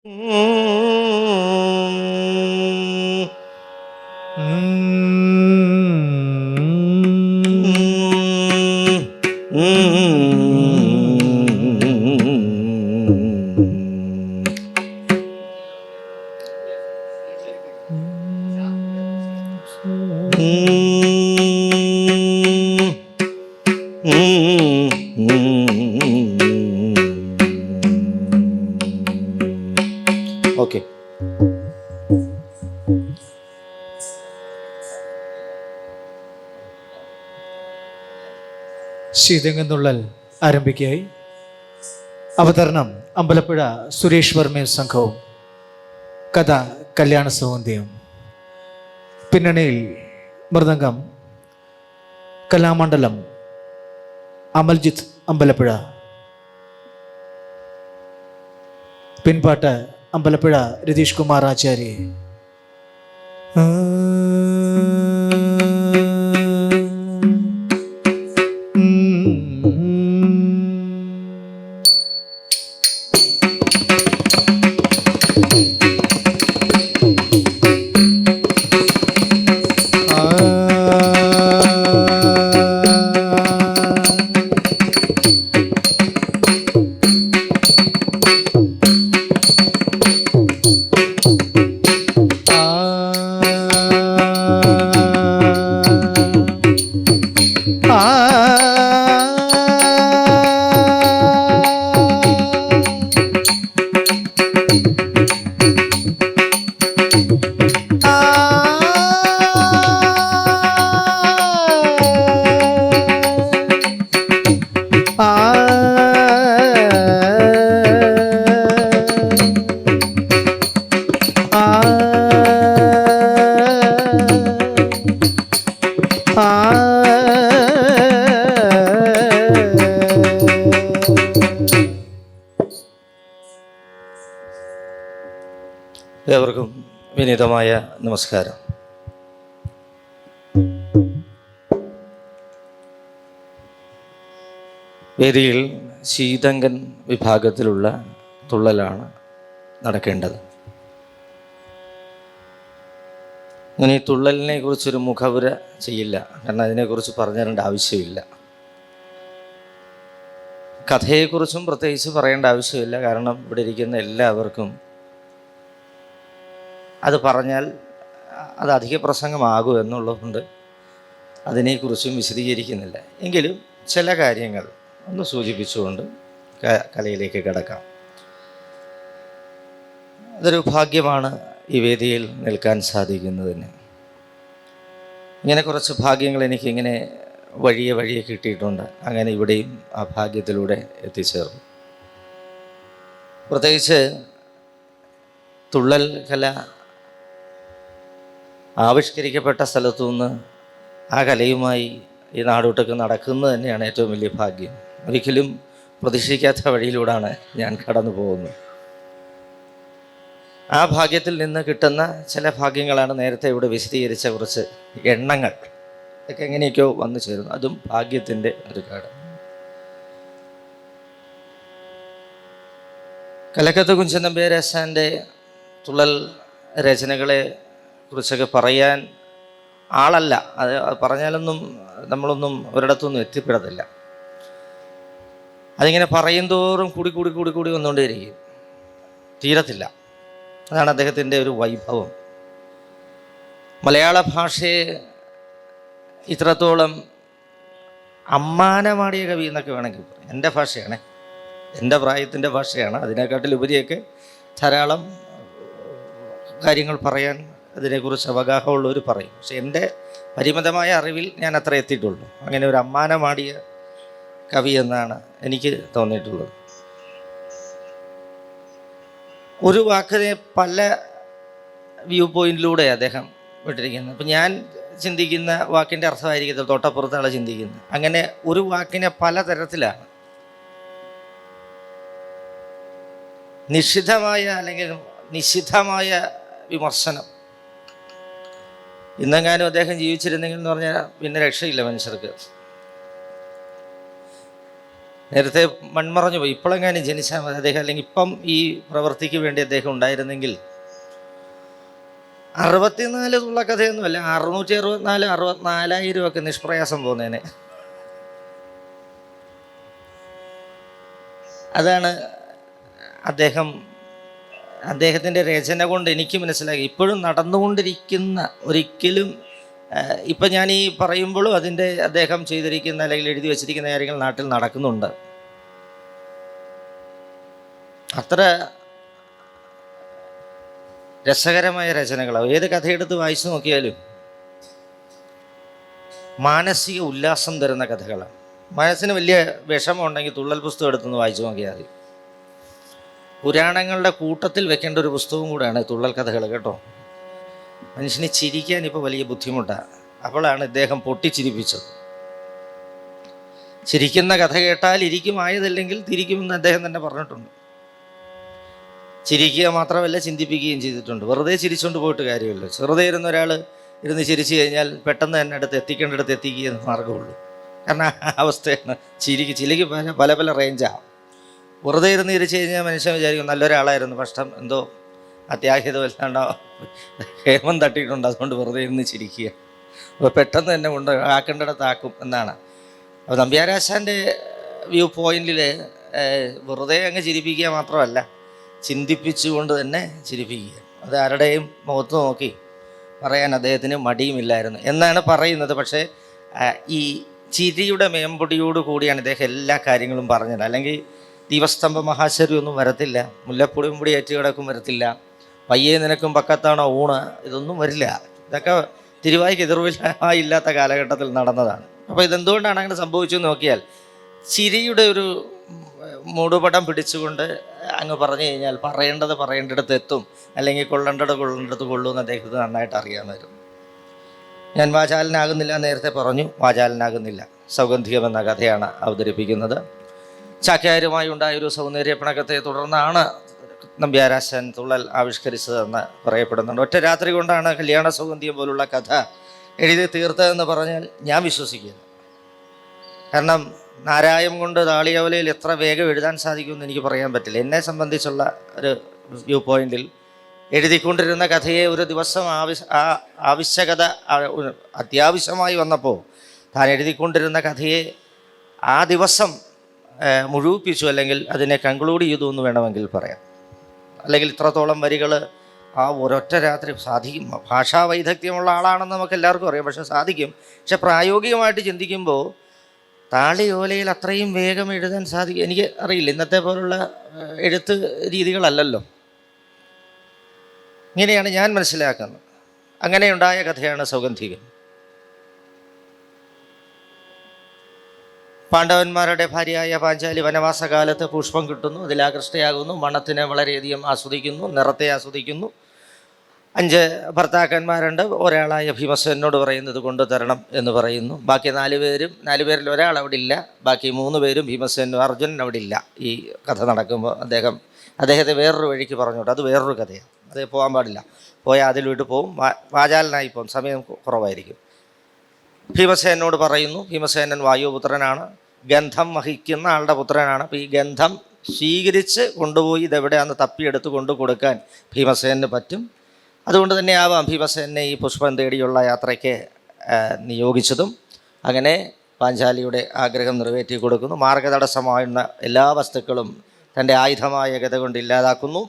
Okay. ശീതങ്ങെന്നുള്ളൽ ആരംഭിക്കുകയായി. അവതരണം അമ്പലപ്പുഴ സുരേഷ് വർമ്മയും സംഘവും. കഥ കല്യാണ സൗന്ദര്യം. പിന്നണിയിൽ മൃദംഗം കലാമണ്ഡലം അമൽജിത്ത് അമ്പലപ്പുഴ. പിൻപാട്ട് അമ്പലപ്പുഴ രതീഷ് കുമാർ ആചാര്യ. ഏവർക്കും വിനീതമായ നമസ്കാരം. വേദിയിൽ ശീതങ്കൻ വിഭാഗത്തിലുള്ള തുള്ളലാണ് നടക്കേണ്ടത്. അങ്ങനെ ഈ തുള്ളലിനെ കുറിച്ചൊരു മുഖവുര ചെയ്യില്ല, കാരണം അതിനെക്കുറിച്ച് പറഞ്ഞു തരേണ്ട ആവശ്യമില്ല. കഥയെക്കുറിച്ചും പ്രത്യേകിച്ച് പറയേണ്ട ആവശ്യമില്ല, കാരണം ഇവിടെ ഇരിക്കുന്ന എല്ലാവർക്കും അത് പറഞ്ഞാൽ അത് അധിക പ്രസംഗമാകും എന്നുള്ളതുകൊണ്ട് അതിനെക്കുറിച്ചും വിശദീകരിക്കുന്നില്ല. എങ്കിലും ചില കാര്യങ്ങൾ ഒന്ന് സൂചിപ്പിച്ചുകൊണ്ട് കലയിലേക്ക് കിടക്കാം. അതൊരു ഭാഗ്യമാണ് ഈ വേദിയിൽ നിൽക്കാൻ സാധിക്കുന്നതിന്. ഇങ്ങനെ കുറച്ച് ഭാഗ്യങ്ങൾ എനിക്കിങ്ങനെ വഴിയെ കിട്ടിയിട്ടുണ്ട്. അങ്ങനെ ഇവിടെയും ആ ഭാഗ്യത്തിലൂടെ എത്തിച്ചേർന്നു. പ്രത്യേകിച്ച് തുള്ളൽ കല ആവിഷ്കരിക്കപ്പെട്ട സ്ഥലത്തു നിന്ന് ആ കലയുമായി ഈ നാടോട്ടൊക്കെ നടക്കുന്നത് തന്നെയാണ് ഏറ്റവും വലിയ ഭാഗ്യം. ഒരിക്കലും പ്രതീക്ഷിക്കാത്ത വഴിയിലൂടെയാണ് ഞാൻ കടന്നു പോകുന്നത്. ആ ഭാഗ്യത്തിൽ നിന്ന് കിട്ടുന്ന ചില ഭാഗ്യങ്ങളാണ് നേരത്തെ ഇവിടെ വിശദീകരിച്ച കുറച്ച് എണ്ണങ്ങൾ. ഇതൊക്കെ എങ്ങനെയൊക്കെയോ വന്നു ചേരുന്നു. അതും ഭാഗ്യത്തിൻ്റെ ഒരു ഘടകം. കലക്കത്ത് കുഞ്ചൻ നമ്പ്യാരാശാൻ്റെ തുള്ളൽ രചനകളെ കുറിച്ചൊക്കെ പറയാൻ ആളല്ല. അത് പറഞ്ഞാലൊന്നും നമ്മളൊന്നും ഒരിടത്തൊന്നും എത്തിപ്പെടത്തില്ല. അതിങ്ങനെ പറയും തോറും കൂടി വന്നുകൊണ്ടേയിരിക്കും, തീരത്തില്ല. അതാണ് അദ്ദേഹത്തിൻ്റെ ഒരു വൈഭവം. മലയാള ഭാഷയെ ഇത്രത്തോളം അമ്മാനമാടിയ കവി എന്നൊക്കെ വേണമെങ്കിൽ പറയാം. എൻ്റെ ഭാഷയാണ്, എൻ്റെ പ്രായത്തിൻ്റെ ഭാഷയാണ്. അതിനെക്കാട്ടിലുപരിയൊക്കെ ധാരാളം കാര്യങ്ങൾ പറയാൻ അതിനെക്കുറിച്ച് അവഗാഹമുള്ളവർ പറയും. പക്ഷെ എൻ്റെ പരിമിതമായ അറിവിൽ ഞാൻ അത്ര എത്തിയിട്ടുള്ളൂ. അങ്ങനെ ഒരു അമ്മാനമാടിയ കവി എന്നാണ് എനിക്ക് തോന്നിയിട്ടുള്ളത്. ഒരു വാക്കിനെ പല വ്യൂ പോയിന്റിലൂടെ അദ്ദേഹം വിട്ടിരിക്കുന്നത്. അപ്പം ഞാൻ ചിന്തിക്കുന്ന വാക്കിൻ്റെ അർത്ഥമായിരിക്കും തൊട്ടപ്പുറത്താണ് ചിന്തിക്കുന്നത്. അങ്ങനെ ഒരു വാക്കിനെ പല തരത്തിലാണ് നിഷിദ്ധമായ അല്ലെങ്കിൽ നിഷിദ്ധമായ വിമർശനം. ഇന്നെങ്ങാനും അദ്ദേഹം ജീവിച്ചിരുന്നെങ്കിൽ എന്ന് പറഞ്ഞാൽ പിന്നെ രക്ഷയില്ല മനുഷ്യർക്ക്. നേരത്തെ മൺമറഞ്ഞു പോയി. ഇപ്പോഴെങ്ങാനും ജനിച്ചാൽ മതി അദ്ദേഹം, അല്ലെങ്കിൽ ഇപ്പം ഈ പ്രവൃത്തിക്ക് വേണ്ടി അദ്ദേഹം ഉണ്ടായിരുന്നെങ്കിൽ 64 തുള്ളക്കഥയൊന്നുമല്ല, 664 64,000 ഒക്കെ നിഷ്പ്രയാസം പോകുന്നതിന്. അതാണ് അദ്ദേഹത്തിൻ്റെ രചന കൊണ്ട് എനിക്ക് മനസ്സിലാക്കി. ഇപ്പോഴും നടന്നുകൊണ്ടിരിക്കുന്ന, ഒരിക്കലും ഇപ്പം ഞാൻ ഈ പറയുമ്പോഴും അദ്ദേഹം ചെയ്തിരിക്കുന്ന അല്ലെങ്കിൽ എഴുതി വച്ചിരിക്കുന്ന കാര്യങ്ങൾ നാട്ടിൽ നടക്കുന്നുണ്ട്. അത്ര രസകരമായ രചനകളാണ്. ഏത് കഥയെടുത്ത് വായിച്ചു നോക്കിയാലും മാനസിക ഉല്ലാസം തരുന്ന കഥകളാണ്. മനസ്സിന് വലിയ വിഷമമുണ്ടെങ്കിൽ തുള്ളൽ പുസ്തകം എടുത്തൊന്ന് വായിച്ചു നോക്കിയാൽ മതി. പുരാണങ്ങളുടെ കൂട്ടത്തിൽ വെക്കേണ്ട ഒരു പുസ്തകവും കൂടെയാണ് തുള്ളൽ കഥകൾ കേട്ടോ. മനുഷ്യന് ചിരിക്കാൻ ഇപ്പോൾ വലിയ ബുദ്ധിമുട്ടാണ്. അപ്പോഴാണ് ഇദ്ദേഹം പൊട്ടിച്ചിരിപ്പിച്ചത്. ചിരിക്കുന്ന കഥ കേട്ടാൽ ഇരിക്കുമായതല്ലെങ്കിൽ തിരിക്കുമെന്ന് അദ്ദേഹം തന്നെ പറഞ്ഞിട്ടുണ്ട്. ചിരിക്കുക മാത്രമല്ല ചിന്തിപ്പിക്കുകയും ചെയ്തിട്ടുണ്ട്. വെറുതെ ചിരിച്ചുകൊണ്ട് പോയിട്ട് കാര്യമില്ല. വെറുതെ ഇരുന്ന ഒരാൾ ഇരുന്ന് ചിരിച്ചു കഴിഞ്ഞാൽ പെട്ടെന്ന് തന്നെ എത്തിക്കേണ്ടടുത്ത് എത്തിക്കുക എന്ന് മാർഗമുള്ളൂ. കാരണം ആ അവസ്ഥയാണ്. ചിരിക്ക് പല പല റേഞ്ചാണ്. വെറുതെ ഇരുന്ന് ചിരിച്ചു കഴിഞ്ഞാൽ മനുഷ്യൻ വിചാരിക്കും നല്ലൊരാളായിരുന്നു, പക്ഷം എന്തോ അത്യാഹിതമല്ലാണ്ടോ ഹേമം തട്ടിയിട്ടുണ്ട്, അതുകൊണ്ട് വെറുതെ ഇരുന്ന് ചിരിക്കുക. അപ്പോൾ പെട്ടെന്ന് തന്നെ കൊണ്ട് ആക്കേണ്ടിടത്താക്കും എന്നാണ്. അപ്പോൾ നമ്പ്യാരാശാൻ്റെ വ്യൂ പോയിന്റിൽ വെറുതെ അങ്ങ് ചിരിപ്പിക്കുക മാത്രമല്ല, ചിന്തിപ്പിച്ചുകൊണ്ട് തന്നെ ചിരിപ്പിക്കുക. അത് ആരുടെയും മുഖത്ത് നോക്കി പറയാൻ അദ്ദേഹത്തിന് മടിയുമില്ലായിരുന്നു എന്നാണ് പറയുന്നത്. പക്ഷേ ഈ ചിരിയുടെ മേമ്പൊടിയോട് കൂടിയാണ് ഇദ്ദേഹം എല്ലാ കാര്യങ്ങളും പറഞ്ഞത്. അല്ലെങ്കിൽ ദീപസ്തംഭ മഹാശര്യമൊന്നും വരത്തില്ല, മുല്ലപ്പൊടിയും പൊടി ഏറ്റ് കിടക്കും വരത്തില്ല, പയ്യെ നിനക്കും പക്കത്താണോ ഊണ്, ഇതൊന്നും വരില്ല. ഇതൊക്കെ തിരുവായ്ക്ക് എതിർവില്ലാത്ത കാലഘട്ടത്തിൽ നടന്നതാണ്. അപ്പോൾ ഇതെന്തുകൊണ്ടാണ് അങ്ങനെ സംഭവിച്ചതെന്ന് നോക്കിയാൽ, ചിരിയുടെ ഒരു മൂടുപടം പിടിച്ചുകൊണ്ട് അങ്ങ് പറഞ്ഞു കഴിഞ്ഞാൽ പറയേണ്ടിടത്ത് എത്തും, അല്ലെങ്കിൽ കൊള്ളേണ്ടിടത്ത് കൊള്ളുമെന്ന് അദ്ദേഹത്തിന് നന്നായിട്ട് അറിയാമായിരുന്നു. ഞാൻ വാചാലനാകുന്നില്ല, നേരത്തെ പറഞ്ഞു, വാചാലനാകുന്നില്ല. സൗഗന്ധികം എന്ന കഥയാണ് അവതരിപ്പിക്കുന്നത്. ചാക്യാരുമായി ഉണ്ടായൊരു സൗന്ദര്യപ്പിണക്കത്തെ തുടർന്നാണ് നമ്പ്യാരാശാൻ തുള്ളൽ ആവിഷ്കരിച്ചതെന്ന് പറയപ്പെടുന്നുണ്ട്. ഒറ്റ രാത്രി കൊണ്ടാണ് കല്യാണ സൗഗന്ധിയം പോലുള്ള കഥ എഴുതി തീർത്തതെന്ന് പറഞ്ഞാൽ ഞാൻ വിശ്വസിക്കുന്നു. കാരണം നാരായം കൊണ്ട് താളിയോലയിൽ എത്ര വേഗം എഴുതാൻ സാധിക്കുമെന്ന് എനിക്ക് പറയാൻ പറ്റില്ല. എന്നെ സംബന്ധിച്ചുള്ള ഒരു വ്യൂ പോയിന്റിൽ എഴുതിക്കൊണ്ടിരുന്ന കഥയെ ഒരു ദിവസം ആവശ്യകത അത്യാവശ്യമായി വന്നപ്പോൾ താൻ എഴുതിക്കൊണ്ടിരുന്ന കഥയെ ആ ദിവസം മുഴുവിപ്പിച്ചു, അല്ലെങ്കിൽ അതിനെ കൺക്ലൂഡ് ചെയ്തു എന്ന് വേണമെങ്കിൽ പറയാം. അല്ലെങ്കിൽ ഇത്രത്തോളം വരികൾ ആ ഒരൊറ്റ രാത്രി സാധിക്കും. ഭാഷാ വൈദഗ്ധ്യമുള്ള ആളാണെന്ന് നമുക്ക് എല്ലാവർക്കും അറിയാം, പക്ഷെ സാധിക്കും. പക്ഷെ പ്രായോഗികമായിട്ട് ചിന്തിക്കുമ്പോൾ താളിയോലയിൽ അത്രയും വേഗം എഴുതാൻ സാധിക്കും. എനിക്ക് അറിയില്ല, ഇന്നത്തെ പോലുള്ള എഴുത്ത് രീതികളല്ലല്ലോ. ഇങ്ങനെയാണ് ഞാൻ മനസ്സിലാക്കുന്നത്. അങ്ങനെയുണ്ടായ കഥയാണ് സൗഗന്ധികം. പാണ്ഡവന്മാരുടെ ഭാര്യയായ പാഞ്ചാലി വനവാസകാലത്ത് പുഷ്പം കിട്ടുന്നു, അതിലാകൃഷ്ടയാകുന്നു, മണത്തിനെ വളരെയധികം ആസ്വദിക്കുന്നു, നിറത്തെ ആസ്വദിക്കുന്നു. 5 ഭർത്താക്കന്മാരുണ്ട്. ഒരാളായ ഭീമസേനോട് പറയുന്നത് കൊണ്ടുതരണം എന്ന് പറയുന്നു. ബാക്കി 4 പേരിൽ ഒരാൾ അവിടെ ഇല്ല. ബാക്കി 3 പേരും ഭീമസേനും അർജുനൻ അവിടെ ഇല്ല. ഈ കഥ നടക്കുമ്പോൾ അദ്ദേഹത്തെ വേറൊരു വഴിക്ക് പറഞ്ഞോട്ടെ. അത് വേറൊരു കഥയാണ്, അത് പോകാൻ പാടില്ല. പോയാൽ അതിലോട്ട് പോവും, വാചാലനായി പോകും, സമയം കുറവായിരിക്കും. ഭീമസേനോട് പറയുന്നു. ഭീമസേനൻ വായുപുത്രനാണ്, ഗന്ധം വഹിക്കുന്ന ആളുടെ പുത്രനാണ്. അപ്പോൾ ഈ ഗന്ധം സ്വീകരിച്ച് കൊണ്ടുപോയി ഇതെവിടെയാണെന്ന് തപ്പിയെടുത്ത് കൊണ്ടു കൊടുക്കാൻ ഭീമസേനന് പറ്റും. അതുകൊണ്ട് തന്നെ ആവാം ഭീമസേനെ ഈ പുഷ്പം തേടിയുള്ള യാത്രയ്ക്ക് നിയോഗിച്ചതും. അങ്ങനെ പാഞ്ചാലിയുടെ ആഗ്രഹം നിറവേറ്റി കൊടുക്കുന്നു. മാർഗതടസ്സമായുള്ള എല്ലാ വസ്തുക്കളും തൻ്റെ ആയുധമായ ഗത കൊണ്ട് ഇല്ലാതാക്കുന്നു.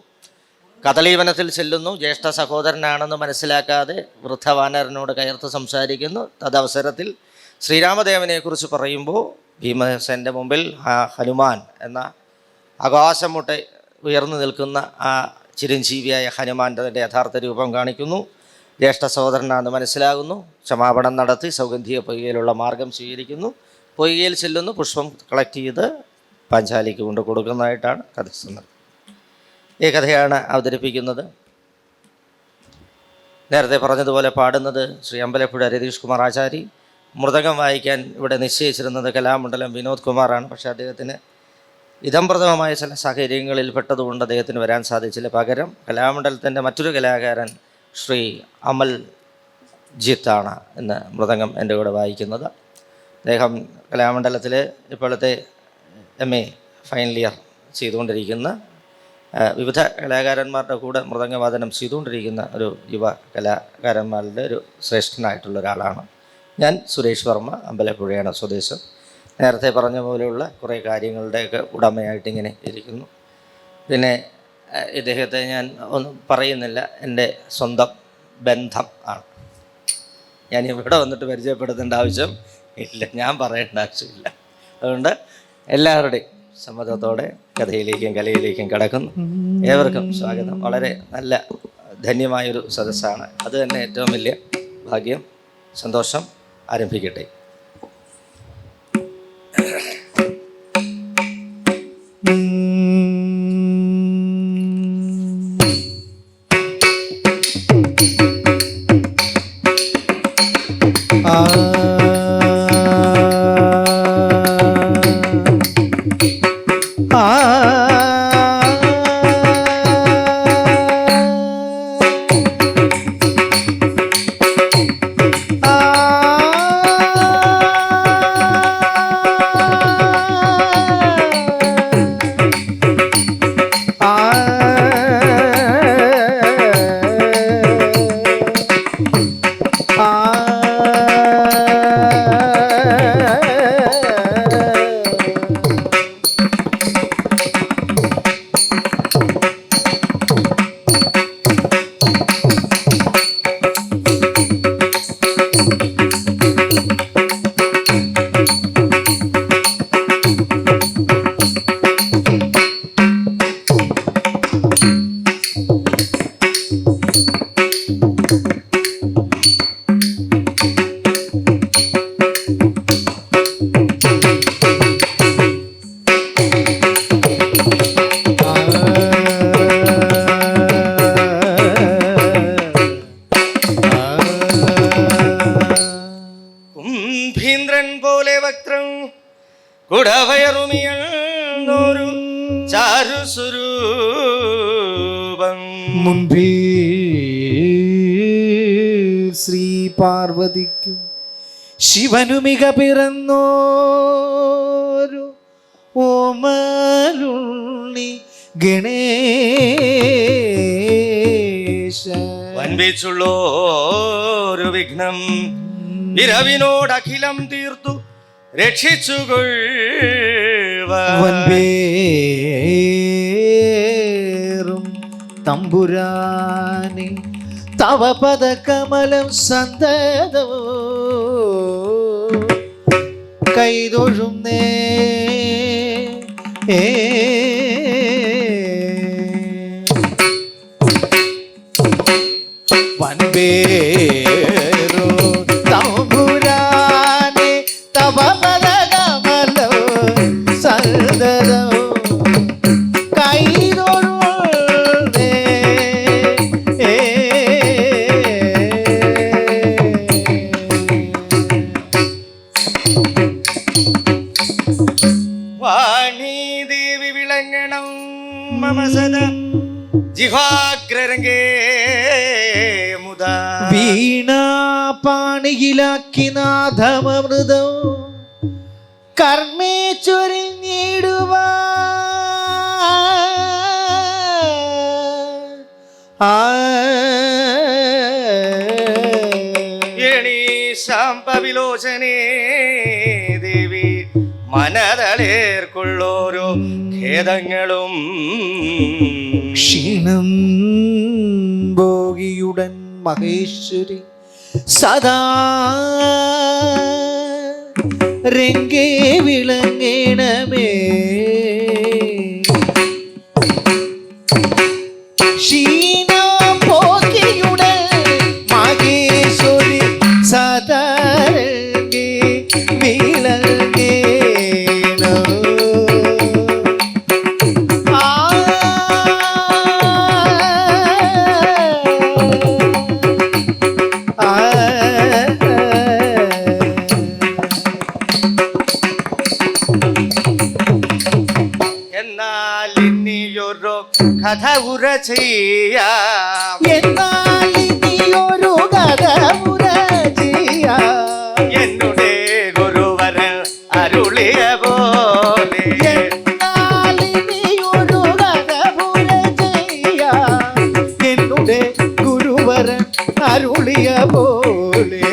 കദളീവനത്തിൽ ചെല്ലുന്നു. ജ്യേഷ്ഠ സഹോദരനാണെന്ന് മനസ്സിലാക്കാതെ വൃദ്ധവാനരനോട് കയർത്ത് സംസാരിക്കുന്നു. തദവസരത്തിൽ ശ്രീരാമദേവനെക്കുറിച്ച് പറയുമ്പോൾ ഭീമസേൻ്റെ മുമ്പിൽ ഹനുമാൻ എന്ന ആകാശം മുട്ടെ ഉയർന്നു നിൽക്കുന്ന ആ ചിരഞ്ജീവിയായ ഹനുമാൻ്റെ തൻ്റെ യഥാർത്ഥ രൂപം കാണിക്കുന്നു. ജ്യേഷ്ഠ സഹോദരനാണെന്ന് മനസ്സിലാകുന്നു. ക്ഷമാപണം നടത്തി സൗഗന്ധിക പൊയ്കയിലുള്ള മാർഗം സ്വീകരിക്കുന്നു. പൊയ്കയിൽ ചെല്ലുന്നു. പുഷ്പം കളക്ട് ചെയ്ത് പാഞ്ചാലിക്ക് കൊണ്ട് കൊടുക്കുന്നതായിട്ടാണ് കഥ സന്ദർഭം. ഈ കഥയാണ് അവതരിപ്പിക്കുന്നത്. നേരത്തെ പറഞ്ഞതുപോലെ പാടുന്നത് ശ്രീ അമ്പലപ്പുഴ രതീഷ് കുമാർ ആചാരി. മൃദംഗം വായിക്കാൻ ഇവിടെ നിശ്ചയിച്ചിരുന്നത് കലാമണ്ഡലം വിനോദ് കുമാറാണ്. പക്ഷേ അദ്ദേഹത്തിന് ഇതംപ്രഥമമായ ചില സാഹചര്യങ്ങളിൽ പെട്ടതുകൊണ്ട് അദ്ദേഹത്തിന് വരാൻ സാധിച്ചില്ല. പകരം കലാമണ്ഡലത്തിൻ്റെ മറ്റൊരു കലാകാരൻ ശ്രീ അമൽ ജിത്താണ് ഇന്ന് മൃദംഗം എൻ്റെ കൂടെ വായിക്കുന്നത്. അദ്ദേഹം കലാമണ്ഡലത്തിൽ ഇപ്പോഴത്തെ MA ഫൈനൽ ഇയർ ചെയ്തുകൊണ്ടിരിക്കുന്ന, വിവിധ കലാകാരന്മാരുടെ കൂടെ മൃദംഗവാദനം ചെയ്തുകൊണ്ടിരിക്കുന്ന ഒരു യുവ കലാകാരന്മാരുടെ ഒരു ശ്രേഷ്ഠനായിട്ടുള്ള ഒരാളാണ് ഞാൻ. സുരേഷ് വർമ്മ, അമ്പലപ്പുഴയാണ് സ്വദേശം. നേരത്തെ പറഞ്ഞ പോലെയുള്ള കുറേ കാര്യങ്ങളുടെയൊക്കെ ഉടമയായിട്ടിങ്ങനെ ഇരിക്കുന്നു. പിന്നെ ഇദ്ദേഹത്തെ ഞാൻ ഒന്നും പറയുന്നില്ല, എൻ്റെ സ്വന്തം ബന്ധം ആണ്. ഞാൻ ഇവിടെ വന്നിട്ട് പരിചയപ്പെടുത്തേണ്ട ആവശ്യം ഇല്ല, ഞാൻ പറയേണ്ട ആവശ്യമില്ല. അതുകൊണ്ട് എല്ലാവരുടെയും സമ്മതത്തോടെ കഥയിലേക്കും കലയിലേക്കും കടക്കുന്നു. ഏവർക്കും സ്വാഗതം. വളരെ നല്ല ധന്യമായൊരു സദസ്സാണ്. അത് തന്നെ ഏറ്റവും വലിയ ഭാഗ്യം. സന്തോഷം. ആരംഭിക്കട്ടെ. കുടവയറുമിയൊരു ചാരുസ്വരൂപം മുൻപേ ശ്രീ പാർവതിക്കും ശിവനുമിക പിറന്നോരു ഓമലുണ്ണി ഗണേശ വൻപിച്ചുള്ളോരു വിഘ്നം ഇരവിനോടഖിലം തീർത്തു രക്ഷിച്ചുകൊള്ളും തമ്പുരാനെ തവ പദകമലം സന്തതോ കൈതൊഴുന്നേ വൻപേരോ തമ്പുരാനെ തവ പദകമലം സന്തതോ കൈതൊഴുന്നേ വാണീ ദേവി വിളങ്ങണം മമ സദ ജിഹ്വാഗ്രരംഗേ മുദാ വീണാ പാണിയിലാക്കി നാഥമൃതം കർമ്മേ ചൊരിഞ്ഞിടുവാ എണീ ശാംപവിലോചനേ ദേവി മനതളേർക്കുള്ളോരോ ഖേദങ്ങളും ക്ഷീണം ഭോഗിയുടൻ മഹേശ്വരി സദാ രംഗേ വിളങ്ങണമേ ക്ഷീണം ഭോഗിയുടൻ മഹേശ്വരി സദാ രംഗേ വിളങ്ങേ എന്നാൽ ഇനിയൊരു കഥ ഉര ചെയ്യാം എന്നാൽ ഇനിയൊരു കഥ ഉര ചെയ്യാം എന്നുടെ ഗുരുവരൻ അരുളിയ പോലെ പ്രിയ പോലെ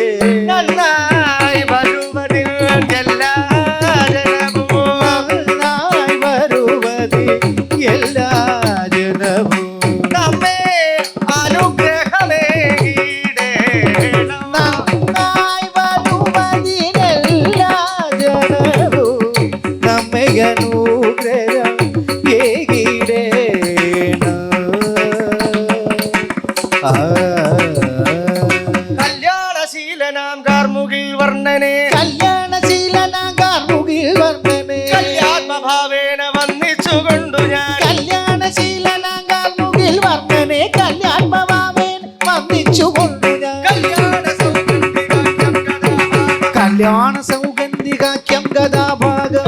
നന്നായി വരുവതിൽ എല്ലാ ജനവും നന്നായി വരുവതി എല്ലാ ജനവും നമ്മെ അനുഗ്രഹമേകിടേണം. നന്നായി വരുവതിനെല്ലാ ജനവും നമ്മെ അനുഗ്രഹം ഏകിടേണം. കല്യാണശീലനാം കാർമുകിൽ വർണ്ണനെ കല്യാണശീലനാകാർമുകിൽ വർണ്ണനെ കല്യാത്മഭാവേന വന്നിച്ചുകൊണ്ടു ഞാൻ കല്യാണശീലനാകാർമുകിൽ വർണ്ണനെ കല്യാത്മഭാവേന വന്ദിച്ചുകൊണ്ടു ഞാൻ കല്യാണ സൗഗന്ധികാഖ്യം ഗദാഭാഗം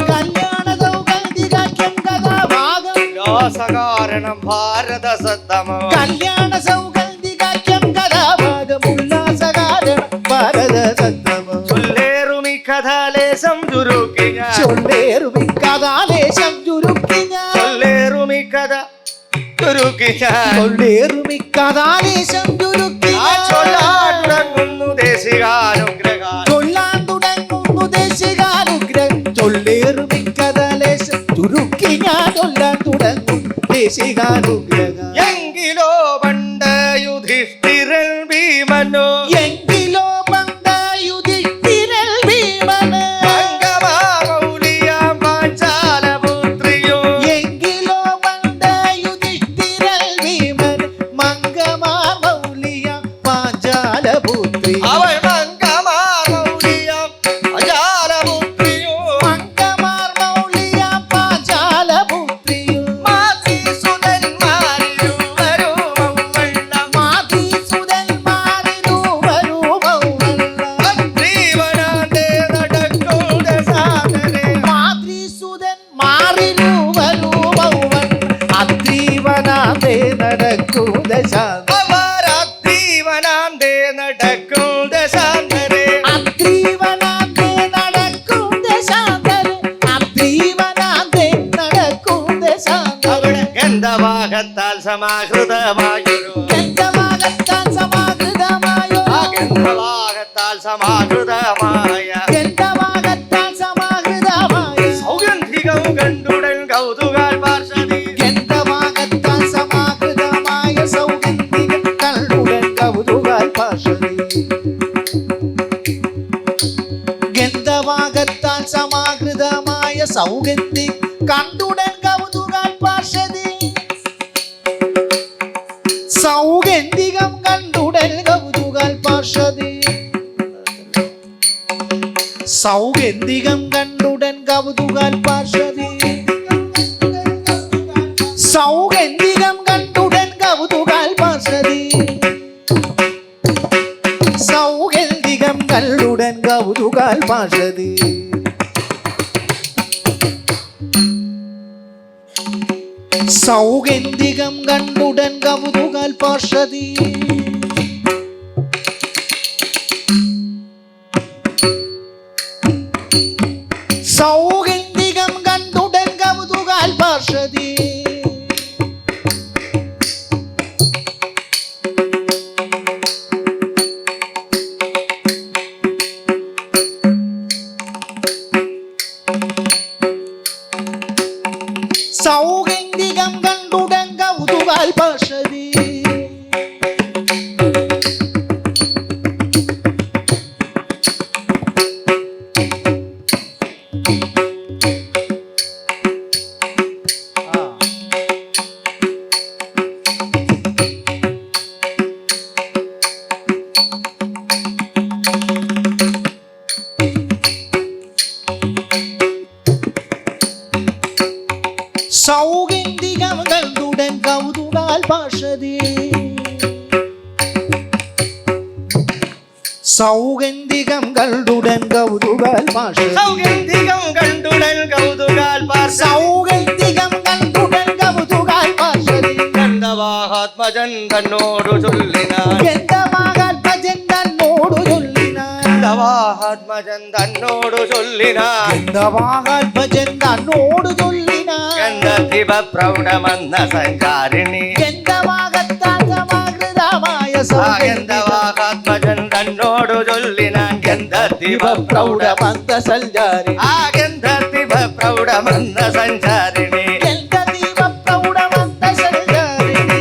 കല്യാണ സൗഗന്ധികാഖ്യം ഗദാഭാഗം ഉല്ലാസകാരണം ഭാരത സത്തമം കല്യാണ സൗഗന്ധികാഖ്യം ഗദാഭാഗം ഉല്ലാസകാരണം ഭാരത സത്തമം ചൊല്ലേറുമി കഥാലേശം ചുരുക്കി ഞാൻ ചൊല്ലേറുമി കഥാലേശം ചുരുക്കി ഞാൻ ചൊല്ലേറുമി കഥ ചുരുക്കി ഞാൻ ചൊല്ലേറുമി കഥാലേശം ചുരുക്കി ആ ചൊല്ലാൻ തുടങ്ങുന്നു ദേശികാനുഗ്രഹം ചൊല്ലാൻ തുടങ്ങുന്നു ദേശികാനുഗ്രഹം ചൊല്ലേറുമി കഥാലേശം ചുരുക്കി ഞാൻ ചൊല്ലാൻ തുടങ്ങും ദേശികാനുഗ്രഹം എങ്കിലോ പണ്ട് യുധിഷ്ഠിരൻ ഭീമനോ എങ്കിലോ പണ്ടായുധിഷ്ഠിരൻ ഭീമന് മംഗമാമൗലിയാം പാഞ്ചാലപുത്രിയോ എങ്കിലോ പണ്ടായുധിഷ്ഠിരൻ ഭീമൻ മംഗമാർ മൗലിയ പാഞ്ചാലപുത്രി അവൾ മംഗമാമൗലിയാം പാഞ്ചാലപുത്രിയോ മംഗമാർ മൗലിയ പാഞ്ചാലപുത്രിയും മാതൃസുതന്മാരിരുവരും മാതൃസുതന്മാരിരുവരുമൗവൻ അവരദ്രീവനാന്തേ നടക്കും ദശാന്തരേ അദ്രീവനാന്തേ നടക്കും ദശാന്തരെ അദ്രീവനാന്തേ നടക്കും ദശാന്തരെ അവിടെ ഗന്ധവാഹത്താൽ സമാഹൃതമായൊരു ഗന്ധവാഗത്താൽ സമാഹൃതമായോ ആ ഗന്ധവാഹത്താൽ സമാഹൃതമായ ഗന്ധവാഗത്താൽ സമാഹൃതമായ സൗഗന്ധികം കണ്ടുടൻ കൗതുകാൽ പാർശ്വതി ഗന്ധവാഗത്താൽ സമാഹൃതമായ സൗഗന്ധിക കള്ളുടൻ കൗതുകാൽ പാർശ്വതി ഗന്ധവാഗത്താൽ സമാഹൃതമായ സൗഗന്ധി കണ്ടുടൻ കൗതുകാൽ പാർശ്വതി സൗഗന്ധികം കണ്ടുടൻ കൗതുകാൽ പാർശ്വതി സൗഗന്ധികം കണ്ടുടൻ കൗതുകാൽ പാർശ്വതി സൗഗന്ധികം കണ്ടുടൻ കൗതുകാൽ പാർശ്വതി സൗഗന്ധികം കണ്ടുടൻ കൗതുകാൽ പാർശ്വതി സൗഗന്ധികം കണ്ടുടൻ കൗതുകാൽ പാർശ്വതി സൗഗന്ധികം കണ്ടുടൻ കൗതുകാൽ പാർശ്വതി സൗഗന്ധികം കണ്ടുടൻ കൗതുകാൽ പാർശ്വതി സൗഗന്ധികം കണ്ടുടൻ കൗതുകാൽ പാർശ്വതി സൗഗന്ധികം കണ്ടുടൻ കൗതുകാൽ പാർശ്വതി സൗഗന്ധികം കണ്ടുടൻ കൗതുകാൽ പാർശ്വതി സൗഗന്ധികം കണ്ടുടൻ കൗതുകാൽ പാർശ്വതി ഗന്ധവാഹാത്മജൻ തന്നോടു ചൊല്ലിനാൻ ഗന്ധവാഗാത്മജൻ തന്നോടു ചൊല്ലിനാൻ ഗന്ധവാഹാത്മജൻ തന്നോടു ചൊല്ലിനാൻ ഗന്ധവാഗാത്മജൻ തന്നോടു ചൊല്ലിനാൻ ഗന്ധദിവ പ്രൗഢമന്ന സഞ്ചാരിണി ഗന്ധവാഗത്താൽ ഗന്ധവാഹാത്മജൻ തന്നോടു ചൊല്ലിനാൻ ഗന്ധത്തിവ പ്രൗഢമന്ത സഞ്ചാരി ഗന്ധത്തിവ പ്രൗഢമന്ത സഞ്ചാരിണി പ്രൗഢമന്ത സഞ്ചാരിണി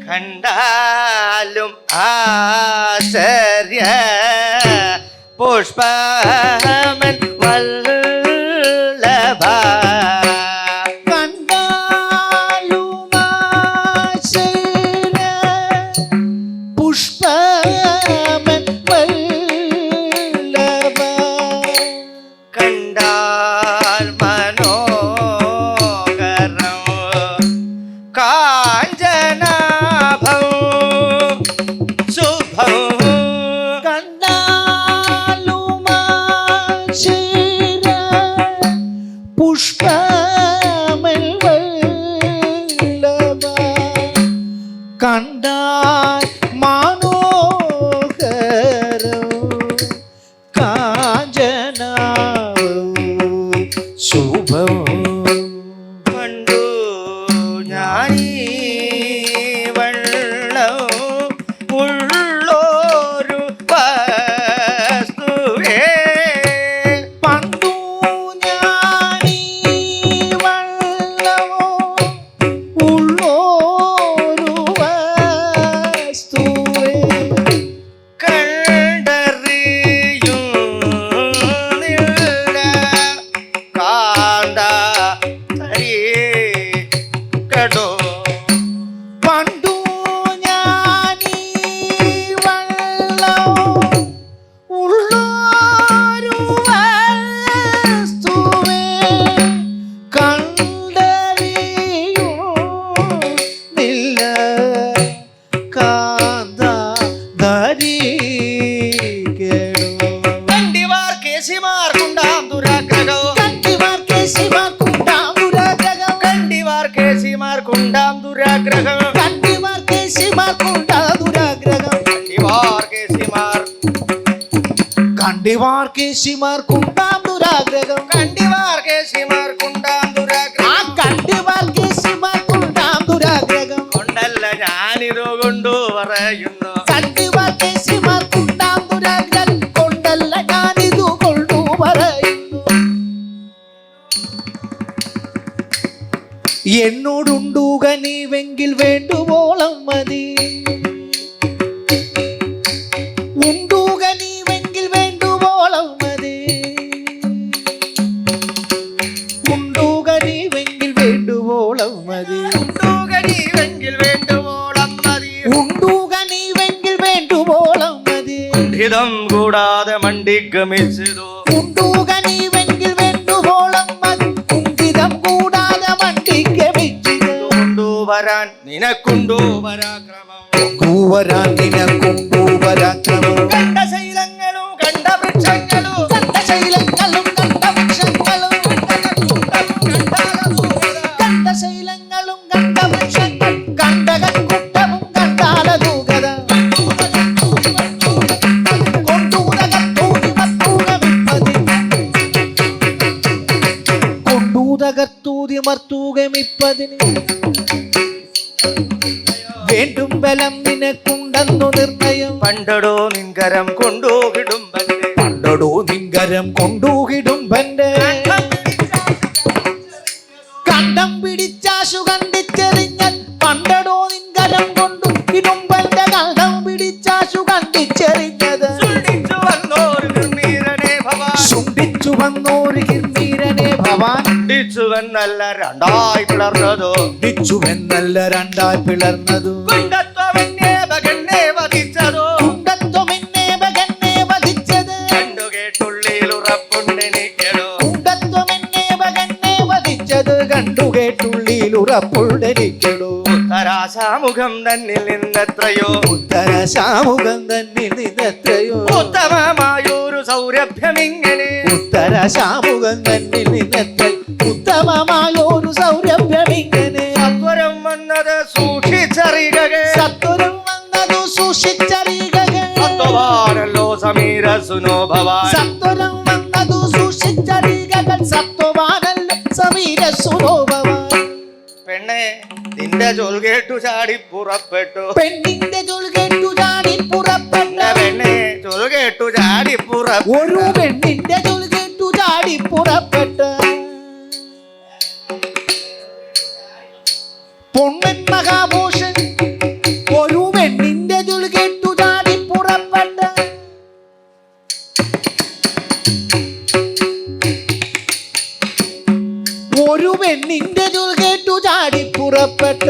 കണ്ടാലും ആശ്ചര്യ പുഷ്പമൻ വല്ലഭ പുഷ്പമൻ വല്ലഭ കണ്ടാൽ മനോഹരം കാഞ്ചനാഭം ശുഭം പുഷ്പമൽ വല്ലഭ കണ്ടാൽ മനോഹരം കാഞ്ചനാഭം ശുഭം കണ്ടു ഞാനീ വെള്ളം ഉള്ളോരു വസ്തുവേ പണ്ടു ഞാനീ വള്ളമോ ഉള്ളോരു വസ്തുവേ കണ്ടറിയുന്നില്ല കാന്ത കടോ പണ്ടു ഞാനീ വള്ളമോ ഉള്ളോരു വസ്തുവേ കണ്ടറിയുന്നില്ല കാന്ത ധരിക്കണോ കണ്ടിവാർ കേസിമാർ കുണ്ടാം ദുരാഗ്രഹോ കണ്ടിവാർ കേസിമാർ കുണ്ടാം ദുരാഗ്രഹം കണ്ടിവാർ കേസിമാർ കുണ്ടാം ദുരാഗ്രഹം കണ്ടിവാർ കേസിമാർ കുണ്ടാം ദുരാഗ്രഹം കണ്ടിവാർ കേസിമാർ കണ്ടിവാർ കേസിമാർ കുണ്ടാം ദുരാഗ്രഹം കണ്ടിവാർ കേസിമാർ കുണ്ടാം ആ ദുരാഗ്രഹം കണ്ടിവാർ കേസിമാർ കുണ്ടാം ദുരാഗ്രഹം കൊണ്ടല്ല ഞാനിതു കൊണ്ടു പറയുന്നു കണ്ടിവാർ കേസിമാർ കുണ്ടാം ദുരാഗ്രഹം കൊണ്ടല്ല ഞാനിതു കൊണ്ടു പറയുന്നു എന്നോടുണ്ടുക നീവെങ്കിൽ വേണ്ടുവോളം മതി ഉണ്ടുക നീവെങ്കിൽ വേണ്ടുവോളം മതി ഉണ്ടുക നീവെങ്കിൽ വേണ്ടുവോളം മതി ഉണ്ടുകനീവെങ്കിൽ വേണ്ടുവോളം മതി ഉണ്ടുക നീവെങ്കിൽ വേണ്ടുവോളം മതി ഹിതം കൂടാതെ മണ്ടിഗമിച്ചതോ ഉണ്ടുക നീവെങ്കിൽ വേണ്ടുവോളം മതി ഉങ്കിതം കൂടാതെ വണ്ടിക്ക് വെച്ചിത് കൊണ്ടുവരാൻ നിനക്കുണ്ടോ പരാക്രമം കൊണ്ടുവരാൻ നിനക്കുണ്ടു പരാക്രമം കണ്ടശൈലങ്ങളും കണ്ടവൃക്ഷങ്ങളും കണ്ടശൈലങ്ങളും കണ്ടവൃക്ഷങ്ങളും കണ്ടശൈലങ്ങളും കണ്ടവൃക്ഷങ്ങൾ കണ്ടകക്കൂട്ടവും കണ്ടാലതൂകത കൊണ്ടൂതകത്തൂതി മർത്തൂകമിപ്പതിന് വേണ്ടും ബലം നിനക്കുണ്ടെന്നു നിർണയം പണ്ടടോ നിൻകരം കൊണ്ടുകിടും പണ്ടടോ നിൻകരം കൊണ്ടൂകിടും പന്റെ കണ്ടം പിടിച്ചാശു കണ്ടിച്ചെറിഞ്ഞാൽ പണ്ടടോ നിൻകരം കൊണ്ടു ഇടുമ്പന്റെ കണ്ടം പിടിച്ചാശു കണ്ടിച്ചെറിഞ്ഞത് ചുണ്ടിച്ചു വന്നോരു നിർമ്മീരനെ ഭവാൻ ശുണ്ടിച്ചു വന്നോരു കിർമീരനെ ഭവാൻ ചുണ്ടിച്ചുവെന്നല്ല രണ്ടായി പിളർന്നതോ ിച്ചുവെന്നല്ല രണ്ടായി പിളർന്നതു കുണ്ടത്വമെന്നെ മകനെ വധിച്ചതോ കുണ്ടത്വമെന്നെ മകനെ വധിച്ചത് കണ്ടു കേട്ടുള്ളിൽ ഉറപ്പുണ്ടെനിക്കടോ കുണ്ടത്വമെന്നെ മകനെ വധിച്ചത് കണ്ടു കേട്ടുള്ളിൽ ഉറപ്പുണ്ടെനിക്കടോ ഉത്തരാശാമുഖം തന്നിൽ നിന്നെത്രയോ ഉത്തരശാമുഖം തന്നിൽ നിന്നെത്രയോ ഉത്തമമായൊരു സൗരഭ്യമിങ്ങനെ ഉത്തരശാമുഖം തന്നിൽ നിന്നെത്ര ഉത്തമമായൊരു സൗരഭ്യമിങ്ങനെ സത്വരം വന്നത് സൂക്ഷിച്ചറിയുക സത്വരം വന്നതു സൂക്ഷിച്ചറിയുക സത്വവാനല്ലോ സമീര സുനോ ഭവാൻ സത്വരം വന്നതു സൂക്ഷിച്ചറിയുക സത്വവാനല്ല സമീര സുലോഭവാൻ പെണ്ണെ പെണ്ണിന്റെ ചൊൽ കേട്ടു ചാടി പുറപ്പെട്ടു. പെണ്ണിന്റെ ചൊൽ കേട്ടു ചാടി പുറപ്പെട്ട പെണ്ണെ ചൊൽ കേട്ടു ചാടി പുറപ്പെട്ടു. ഒരു പെണ്ണിന്റെ ചൊൽ കേട്ടു ചാടി പുറപ്പെട്ട പൊണ്ണൻ മഹാഭൂഷൺ ഒരു പെണ്ണിന്റെ ചൊൽ കേട്ടു ചാടി പുറപ്പെട്ട ഒരു പെണ്ണിന്റെ ചൊൽ കേട്ടു ചാടി പുറപ്പെട്ട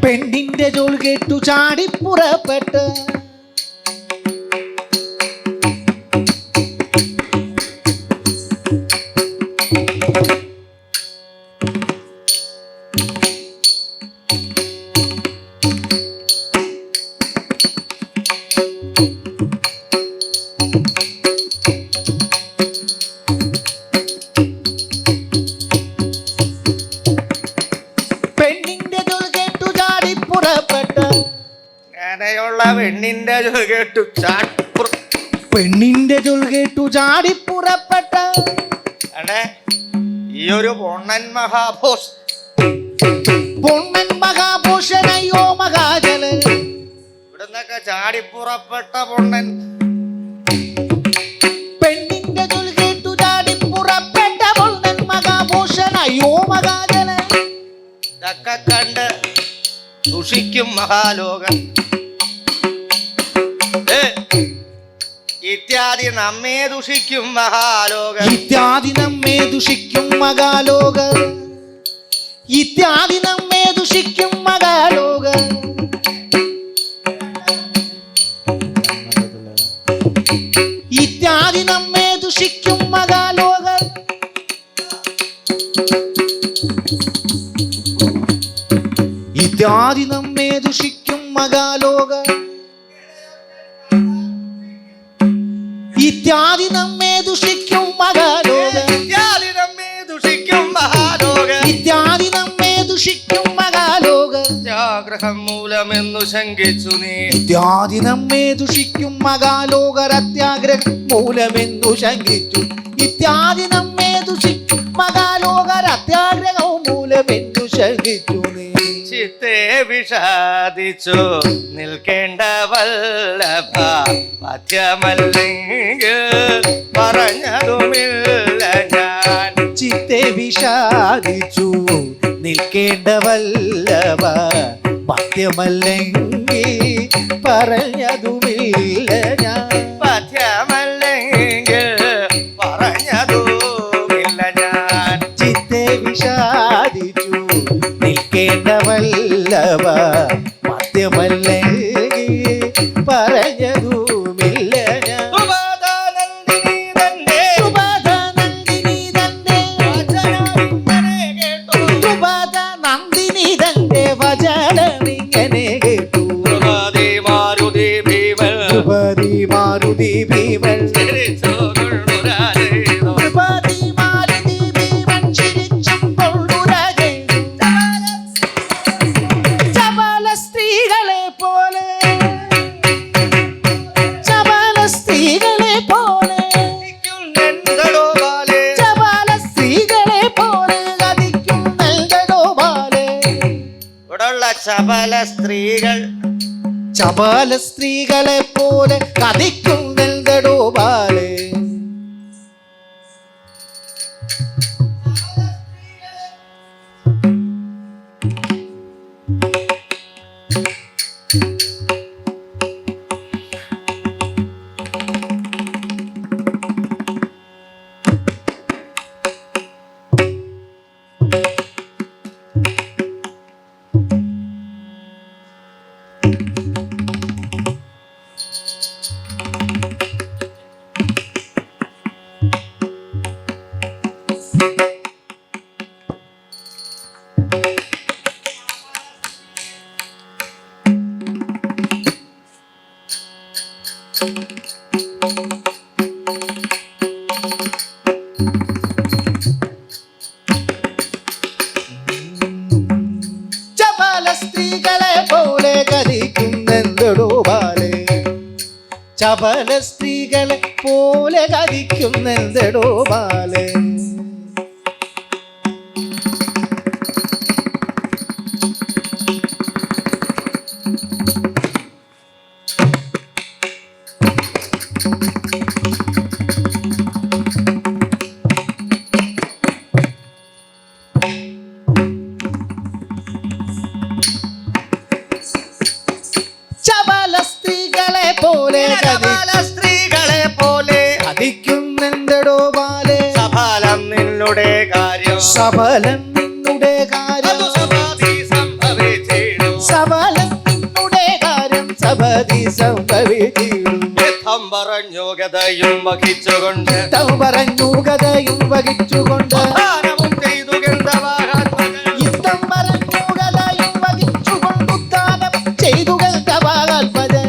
പെണ്ണിന്റെ ചൊൽ കേട്ടു ചാടി പുറപ്പെട്ട പെണ്ണിന്റെ ചൊൽ കേട്ടു ചാടി പുറപ്പെട്ട അങ്ങനെയുള്ള പെണ്ണിന്റെ ചൊൽ കേട്ടു ചാടി പെണ്ണിന്റെ ചൊൽ കേട്ടു ചാടി പുറപ്പെട്ട അടേ ഈ ഒരു പൊണ്ണൻ മഹാഭോഷ് പൊണ്ണൻ മഹാഭൂഷണയോ മഹാജലൻ ഇവിടുന്നൊക്കെ ചാടി പുറപ്പെട്ട പൊണ്ണൻ പെണ്ണിന്റെ ചൊൽ കേട്ടു ചാടി പുറപ്പെട്ട പൊണ്ണൻ മഹാഭൂഷണയോ മഹാജലൻ ഇതൊക്കെ കണ്ട് ദുഷിക്കും മഹാലോകൻ. ഇത്യാദി നമ്മെ ദുഷിക്കും മഹാലോകൻ. ഇത്യാദി നമ്മെ ദുഷിക്കും മഹാലോക ഇത്യാദി നമ്മെ ദുഷിക്കും മഹാലോക ഇത്യാദി നമ്മെ ദുഷിക്കും മഹാലോക ഇത്യാദി നമ്മെ ദുഷിക്കും മഹാലോക ഇത്യാദി നമ്മെ ദുഷിക്കും മഹാലോക ഇത്യാദി നമ്മെ ദുഷിക്കും മഹാലോകൻ. ഇത്യാദി നമ്മെ ദുഷിക്കും മഹാലോക അത്യാഗ്രഹം മൂലമെന്നു ശങ്കിച്ചു നീ. ഇത്യാദി നമ്മെ ദുഷിക്കും മഹാലോകർ അത്യാഗ്രഹം മൂലമെന്നു ശങ്കിച്ചു ഇത്യാദി നമ്മെ ദുഷിക്കും മഹാലോകർ അത്യാഗ്രഹവും മൂലമെന്നു ശങ്കിച്ചു നീ ചിത്തെ വിഷാദിച്ചു നിൽക്കേണ്ട വല്ലഭ പഥ്യമല്ലെങ്കിൽ പറഞ്ഞതുമില്ല ഞാൻ. ചിത്തെ വിഷാദിച്ചു നിൽക്കേണ്ട വല്ലഭ പഥ്യമല്ലെങ്കിൽ പറഞ്ഞതുമില്ല ഞാൻ പഥ്യമല്ലെങ്കിൽ പറഞ്ഞതുമില്ല ഞാൻ. ചിത്തെ വിഷാദിച്ചു നിൽക്കേണ്ട വല്ലഭ പഥ്യമല്ലെങ്കിൽ പറഞ്ഞതുമില്ല ഞാൻ സുബോധാനന്ദിനി തന്റെ സുബോധാനന്ദിനി തന്റെ വചനമിങ്ങനെ കേട്ടു. സുബോധാനന്ദിനി തന്റെ വചനമിങ്ങനെ കേട്ടു ദ്രുപദി മാരുതി ഭീമൻ ദ്രുപദി മാരുതി ഭീമൻ ചിരിച്ചു കൊണ്ടുരാജേതോ. ദ്രുപദി മാരുതി ഭീമൻ ചിരിച്ചും കൊണ്ടുരാജേതു ചപല സ്ത്രീകളെ പോലെ ചപല സ്ത്രീകളെ പോലെ എന്തടോ ബാലേ ചപല സ്ത്രീകളെ പോലെ ഗതിക്കും നൽകടോ ബാലെ ഇവിടുള്ള ചപല സ്ത്രീകൾ ചപല സ്ത്രീകളെ പോലെ കതിക്കും നൽകടോ ബാലെ ചപല സ്ത്രീകളെ പോലെ കതിക്കുന്നെന്തടോ ബാലെ ചപല സ്ത്രീകളെ പോലെ കതിക്കുന്നെന്തടോ ബാലെ. സ്ത്രീകളെ പോലെ അതിക്കുന്നെന്തടോ ബാലെ. സഫലം നിന്നുടെ കാര്യം സഫലം നിന്നുടെ കാര്യം സഫലം നിന്നുടെ കാര്യം സപതി സംഭവിച്ചിടും. പറഞ്ഞു ഗതയും വഹിച്ചുകൊണ്ട് പറഞ്ഞു കഥയും വഹിച്ചുകൊണ്ട് ചെയ്തു ഗന്ധവാഹാത്മകൻ. യുദ്ധം പറഞ്ഞു കഥയും വഹിച്ചുകൊണ്ട് ഉദ്ധാനം ചെയ്തു ഗന്ധവാഹാത്മജൻ.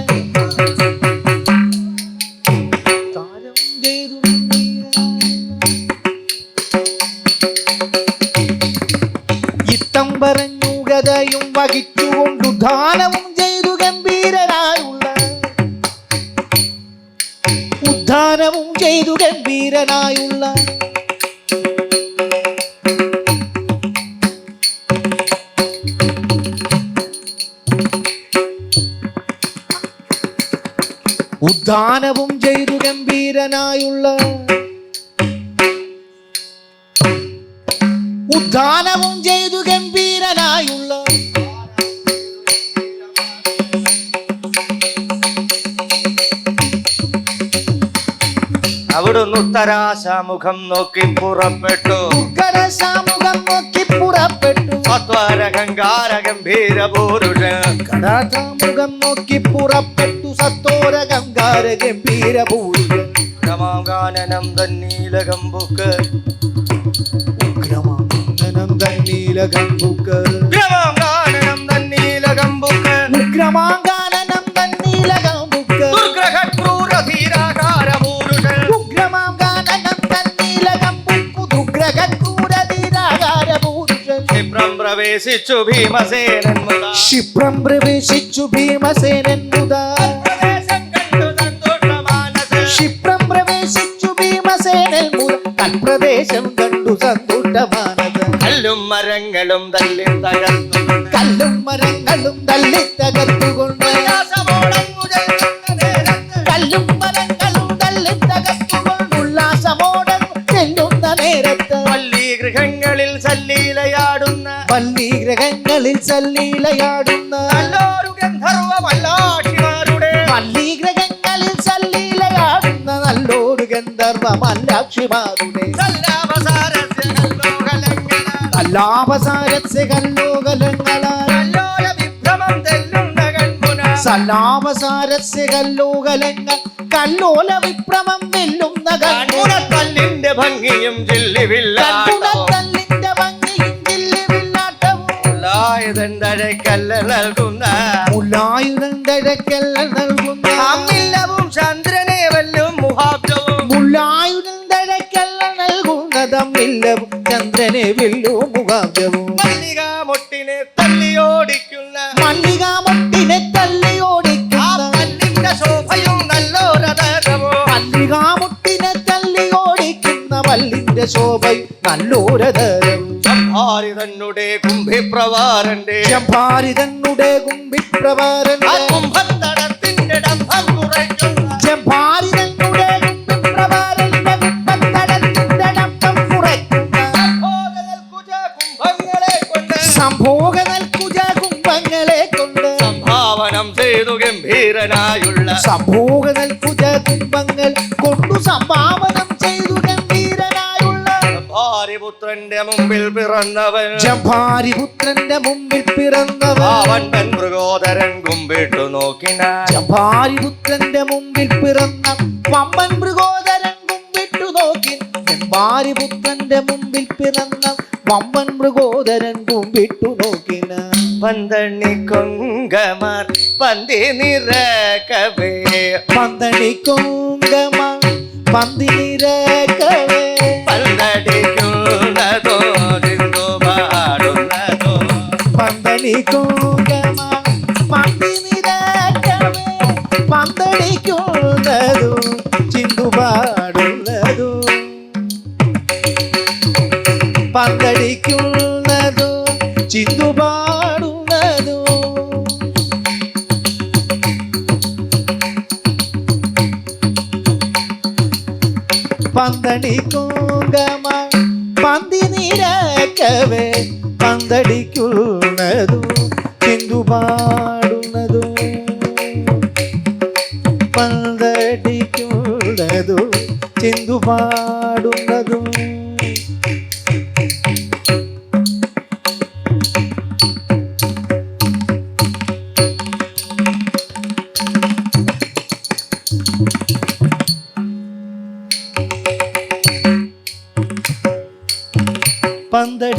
യുദ്ധം പറഞ്ഞു ഗതയും വഹിച്ചുകൊണ്ടു ദാനവും ചെയ്തു ഗംഭീരനായുള്ള ഉദ്ധാനവും ചെയ്തു ഗംഭീരനായുള്ള ഉദ്ധാനവും ചെയ്തു ഗംഭീരനായുള്ള ഉദ്ധാനവും ചെയ്തു ഗംഭീരനായുള്ള അവിടുന്ന് ഉത്തരാശാമുഖം നോക്കി പുറപ്പെട്ടു. ഉത്തരാശാമുഖം നോക്കി പുറപ്പെട്ടു. സത്വരഹങ്കാര ഗംഭീര പുരുഷൻ. കടാശാമുഖം നോക്കി പുറപ്പെട്ടു. സത്വരഹങ്കാര ഗംഭീര പുരുഷൻ. ഉഗ്രമാകാനനം തന്നീലകമ്പുക്ക് ഉഗ്രമാകാനനം തന്നീലകമ്പുക്ക് ഉഗ്രമാകാനനം തന്നീലകമ്പുക്ക് ഉഗ്രമാകാനനം തന്നീലകമ്പുക്ക് ദുർഗ്രഹ ക്രൂര ധീരാകാര പുരുഷൻ. ഉഗ്രമാകാനനം തന്നീലകമ്പുക്കു ദുർഗ്രഹ ക്രൂര ധീരാകാര പുരുഷൻ. ക്ഷിപ്രം പ്രവേശിച്ചു ഭീമസേനൻ മുതാ. ക്ഷിപ്രം പ്രവേശിച്ചു ഭീമസേനൻ മുതാ. ക്ഷിപ്രം പ്രവേശിച്ചു ഭീമസേനൻ മുതാ. തൽപ്രദേശം കണ്ടു സന്തുഷ്ടമാനത്. കല്ലും മരങ്ങളും തല്ലി തകർത്തു. കല്ലും മരങ്ങളും തല്ലി തകർത്തുകൊണ്ട് കല്ലും മരങ്ങളും തല്ലി തകർത്തുകൊണ്ട് ഉല്ലാസമോടൻ ചെല്ലുന്ന നേരത്ത് പള്ളി ഗൃഹങ്ങളിൽ സല്ലീലയാടുന്ന പള്ളിഗ്രഹങ്ങളിൽ സല്ലീലയാടുന്ന നല്ലൊരു ഗന്ധർവമല്ലാക്ഷിമാരുടെ പള്ളിഗ്രഹങ്ങളിൽ സല്ലീലയാടുന്ന നല്ലൊരു ഗന്ധർവമല്ലാക്ഷിമാരുടെ സല്ലാപസാരസ്യ കല്ലോകലങ്ങളാൽ സല്ലാപസാരസ്യ കല്ലോകലങ്ങൾ കല്ലോല വിഭ്രമം വെല്ലുന്ന കല്ലിന്റെ ഭംഗിയും കല്ലിന്റെ ഭംഗിയും ജില്ലിവില്ലാട്ടവും മുല്ലായുധണ്ടഴക്കല്ല നൽകുന്ന മുല്ലായുധണ്ടഴക്കല്ല നൽകുന്ന അമ്മില്ലവും ചന്ദ്രനെ വല്ലും മുഹാബ്ദവും മുല്ലായുധണ്ടഴക്കല്ല നൽകുന്നതമ്മില്ലവും ചന്ദ്രനെ വെല്ലും മുഖാബ്ദവും മല്ലികാമൊട്ടിനെ തല്ലിയോടിക്കുന്ന മല്ലികാമൊട്ടിനെ തല്ലിയോടിക്കുന്ന മല്ലിന്റെ ശോഭയും നല്ലോരതരവും മല്ലികാമുട്ടിനെ തല്ലിയോടിക്കുന്ന വല്ലിന്റെ ശോഭയും നല്ലോരതരം ഭാരിതന്നുടെ കുംഭിപ്രവാരന്റെ ഭാരിതന്നുടെ കുംഭിപ്രവാരന്റെ കുംഭത്തടത്തിന്റെ ഡംഭം കുറയ്ക്കുന്ന ഭാരിതന്നുടെ കുംഭിപ്രവാരന്റെ കുംഭത്തടത്തിന്റെ ഡംഭം കുറയ്ക്കുന്ന സംഭോഗ നൽകുജ കുംഭങ്ങളെ കൊണ്ട് സംഭാവനം ചെയ്തു ഗംഭീരനായുള്ള സംഭോഗ നൽകുജ കുംഭങ്ങൾ കൊണ്ടു സംഭാവനം ചെയ്തു ഗംഭീരനായുള്ള ഭാര്യപുത്രന്റെ മുമ്പിൽ പിറന്നവൻ ജംഭാരിപുത്രന്റെ മുമ്പിൽ പിറന്നവൻ പാവണ്ടൻ മൃഗോദരൻ കുമ്പിട്ടു നോക്കിന ജംഭാരിപുത്രന്റെ മുമ്പിൽ പിറന്ന വമ്പൻ മൃഗോദരൻ കുമ്പിട്ടു നോക്കി ജംഭാരിപുത്രന്റെ മുമ്പിൽ പിറന്ന വമ്പൻ മൃഗോദരൻ കുമ്പിട്ടു നോക്കിന പന്തണി കൊങ്കമാർ പന്തി നിറക്കവേ പന്തണി കൊങ്കമാർ പന്തി നിറക്കവേ പന്തടിക്കുന്നതോ ചിന്തു പാടുന്നതോ പന്തണി കൊങ്കമാർ പന്തി നിറക്കവേ പന്തടിക്കുന്ന ചിന്തുപാടുന്നതും പന്തടിക്കുന്നതും ചിന്തുപാടുന്നതും പന്തടിക്കുങ്കമ പന്തി നിരക്കവേ പന്തടിക്കുന്നതും ചിന്തുപാടുന്നതും പന്തടിക്കുന്നതും ചിന്തുപാടുന്നതും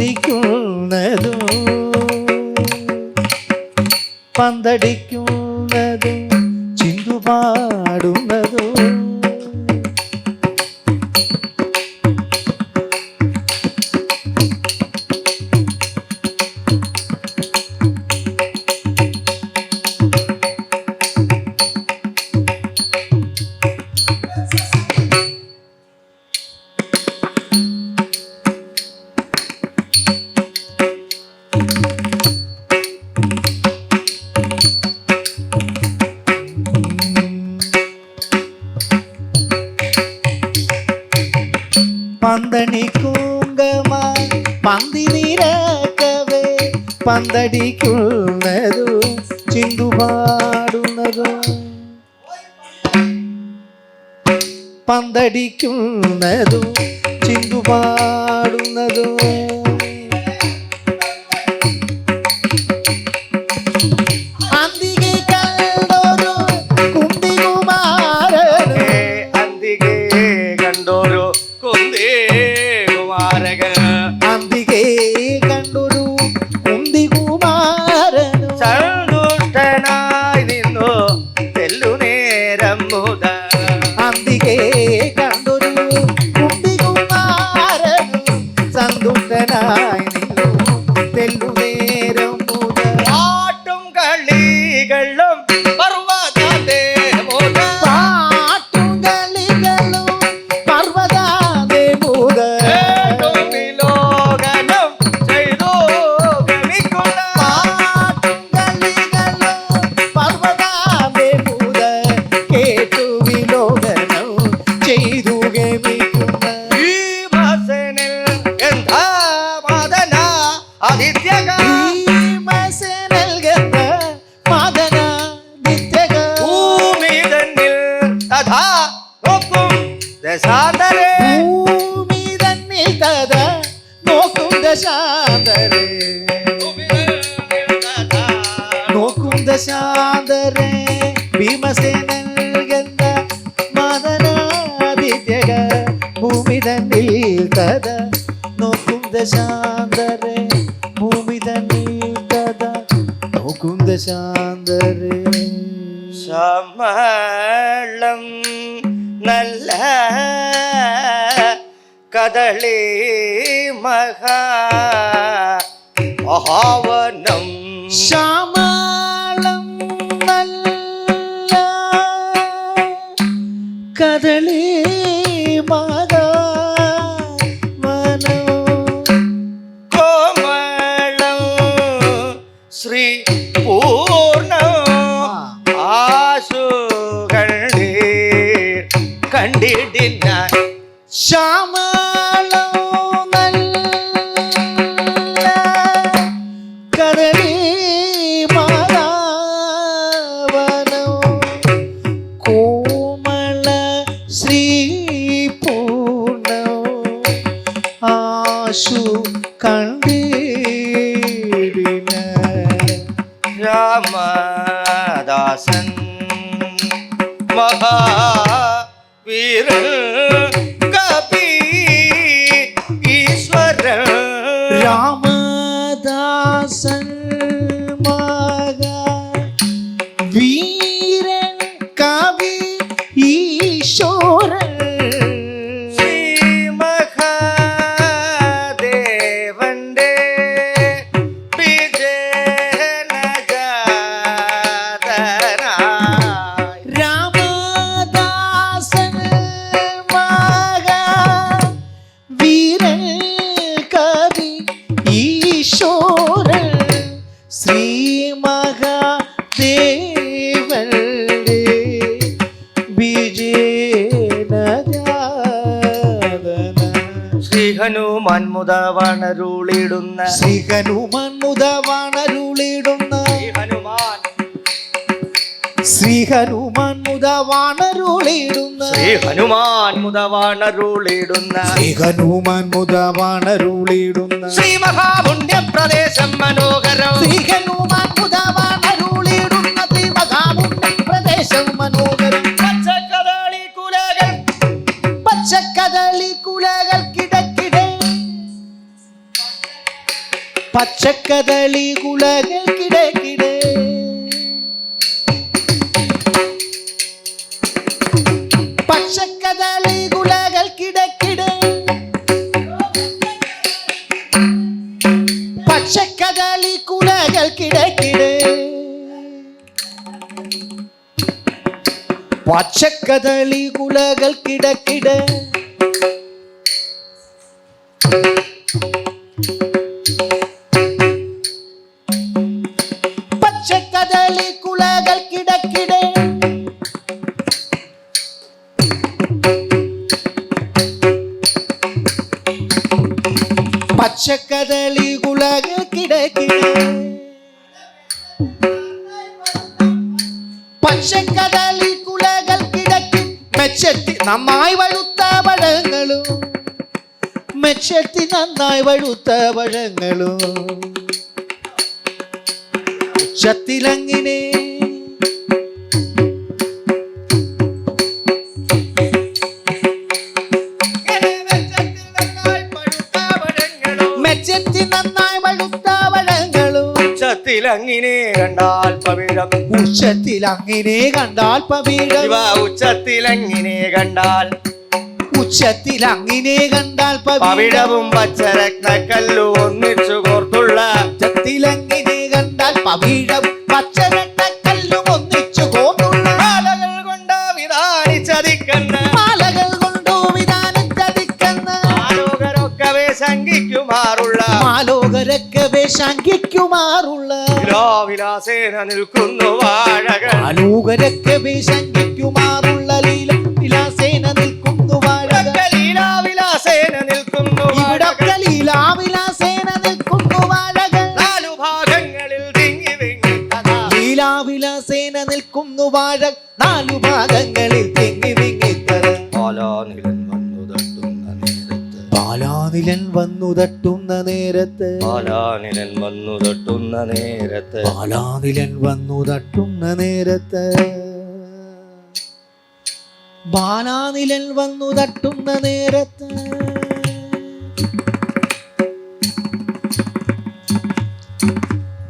പന്തടിക്കുന്നതും പന്തടിക്കുന്നതും ചിന്തുപാടുന്നതും പന്തണിക്കുങ്കമ പന്തി നിരക്കവേ പന്തടിക്കുന്നതും ചിന്തുപാടുന്നതും പന്തടിക്കുന്നതും ചിന്തുപാടുന്നതും അന്തികെ കണ്ടോരു കുന്തികുമാരനെ അന്തികെ കണ്ടോരു കുമാരകൻ അന്തികെ കണ്ടൊരു കുന്തികുമാരനു സന്തുഷ്ടനായി നിന്നു തെല്ലുനേരം മുത അന്തികെ കണ്ടൊരു കുന്തികുമാരനു സന്തുഷ്ടനായി നിന്നു തെല്ലുനേരം മുതൽ പാട്ടും കളികളും പർവ്വതത്തെ മുത പാട്ടും കളികളും പർവ്വതാതെ മുതൽ ലോകനം ചെയ്തു ഗമിക്കുന്ന പാട്ടും കളികളും പർവ്വതാതെ മുതൽ കേട്ടു വിലോകനം ചെയ്തു ഗമിക്കുന്ന ഈ വസനിൽ എന്താ മദന ആദിത്യക ഭീമസേനൽകത്ത മദന നിത്യക ഭൂമി തന്നിൽ തഥാ നോക്കും ദശാന്തരേ ഭൂമി തന്നിൽ തത നോക്കും ദശാന്തരേ നോക്കും ദശാന്തരേ ഭീമസേനൽകത്ത മദനാദിത്യക ഭൂമി തന്നിൽ തത നോക്കും ദശാന്തരേ ഭൂമി തന്നിൽ തത നോക്കും ദശാന്തരേ ശമളം നല്ല കദളി മഹാവനം ശ്യാമളം നല്ല കദളി മനം കോമളം ശ്രീ പൂർണ്ണം ആശു കണ്ടിടിന ശ്യാമളം നല്ല കദളി മനം കോമള ശ്രീ പൂർണ്ണം ആശു കണ്ടിടിന രാമദാസൻ മഹാവീരൻ കപി ഈശ്വരൻ രാമദാസൻ മക വീരൻ കവി ഈശ്വരൻ ശ്രീ മഹാദേവന്റെ വിജയനജാതനായി രാമദാസൻ ഹനുമാൻ മുതവാണരുളിടുന്ന ശ്രീ ഹനുമാൻ മുതവാണരുളിടുന്ന ശ്രീ ഹനുമാൻ മുതവാണരുളിടുന്ന ശ്രീ ഹനുമാൻ മുതവാണരുളിടുന്ന ശ്രീ ഹനുമാൻ മുതവാണരുളിടുന്ന ശ്രീ മഹാപുണ്യ പ്രദേശം മനോഹരം ശ്രീ ഹനുമാൻ മുതവാണരുളിടുന്ന ശ്രീ മഹാപുണ്യ പ്രദേശം മനോഹരം പച്ചക്കദളി കുലകൾ പച്ചക്കദളി കുലകൾ കിടക്കിടെ പച്ചക്കദളി കുലകൾ കിടക്കിടെ പച്ചക്കദളി കുലകൾ കിടക്കിടെ പച്ചക്കദളി കുലകൾ കിടക്കിടെ പച്ചക്കദളി കുലകൾ കിടക്കിടെ പച്ചക്കദളി കുലകൾ കിടക്കിടെ പച്ചക്കദളി കുലകൾ കിടക്കിടെ പച്ചക്കദളി കുലകൾ കിടക്കി മെച്ചത്തി നന്നായി വഴുത്ത പഴങ്ങളും മെച്ചത്തി നന്നായി വഴുത്ത പഴങ്ങളും ഉച്ചത്തിലങ്ങിനെ മെച്ചത്തി നന്നായി വഴുത്ത പഴങ്ങളും ഉച്ചത്തിലങ്ങിനെ കണ്ടാൽ പവിഴം ഉച്ചത്തിലങ്ങിനെ കണ്ടാൽ പവിഴം ഇവ ഉച്ചത്തിലങ്ങിനെ കണ്ടാൽ ഉച്ചത്തിലങ്ങിനെ കണ്ടാൽ പവിഴവും പച്ചരത്നക്കല്ലു ഒന്നിച്ചു കോർത്തുള്ള ഉച്ചത്തിലങ്ങിനെ കണ്ടാൽ പവിഴം പച്ചരത്നക്കല്ലും ഒന്നിച്ചു കോർത്തുള്ള മാലകൾ കൊണ്ട് വിധാനിച്ചതിക്കുന്ന മാലകൾ കൊണ്ടു വിധാനിച്ചതിക്കുന്ന ആലോകരൊക്കവേ ശങ്കിക്കുമാറുള്ള മാലോകരക്കവേ ശങ്കിക്കുമാറുള്ള വിലാസേന നിൽക്കുന്നു വാഴകൾ ആലോകരക്കവേ ശങ്കിക്കുമാറുള്ള ലീല വിലാസേന നിൽക്കുന്നു വാഴകൾ ലീലാവിലാസേന നിൽക്കുന്നു ഇവിടൊക്കെ ലീലാവിലാസേന നിൽക്കുന്നു വാഴകൾ നാലു ഭാഗങ്ങളിൽ തിങ്ങി വിങ്ങി ലീലാവിലാസേന നിൽക്കുന്നു വാഴ നാലു ഭാഗങ്ങളിൽ തിങ്ങി വിങ്ങിത്തര പാലാനിലൻ വന്നു തട്ടുന്ന നേരത്ത് പാലാനിലൻ വന്നു തട്ടുന്ന നേരത്ത് പാലാനിലൻ വന്നു തട്ടുന്ന നേരത്ത് ബാലാനിലൻ വന്നു തട്ടുന്ന നേരത്ത് ബാലാനിലൻ വന്നു തട്ടുന്ന നേരത്ത്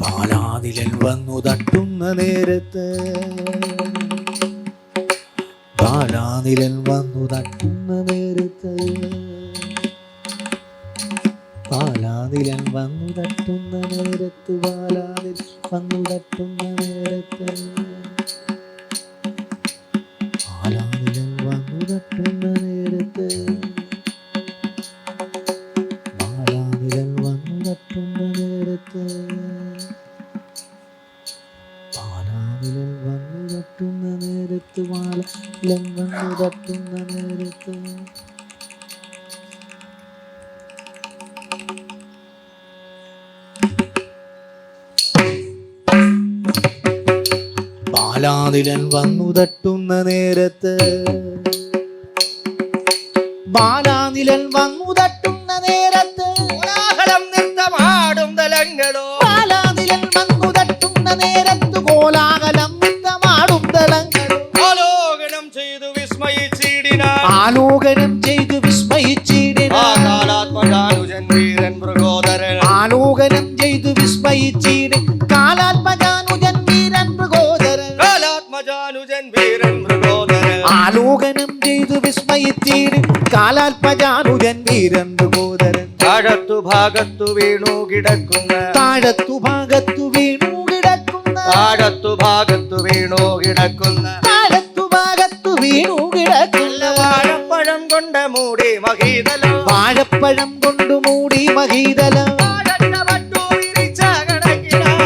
ബാലാനിലൻ വന്നു തട്ടുന്ന നേരത്ത് ബാലാനിലൻ വന്നു തട്ടുന്ന നേരത്ത് ബാലാനിൽ വന്നു തട്ടുന്ന നേരത്ത് ബാലാനിലൻ വന്നു തട്ടുന്ന നേരത്ത് ബാലാനിലൻ വന്നു തട്ടുന്ന നേരത്ത് ബാലാനിലൻ വന്നു തട്ടുന്ന നേരത്ത് ബാലാനിലൻ വന്നു തട്ടുന്ന നേരത്ത് ബാലാനിലൻ വന്നു തട്ടുന്ന നേരത്ത് ബാലാനിലൻ വന്നു തട്ടുന്ന നേരത്ത് കോലാഹലം നൃത്തമാടും തലങ്ങളോ ബാലാനിലൻ വന്നു തട്ടുന്ന നേരത്ത് കോലാഹലം നൃത്തമാടും തലങ്ങളും ആലോകനം ചെയ്തു വിസ്മയിച്ചിടിനാൻ ആലോകനം ചെയ്തു വിസ്മയിച്ചിടിന കാലാത്മജാനുജൻ വീരൻ മൃഗോദരൻ ആലോകനം ചെയ്തു വിസ്മയിച്ചിട് കാലാത്മജാനുജൻ വീരൻ മൃഗോദരൻ കാലാത്മജാനുജൻ വീരൻ മൃഗോദരൻ ആലോകനം ചെയ്തു വിസ്മയിച്ചിട് കാലാത്മജാനുജൻ വീരൻ മൃഗോദരൻ താഴത്തു ഭാഗത്തു വീണു കിടക്കുന്ന താഴത്തു ഭാഗത്തു വീണു കിടക്കുന്ന താഴത്തു ഭാഗത്തു വീണു കിടക്കുന്ന താഴത്തു ഭാഗത്തു വീണു കിടക്കുന്ന വാഴപ്പഴം കൊണ്ട് മൂടി മഹീതലോ വാഴപ്പഴം കൊണ്ടു മൂടി മഹീതലം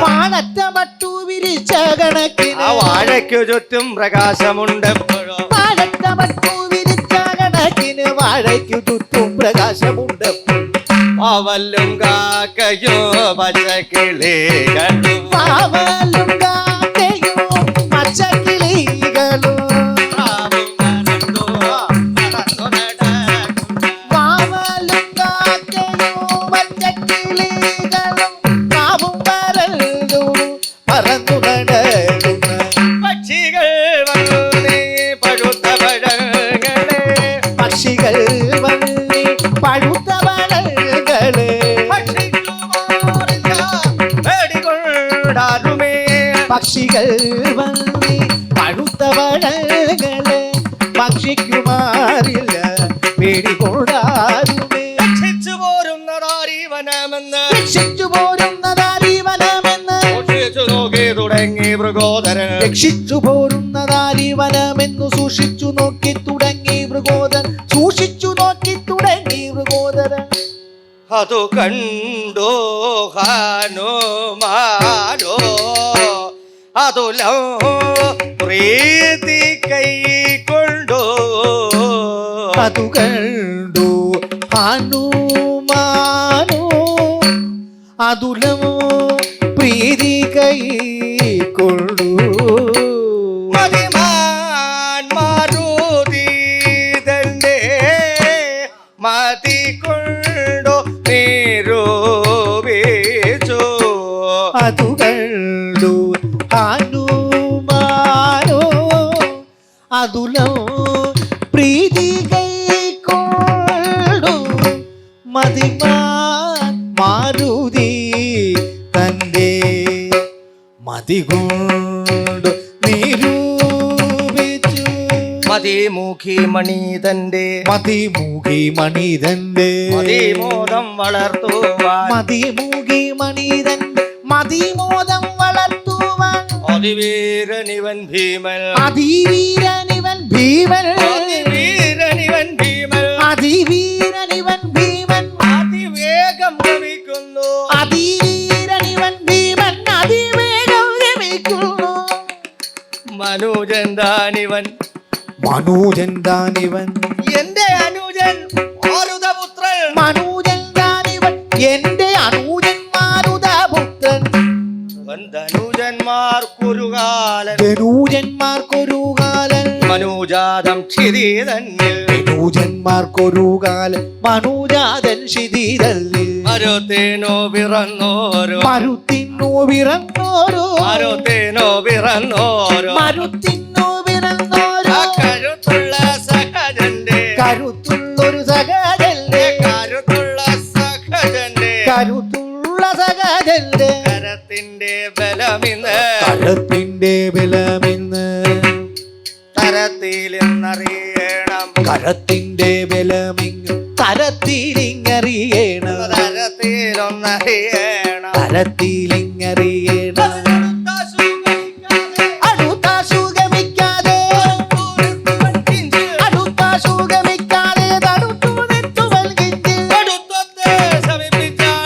പാണറ്റ മട്ടു വിരിച്ച കണക്കിന് ആ വാഴയ്ക്കു ചുറ്റും പ്രകാശമുണ്ടെപ്പോഴോ പാണറ്റ മട്ടു വിരിച്ച കണക്കിന് വാഴയ്ക്കു ചുറ്റും പ്രകാശമുണ്ട് അവലും കാക്കയോ പച്ചക്കിളികളും പാവലും കാക്കയും പച്ചക്കിളികളും പാവലും കാക്കയും പച്ചക്കിളികളും കാവും പറന്നു പറന്നു നടക്കുന്ന പക്ഷികൾ വന്നേ പഴുത്ത പഴങ്ങളെ പക്ഷികൾ വന്നേ പഴുത്ത പഴങ്ങളെ പേടികൊണ്ടാരുമേ പക്ഷികൾ വന്നേ പഴുത്ത പഴങ്ങളെ പക്ഷിക്കുമാറില്ല പേടികൊണ്ടാരുമേ രക്ഷിച്ചു പോരുന്നതാരീവനമെന്ന് രക്ഷിച്ചു പോരുന്നതാരീവനമെന്ന് സൂക്ഷിച്ചു നോക്കി തുടങ്ങി മൃഗോദരൻ രക്ഷിച്ചു പോരുന്നതാരീവനമെന്നു സൂക്ഷിച്ചു നോക്കി തുടങ്ങി മൃഗോദരൻ സൂക്ഷിച്ചു നോക്കി തുടങ്ങി മൃഗോദരൻ അതു കണ്ടോ ഹനുമാനോ അതുലോ പ്രീതി കൈക്കൊണ്ടോ അതു കണ്ടു ഹനുമാനോ അതുലമോ പ്രീതി കൈക്കൊണ്ടു മതിമാൻ മാരുതീതന്റെ മതി കൊണ്ടോ നിരൂപിച്ചു അതു കണ്ടു ഹനുമാനോ അതുലോ പ്രീതി കൈക്കൊണ്ടു മതിമാൻ മാരുതി തന്റെ മതി കൊണ്ട് നിരൂപിച്ചു മതിമുഖി മണിതന്റെ മതിമൂകി മണിതന്റെ മതിമോദം വളർത്തുവാൻ മതിമൂകി മണിതൻ മതിമോദം വളർത്തുവാൻ അതിവീരനിവൻ ഭീമൻ അതിവീരനിവൻ ഭീമൻ അതിവീരനിവൻ ഭീമൻ അതിവീരനിവൻ ഭീമൻ അതിവേഗം ഗമിക്കുന്നു അതിവീരനിവൻ ഭീമൻ അതിവേഗം ഗമിക്കുന്നു മനുജൻ താനിവൻ മനൂജൻ താനിവൻ എന്റെ അനുജൻ മാരുതപുത്രൻ മനൂജൻ താനിവൻ എന്റെ അനുജൻ മാരുതപുത്രൻ ധനുജന്മാർക്കൊരുകാലൻ ധനൂജന്മാർക്കൊരു കാലൻ മനോജാതം ക്ഷിതീതന്നിൽ ധനൂജന്മാർക്കൊരു കാലൻ മനൂജാതൻ ശിതിരല്ലിൽ മരുത്തേനോ പിറന്നോരോ മരുത്തിന്നു പിറന്നോരോ മരുത്തേനോ പിറന്നോരോ മരുത്തിന്നു പിറന്നോരോ കരുത്തുള്ള സഹജന്റെ കരുത്തുള്ളൊരു സഹജന്റെ കരുത്തുള്ള സഹജന്റെ കരുത്തുള്ള സഹജന്റെ കരത്തിന്റെ ബലമിന്ന് കരത്തിന്റെ ബലമെന്ന് തരത്തിലെന്നറിയണം കരത്തിന്റെ ബലമിങ് തരത്തിലിങ്ങറിയണം തരത്തിലൊന്നറിയണം തരത്തിലിങ്ങറിയണം അടുത്ത സുഖമിക്കാതെ അടുത്ത സുഖമിക്കാതെ തടുത്തു നിർത്തു നൽകിച്ച്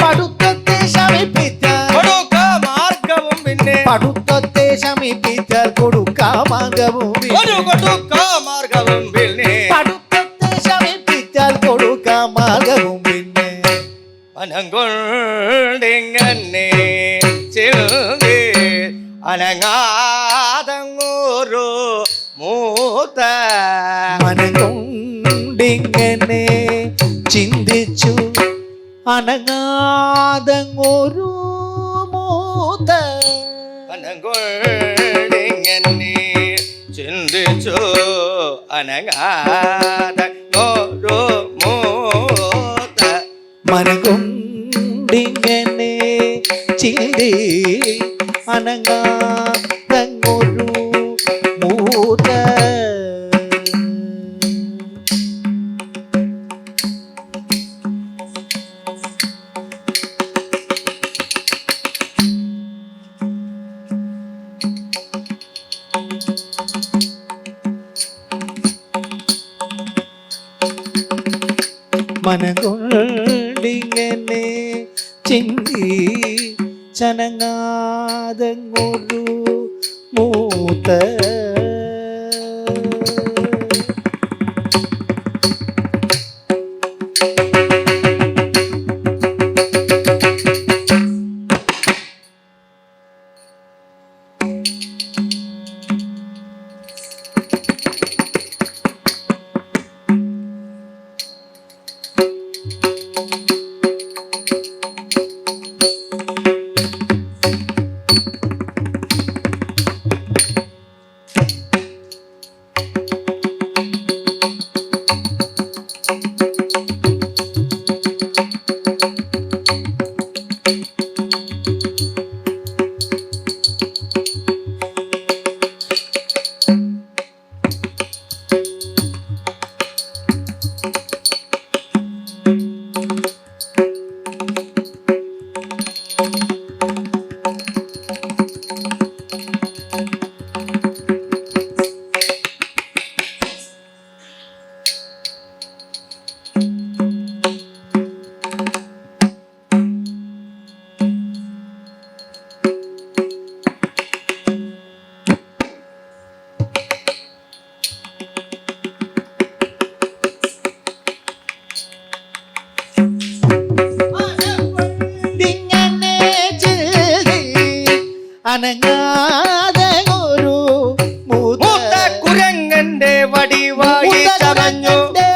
പടുത്തത്തെ ശമിപ്പിച്ചാൽ മാർഗവും പിന്നെ പടുത്തത്തെ ശമിപ്പിച്ചാൽ കൊടുക്കാമാകവും ഒരു മാർഗവും പിന്നെ പടുത്തത്തെ ശമിപ്പിച്ചാൽ കൊടുക്കാമാകവും പിന്നെ മനം കൊണ്ടിങ്ങനെ ചിന്തി അനങ്ങാതങ്ങോരോ മൂത്ത മനം കൊണ്ടിങ്ങനെ ചിന്തിച്ചു അനങ്ങാതങ്ങൊരു മൂത്ത മനം കൊണ്ടിങ്ങനെ ചിന്തിച്ചു അനങ്ങാതങ്ങോരോ മൂത്ത മനം കൊണ്ടിങ്ങനെ ചിന്തി അനങ്ങാതങ്ങൊരു മൂത്ത മനകൊണ്ടിങ്ങനെ ചിന്തി ചനങ്ങാതങ്ങൊരു മൂത്ത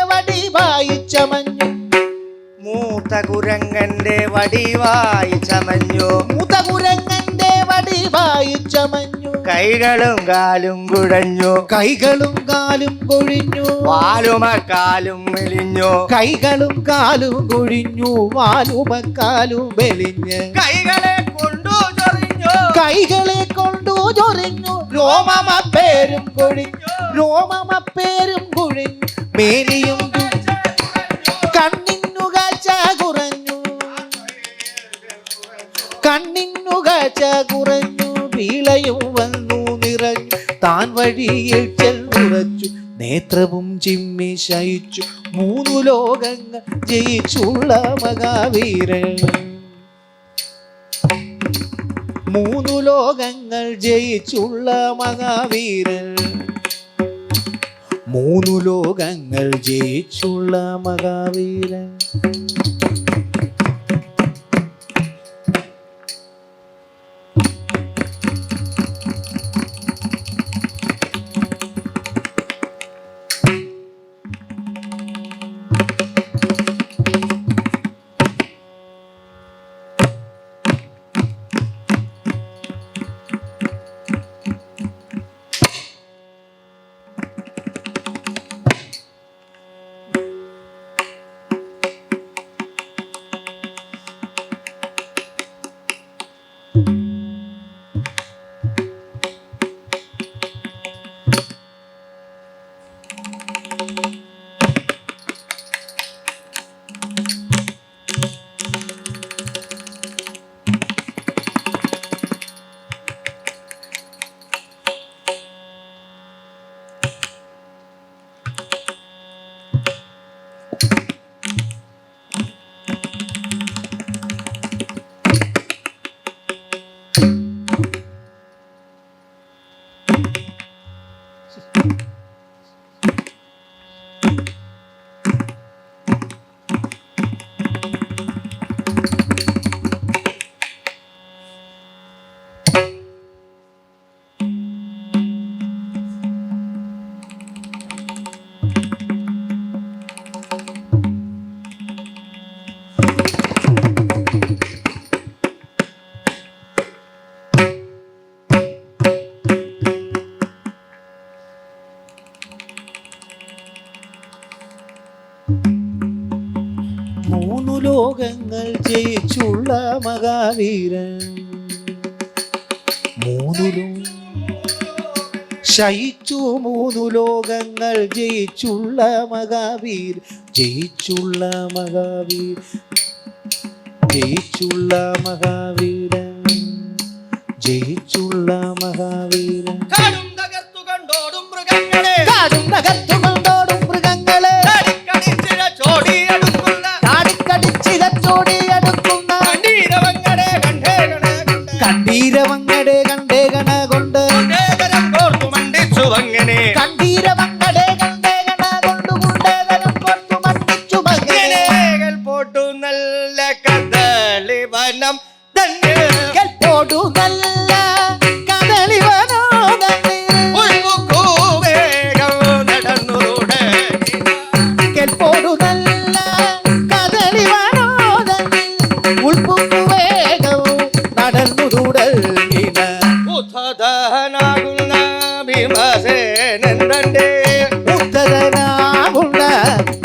വടിവായി ചമഞ്ഞു മൂത്ത കുരങ്ങന്റെ വടിവായി ചമഞ്ഞു മൂത്ത കുരങ്ങന്റെ വടിവായി ചമഞ്ഞു കൈകളും കാലും കുഴഞ്ഞു കൈകളും കാലും കൊഴിഞ്ഞു വാലുമക്കാലും മെലിഞ്ഞു കൈകളും കാലും കൊഴിഞ്ഞു വാലുമക്കാലും മെലിഞ്ഞ് കൈകളെ കൊണ്ടു ചൊറിഞ്ഞു കൈകളെ കൊണ്ടു ചൊറിഞ്ഞു രോമമപ്പേരും കൊഴിഞ്ഞു രോമമപ്പേരും കൊഴിഞ്ഞു മേനിയും കണ്ണിന്നു കാഴ്ച കുറഞ്ഞു കണ്ണിന്നു കാഴ്ച കുറഞ്ഞു വീളയും വന്നു നിറഞ്ഞു താൻ വഴിയിൽ ചെന്നുറച്ചു നേത്രവും ചിമ്മി ശയിച്ചു മൂന്നു ലോകങ്ങൾ ജയിച്ചുള്ള മഹാവീരൻ മൂന്നു ലോകങ്ങൾ ജയിച്ചുള്ള മഹാവീരൻ മൂന്നു ലോകങ്ങൾ ജയിച്ചുള്ള മഹാവീരൻ മൂന്നു ലോകങ്ങൾ ജയിച്ചുള്ള മഹാവീരൻ ശയിച്ചു മൂന്നു ലോകങ്ങൾ ജയിച്ചുള്ള മഹാവീർ ജയിച്ചുള്ള മഹാവീർ ജയിച്ചുള്ള മഹാവീരൻ ജയിച്ചുള്ള മഹാവീരൻ കാടും തകർത്തു കണ്ടോടും മൃഗങ്ങളെ കാടും തകർത്തു കണ്ടോടും മൃഗങ്ങളെ ചാടിക്കടിച്ചിരച്ചോടിയടുക്കുന്ന കണ്ടീരവങ്ങടെ കണ്ടേ കണ കൊണ്ട് കണ്ടീരവങ്ങടെ കണ്ടേ കണ കൊണ്ട് കുണ്ടേകരം കോർത്തു മണ്ണിച്ചു മകനെ പോട്ടു നല്ല കദളിവനം തന്നെ പോടു നല്ല കദളിവനോ തന്നെ പോടു നല്ല കദളിവനോ തന്നെ ഉൾപ്പുക്കു വേഗവും നടന്നു തുടങ്ങിന ഉദ്ധതനാകുന്ന ഭീമസേനൻ തന്റെ ഉദ്ധതനാകുന്ന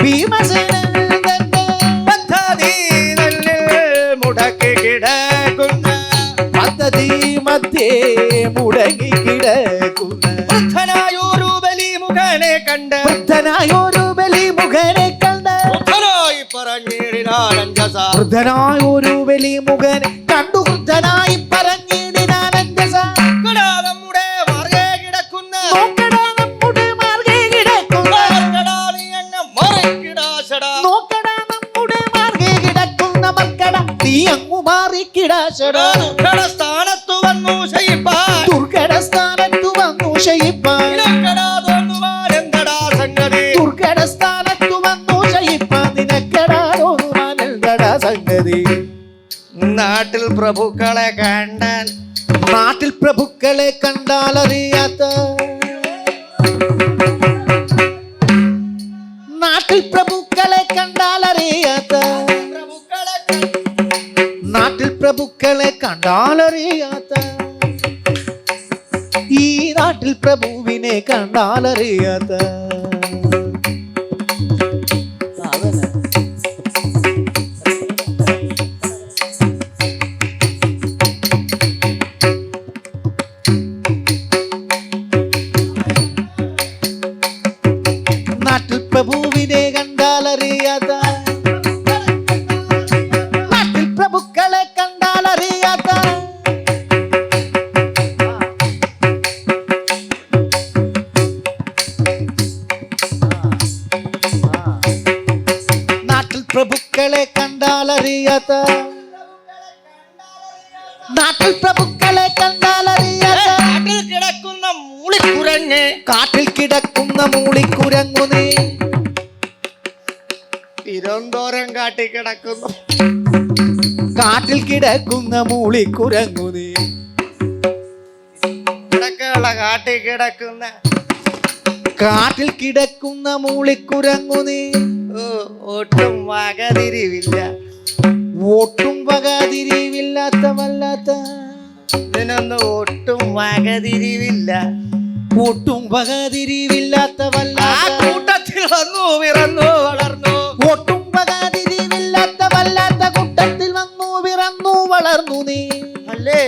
ഭീമസേനൻ തന്റെ പദ്ധതി തന്നിൽ മുടക്കി കിടക്കുന്ന പദ്ധതി മധ്യേ മുടങ്ങി കിടക്കുന്ന വൃദ്ധനായൊരു ബലിമുഖനെ കണ്ട് വൃദ്ധനായൊരു ബലിമുഖനെ കണ്ട് വൃദ്ധനായി പറഞ്ഞിടിനാനഞ്ചസ വൃദ്ധനായൊരു ബലിമുഖനെ കണ്ടു വൃദ്ധനായി പറഞ്ഞിടിനാനഞ്ചസ നോക്കടാ നമ്മുടെ മാർഗേ കിടക്കുന്ന നോക്കടാ നമ്മുടെ മാർഗേ കിടക്കുന്ന നോക്കടാ നീ അങ്ങ് മറിക്കിടാശടാ നോക്കടാ നമ്മുടെ മാർഗേ കിടക്കുന്ന മർക്കട നീ അങ്ങു മാറിക്കിടാശടാ ദുർഘട സ്ഥാനത്തു വന്നു ശയിപ്പാൻ ദുർഘട സ്ഥാനത്തു വന്നു ശയിപ്പാൻ നിനക്കടാ തോന്നുവാൻ എന്തടാ സംഗതി ദുർഘട സ്ഥാനത്തു വന്നു ശയിപ്പാൻ നിനക്കടാ തോന്നുവാൻ എന്തടാ സംഗതി നാട്ടിൽ പ്രഭുക്കളെ കണ്ടാൽ നാട്ടിൽ പ്രഭുക്കളെ കണ്ടാൽ അറിയാത്ത നാട്ടിൽ പ്രഭുക്കളെ കണ്ടാലറിയാത്ത നാട്ടിൽ പ്രഭുക്കളെ കണ്ടാലറിയാത്ത ഈ നാട്ടിൽ പ്രഭുവിനെ കണ്ടാലറിയാത്ത നാട്ടിൽ പ്രഭുവിനെ കണ്ടാലറിയാത്ത നാട്ടിൽ പ്രഭുക്കളെ കണ്ടാലറിയാത്ത നാട്ടിൽ പ്രഭുക്കളെ കണ്ടാലറിയാത്ത നാട്ടിൽ പ്രഭുക്കളെ കണ്ടാലറിയാത്ത കാട്ടിൽ കിടക്കുന്ന മൂളിക്കുരങ്ങ് കാട്ടിൽ കിടക്കുന്ന മൂളിക്കുരങ്ങു നീ തിരുവനന്തപുരം കാട്ടിൽ കിടക്കുന്നു കാട്ടിൽ കിടക്കുന്ന മൂളിക്കുരങ്ങു നീ ഇവിടൊക്കെയുള്ള കാട്ടിൽ കിടക്കുന്ന കാട്ടിൽ കിടക്കുന്ന മൂളിക്കുരങ്ങു നീ ഒട്ടും വകതിരിവില്ല ഒട്ടും വകതിരിവില്ലാത്ത വല്ലാത്ത ഇതിനൊന്നും ഒട്ടും വകതിരിവില്ല ഒട്ടും വകതിരിവില്ലാത്ത ആ വല്ലാത്ത കൂട്ടത്തിൽ വന്നു പിറന്നു വളർന്നു ഒട്ടും വകതിരിവില്ലാത്ത വല്ലാത്ത കൂട്ടത്തിൽ വന്നു പിറന്നു വളർന്നു നീ അല്ലേ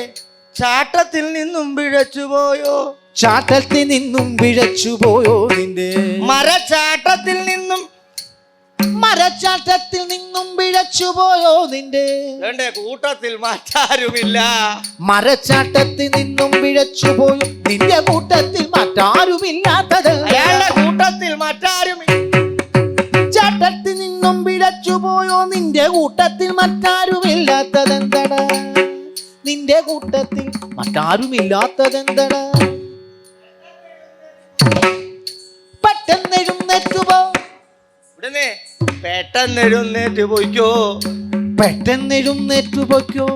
ചാട്ടത്തിൽ നിന്നും പിഴച്ചു പോയോ ചാട്ടത്തിൽ നിന്നും പിഴച്ചു പോയോ നിന്റെ മരച്ചാട്ടത്തിൽ നിന്നും മരച്ചാട്ടത്തിൽ നിന്നും പിഴച്ചു പോയോ നിന്റെ എന്റെ കൂട്ടത്തിൽ മറ്റാരുമില്ല മരച്ചാട്ടത്തിൽ നിന്നും പിഴച്ചു പോയോ നിന്റെ കൂട്ടത്തിൽ മറ്റാരുമില്ലാത്തത് അയാളുടെ കൂട്ടത്തിൽ മറ്റാരുമില്ല ചാട്ടത്തിൽ നിന്നും പിഴച്ചു പോയോ നിന്റെ കൂട്ടത്തിൽ മറ്റാരുമില്ലാത്തതെന്തടാ നിന്റെ കൂട്ടത്തിൽ മറ്റാരുമില്ലാത്തതെന്തടാ പെട്ടെന്നെഴുന്നേറ്റു പോ ഇവിടുന്ന് പെട്ടെന്ന് എഴുന്നേറ്റ് പോയിക്കോ പെട്ടെന്നെഴുന്നേറ്റു പോയ്ക്കോ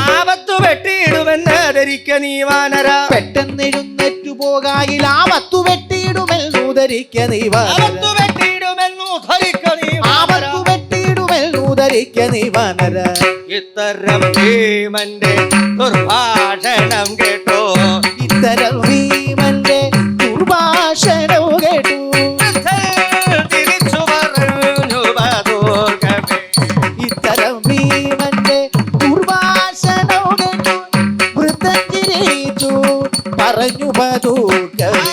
ആപത്തു വെട്ടിയിടുമെന്ന് ധരിക്ക നീ വാനര പെട്ടെന്നെഴുന്നേറ്റു പോകായിൽ ആപത്തു വെട്ടിയിടുമെന്നു ധരിക്ക നീ ആപത്തു വെട്ടിയിടുമെന്നു ധരിക്ക നീ വാനര. ആപത്തു വെട്ടിയിടുമെന്നു ധരിക്ക നീ വാനര ഇത്തരം ഭീമന്റെ ദുർഭാഷണം കേട്ടോ ഇത്തരം ഭീമന്റെ ദുർഭാഷണം കേട്ടു തിരിച്ചു പറഞ്ഞു പതുർഗമേ. ഇത്തരം ഭീമന്റെ ദുർഭാഷണം കേട്ടു വൃദ്ധൻ ചിരിച്ചു പറഞ്ഞു പതുക്കവേ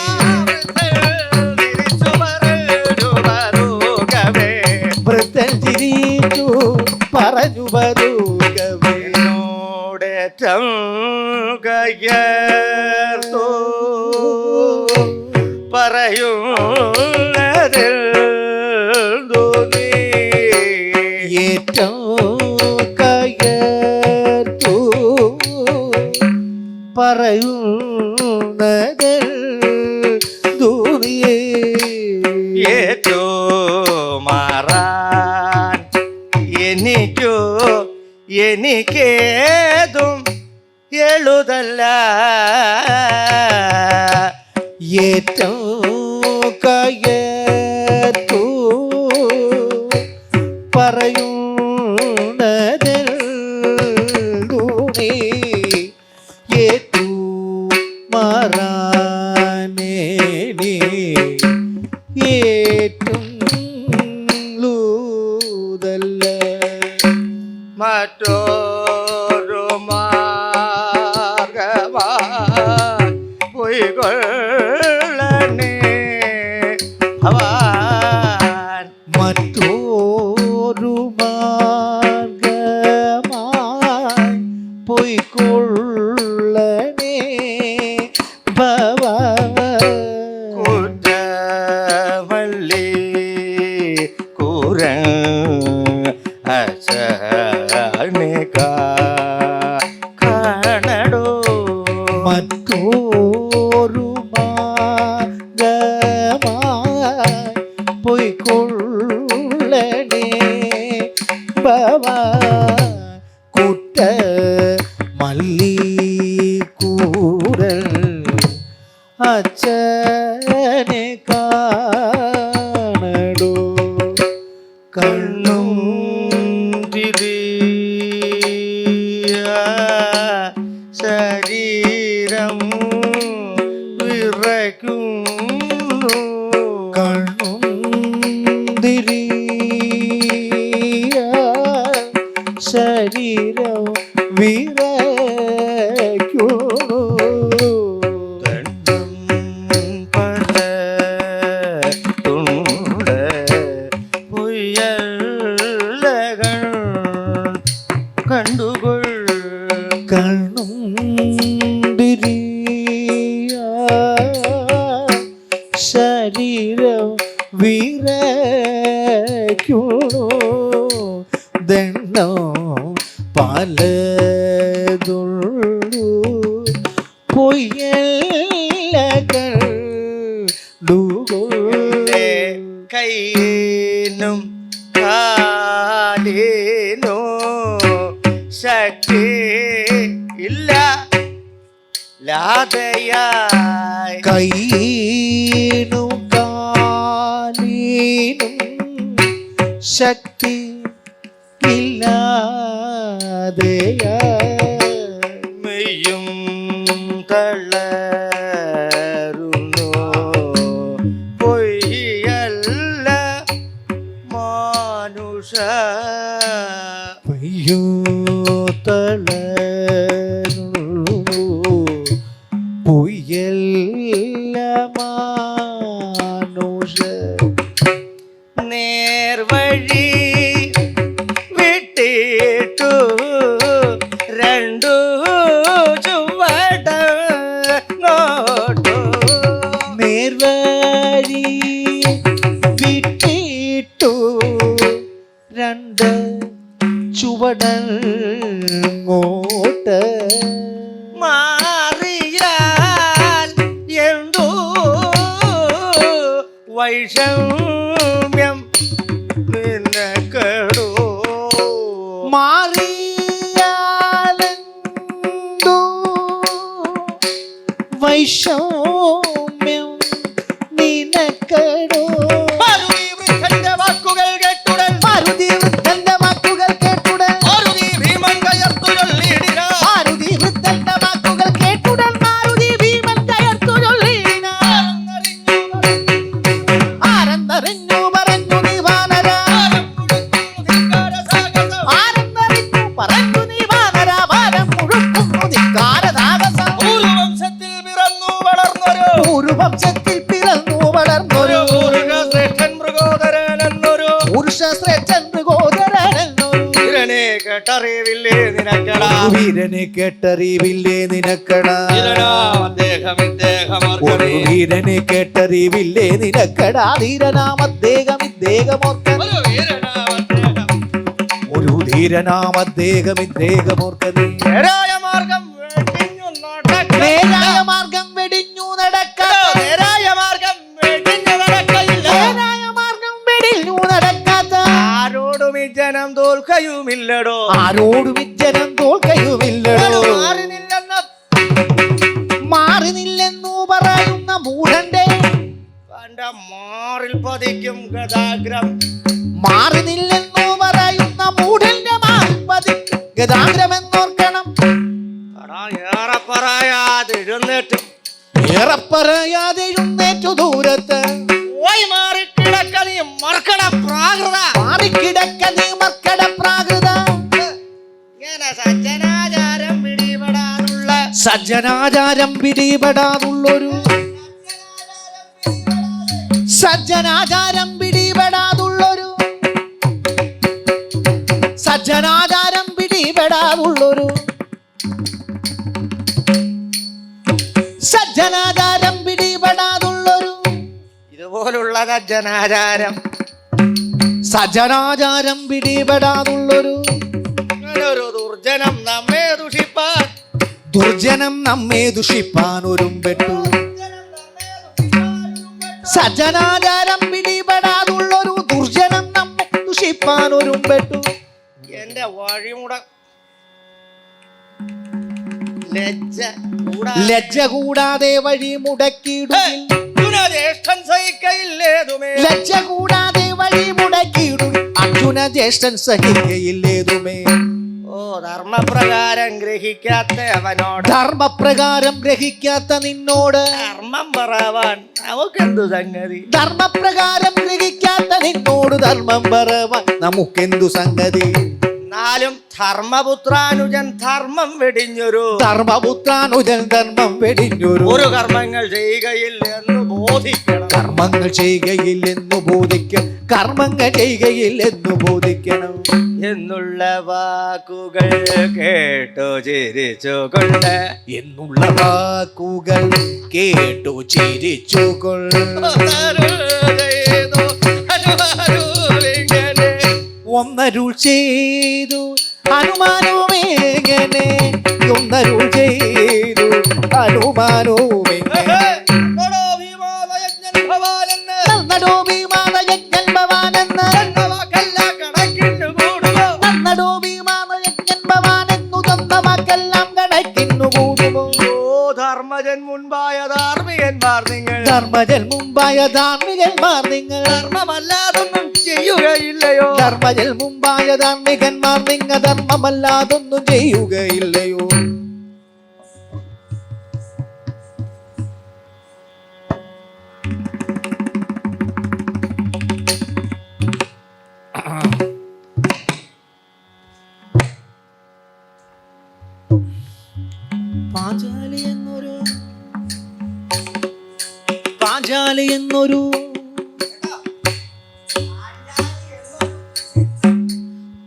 തിരിച്ചു പറഞ്ഞു പതുർഗമേ. വൃദ്ധൻ ചിരിച്ചു പറഞ്ഞു പതുക്കവേ എന്നോടേറ്റം കയ്യർത്തോ പറയുന്നതിൽ ഏറ്റവും കയർത്തു പറയുന്നത് ദൂരിയേ ഏറ്റോ മാറാൻ എനിക്കോ എനിക്കേതും എഴുതല്ല ഏറ്റവും കയർത്തു പറയുന്നത് ദൂരി ഏറ്റു മാറാനേ ഏറ്റവും ലൂതല്ല മറ്റൊരു മാർഗമാ പൊയ്കൊള്ളണേ ഭവാൻ മറ്റൊരു മാർഗമായി പൊയ്ക്കൊള്ളണേ കുറ്റമല്ലി കൂര അച്ഛനെ കാണടോ മറ്റൊരു മാർഗമായി പൊയ്ക്കൊള്ളണേ കുറ്റ മല്ലിക്കൂരൽ അച്ഛനെ കാണടോ കണ്ണും തിരിയ ശരീരം വിറയ്ക്കുന്നു കണ്ണും തിരിയ ശരീരം വിറയ്ക്കുന്നു കണ്ണും പലതുണ്ട് പൊയ്യല്ലകൾ കണ്ടുകൊൾ കണ്ണും തിരിയ ശരീരം വിറയ്ക്കുന്നു ദണ്ഡം പലതുള്ളു പൊയ്യല്ലകൾ കൈനും കാലിനോ ശക്തി ഇല്ല ലാതയായി കൈനും കാലിനും ശക്തി ഇല്ലാതെയാ മെയ്യും തളരുന്നു പൊയ്യല്ല മാനുഷ പയ്യോ തളരുള്ളൂ പൊയ്യല്ല മാനുഷ നേർവഴി വിട്ടിട്ടു രണ്ടു ചുവടങ്ങോട്ടു നേർവഴി വിട്ടിട്ടു രണ്ട് ചുവടങ്ങോട്ട് മാറിയാൽ എന്തു വൈഷമ്യം നിനക്കടോ മാറിയാലെന്തു വൈഷമ്യം നിനക്കടോ മാരുതി വൃദ്ധന്റെ വാക്കുകൾ കേട്ടുടൻ മാരുതി വൃദ്ധന്റെ വാക്കുകൾ കേട്ടുടൻ മാരുതി ഭീമൻ കയർത്തു ചൊല്ലിയിടിന മാരുതി വൃദ്ധന്റെ വാക്കുകൾ കേട്ടുടൻ മാരുതി ഭീമൻ കയർത്തു ചൊല്ലിയിടിന ആരെന്നറിഞ്ഞു പറഞ്ഞു നീ വാനര ആരെന്നറിഞ്ഞു പറഞ്ഞു നീ വാനര ഭാരം മുഴുക്കുന്നു ധിക്കാരസാഹസം ഒരു വംശത്തിൽ പിറന്നു വളർന്നൊരു ഒരു വംശത്തിൽ പിറന്നു വളർന്നൊരു ശ്രേഷ്ഠൻ മൃഗോദരൻ എന്നൊരു പുരുഷശ്രേഷ്ഠൻ മൃഗോദരനെന്നൊരു വീരനെ കേട്ടറിവില്ലേ നിനക്കടാ വീരനെ കേട്ടറിവില്ലേ നിനക്കടാ വീരനാം അദ്ദേഹം ഇദ്ദേഹം ഒരു വീരനെ കേട്ടറിവില്ലേ നിനക്കടാ ധീരനാം അദ്ദേഹം ഇദ്ദേഹമോർക്കൻ ഒരു ധീരനാം അദ്ദേഹം ഇദ്ദേഹമോർക്കൻ നേരായ മാർഗം വെടിഞ്ഞു നടക്ക നേരായ മാർഗം വെടിഞ്ഞു നടക്കാം നേരായ മാർഗം വെടിഞ്ഞു നടക്കയില്ല നേരായ മാർഗം വെടിഞ്ഞു നടക്കാത്ത ആരോടും ഈ ജനം തോൽക്കയുമില്ലടോ ആരോടും ഇജ്ജനം തോൽക്കയുമില്ലടോ മാറി നില്ലെന്ന മാറി നില്ലെന്നു പറയുന്ന മൂഢന്റെ തന്റെ മാറിൽ പതിക്കും ഗതാഗ്രം മാറി നില്ലെന്നു പറയുന്ന മൂഢന്റെ മാൽപതി ഗതാഗ്രമെന്നോർക്കണം അടാ ഏറെ പറയാതെ എഴുന്നേറ്റ് ഏറെ പറയാതെ എഴുന്നേറ്റു ദൂരത്ത് പോയി മാറി കിടക്ക നീ മർക്കട പ്രാകൃത മാറിക്കിടക്ക നീ മർക്കട പ്രാകൃത ഇങ്ങനെ സജ്ജനാചാരം പിടിപെടാനുള്ള സജ്ജനാചാരം പിടിപെടാതുള്ളൊരു സജ്ജനാചാരം പിടിപെടാതുള്ളൊരു സജ്ജനാചാരം പിടിപെടാതുള്ളൊരു സജ്ജനാചാരം പിടിപെടാതുള്ളൊരു ഇതുപോലുള്ള സജ്ജനാചാരം സജ്ജനാചാരം പിടിപെടാതുള്ളൊരു ഒരു ദുർജനം നമ്മെ ദുഷിപ്പാൻ ദുർജനം നമ്മെ ദുഷിപ്പാൻ ഒരുമ്പെട്ടു സജ്ജനാചാരം പിടിപെടാതുള്ളൊരു ദുർജനം നമ്മെ ദുഷിപ്പാൻ ഒരുമ്പെട്ടു എന്റെ വഴിമുട ലജ്ജ കൂടാതെ വഴി മുടക്കിയിടുകിൽ ജ്യേഷ്ഠൻ സഹിക്കയില്ലേതുമേ ലജ്ജ കൂടാതെ വഴി മുടക്കിയിടുകിൽ ജ്യേഷ്ഠൻ സഹിക്കയില്ലേതുമേ. ഓ ധർമ്മപ്രകാരം ഗ്രഹിക്കാത്ത അവനോട്, ധർമ്മപ്രകാരം ഗ്രഹിക്കാത്ത നിന്നോട് ധർമ്മം പറവാൻ നമുക്കെന്തു സംഗതി? ധർമ്മപ്രകാരം ഗ്രഹിക്കാത്ത നിന്നോട് ധർമ്മം പറവാൻ നമുക്കെന്തു സംഗതി? എന്നാലും ധർമ്മപുത്രാനുജൻ ധർമ്മം വെടിഞ്ഞൊരു, ധർമ്മപുത്രാനുജൻ ധർമ്മം വെടിഞ്ഞൊരു, ഒരു കർമ്മങ്ങൾ ചെയ്യുകയില്ലെന്ന് ബോധിക്കണം. കർമ്മങ്ങൾ ചെയ്യുകയില്ലെന്നു ബോധിക്കണം. കർമ്മങ്ങൾ ചെയ്യുകയില്ലെന്നു ബോധിക്കണം എന്നുള്ള വാക്കുകൾ കേട്ടു ചിരിച്ചുകൊണ്ട്, എന്നുള്ള വാക്കുകൾ കേട്ടു ചിരിച്ചുകൊണ്ട് ഒന്നരുൾ ചെയ്തു ഹനുമാനുമേങ്ങനെ, ഒന്നരുൾ ചെയ്തു ഹനുമാനുമേങ്ങനെ. നടോ ഭീമാലയജ്ഞൻ ഭവാനെന്ന് നടോ ഭീമാലയജ്ഞൻ ഭവാനെന്നു തന്ന വാക്കെല്ലാം കണക്കിന്നു കൂടുമോ? ധർമ്മജൻ മുൻപായ ധാർമ്മികന്മാർ നിങ്ങൾ, ധർമ്മജൻ മുമ്പായ ധാർമ്മികന്മാർ നിങ്ങൾ, ധർമ്മമല്ലാതൊന്നും ചെയ്യുകയില്ലയോ? ധർമ്മജൻ മുമ്പായ ധാർമ്മികന്മാർ നിങ്ങൾ ധർമ്മമല്ലാതൊന്നും ചെയ്യുകയില്ലയോ? പാഞ്ചാലി എന്നൊരു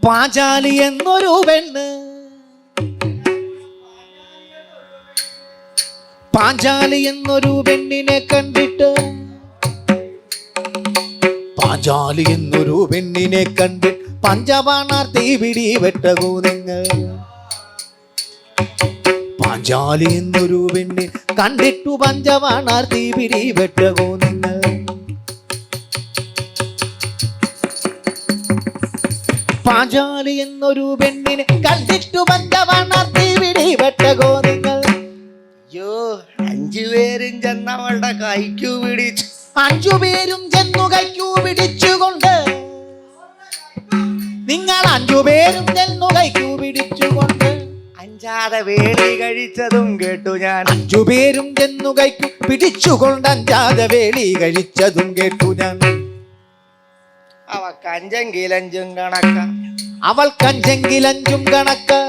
പാഞ്ചാലി എന്നൊരു പെണ്ണ്, പാഞ്ചാലി എന്നൊരു പെണ്ണിനെ കണ്ടിട്ട്, പാഞ്ചാലി എന്നൊരു പെണ്ണിനെ കണ്ടിട്ട് പഞ്ചബാണാർത്തി പിടി വെട്ടകൂ നിങ്ങൾ. പാഞ്ചാലി എന്നൊരു പെണ്ണിനെ കണ്ടിട്ടു പഞ്ചബാണാർത്തി പിടി വെട്ടകൂ നിങ്ങൾ. പാഞ്ചാലി എന്നൊരു പെണ്ണിനെ കണ്ടിട്ടു പഞ്ചബാണാർത്തി പിടി വെട്ടകോ നിങ്ങൾ. അയ്യോ 5 പേരും ചെന്നവളുടെ കൈക്കു പിടിച്ചു, 5 പേരും ചെന്നു കൈക്കു പിടിച്ചുകൊണ്ട്, നിങ്ങൾ 5 പേരും ചെന്നു കൈക്കു പിടിച്ചുകൊണ്ട് അഞ്ചാതെ വേളി കഴിച്ചതും കേട്ടു ഞാൻ. 5 പേരും ചെന്നു കൈക്കു പിടിച്ചുകൊണ്ട് അഞ്ചാതെ വേളി കഴിച്ചതും കേട്ടു ഞാൻ. അവക്കഞ്ചെങ്കിലഞ്ചും കണക്ക, അവൾക്കഞ്ചെങ്കിലഞ്ചും കണക്ക്,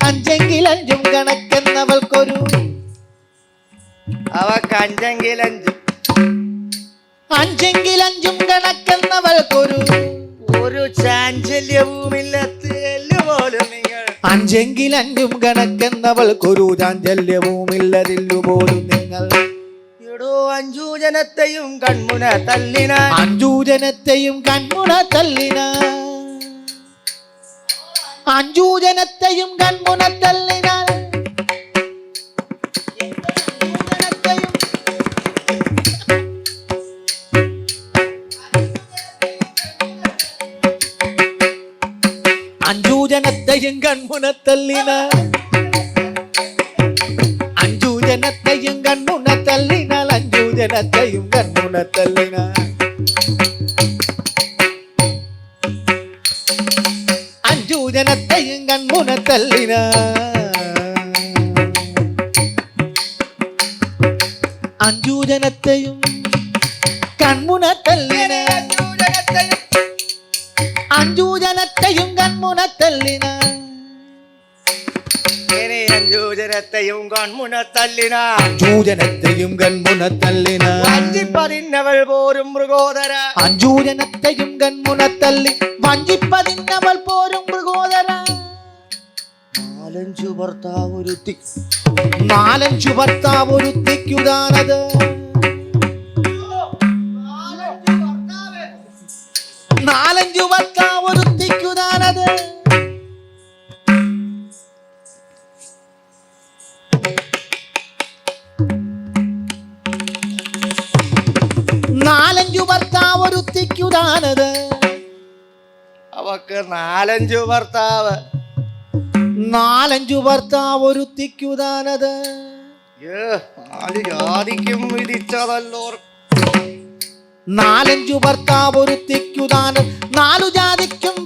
അഞ്ചെങ്കിലഞ്ചും കണക്കെന്നവൾക്കൊരു, അവക്കഞ്ചെങ്കിലഞ്ചും അഞ്ചെങ്കിലഞ്ചും കണക്കെന്നവൾക്കൊരു, ഒരു ചാഞ്ചല്യവുമില്ല പോലും നിങ്ങൾ. അഞ്ചെങ്കിലഞ്ചും കണക്കെന്നവൾക്കൊരു ചാഞ്ചല്യവുമില്ലതില്ലുപോലും നിങ്ങൾ. എടോ 5 ജനത്തെയും കൺമുന തല്ലിന, 5 ജനത്തെയും കൺമുന തല്ലിന, 5 ജനത്തെയും കൺമുന തല്ലിനാൽ, 5 ജനത്തെയും കൺമുന തല്ലിന, 5 ജനത്തെയും കൺമുന തല്ലിനാൽ, 5 ജനത്തെയും കൺമുന തല്ലിന. 5 ജനത്തെയും കൺമുന തല്ലിന, 5 ജനത്തെയും കൺമുന തല്ലിന, 5 ജനത്തെയും കൺമുന തല്ലിന. 5 ജനത്തെയും കൺമുന തല്ലിന, 5 ജനത്തെയും കൺമുന തല്ലിന. വഞ്ചിപ്പതിന്നവൾ പോരും മൃഗോദര, 5 ജനത്തെയും കൺമുന തല്ലി വഞ്ചിപ്പതിന്നവൾ പോരും മൃഗോദര. 4 ഭർത്താവൊരുത്തി, 4 ഭർത്താവൊരുത്തിക്കുതാനത്, 4 ഭർത്താവൊരുത്തിക്കുതാനത്. 4 ഭർത്താവൊരുത്തിക്കുതാനത്. അവക്ക് 4 ഭർത്താവ്, 4 ഭർത്താവൊരുത്തിക്കുതാനത്. 4 ജാതിക്കും വിധിച്ചതല്ലോ. 4 ഭർത്താവൊരുത്തിക്കുതാനത്, 4 ജാതിക്കും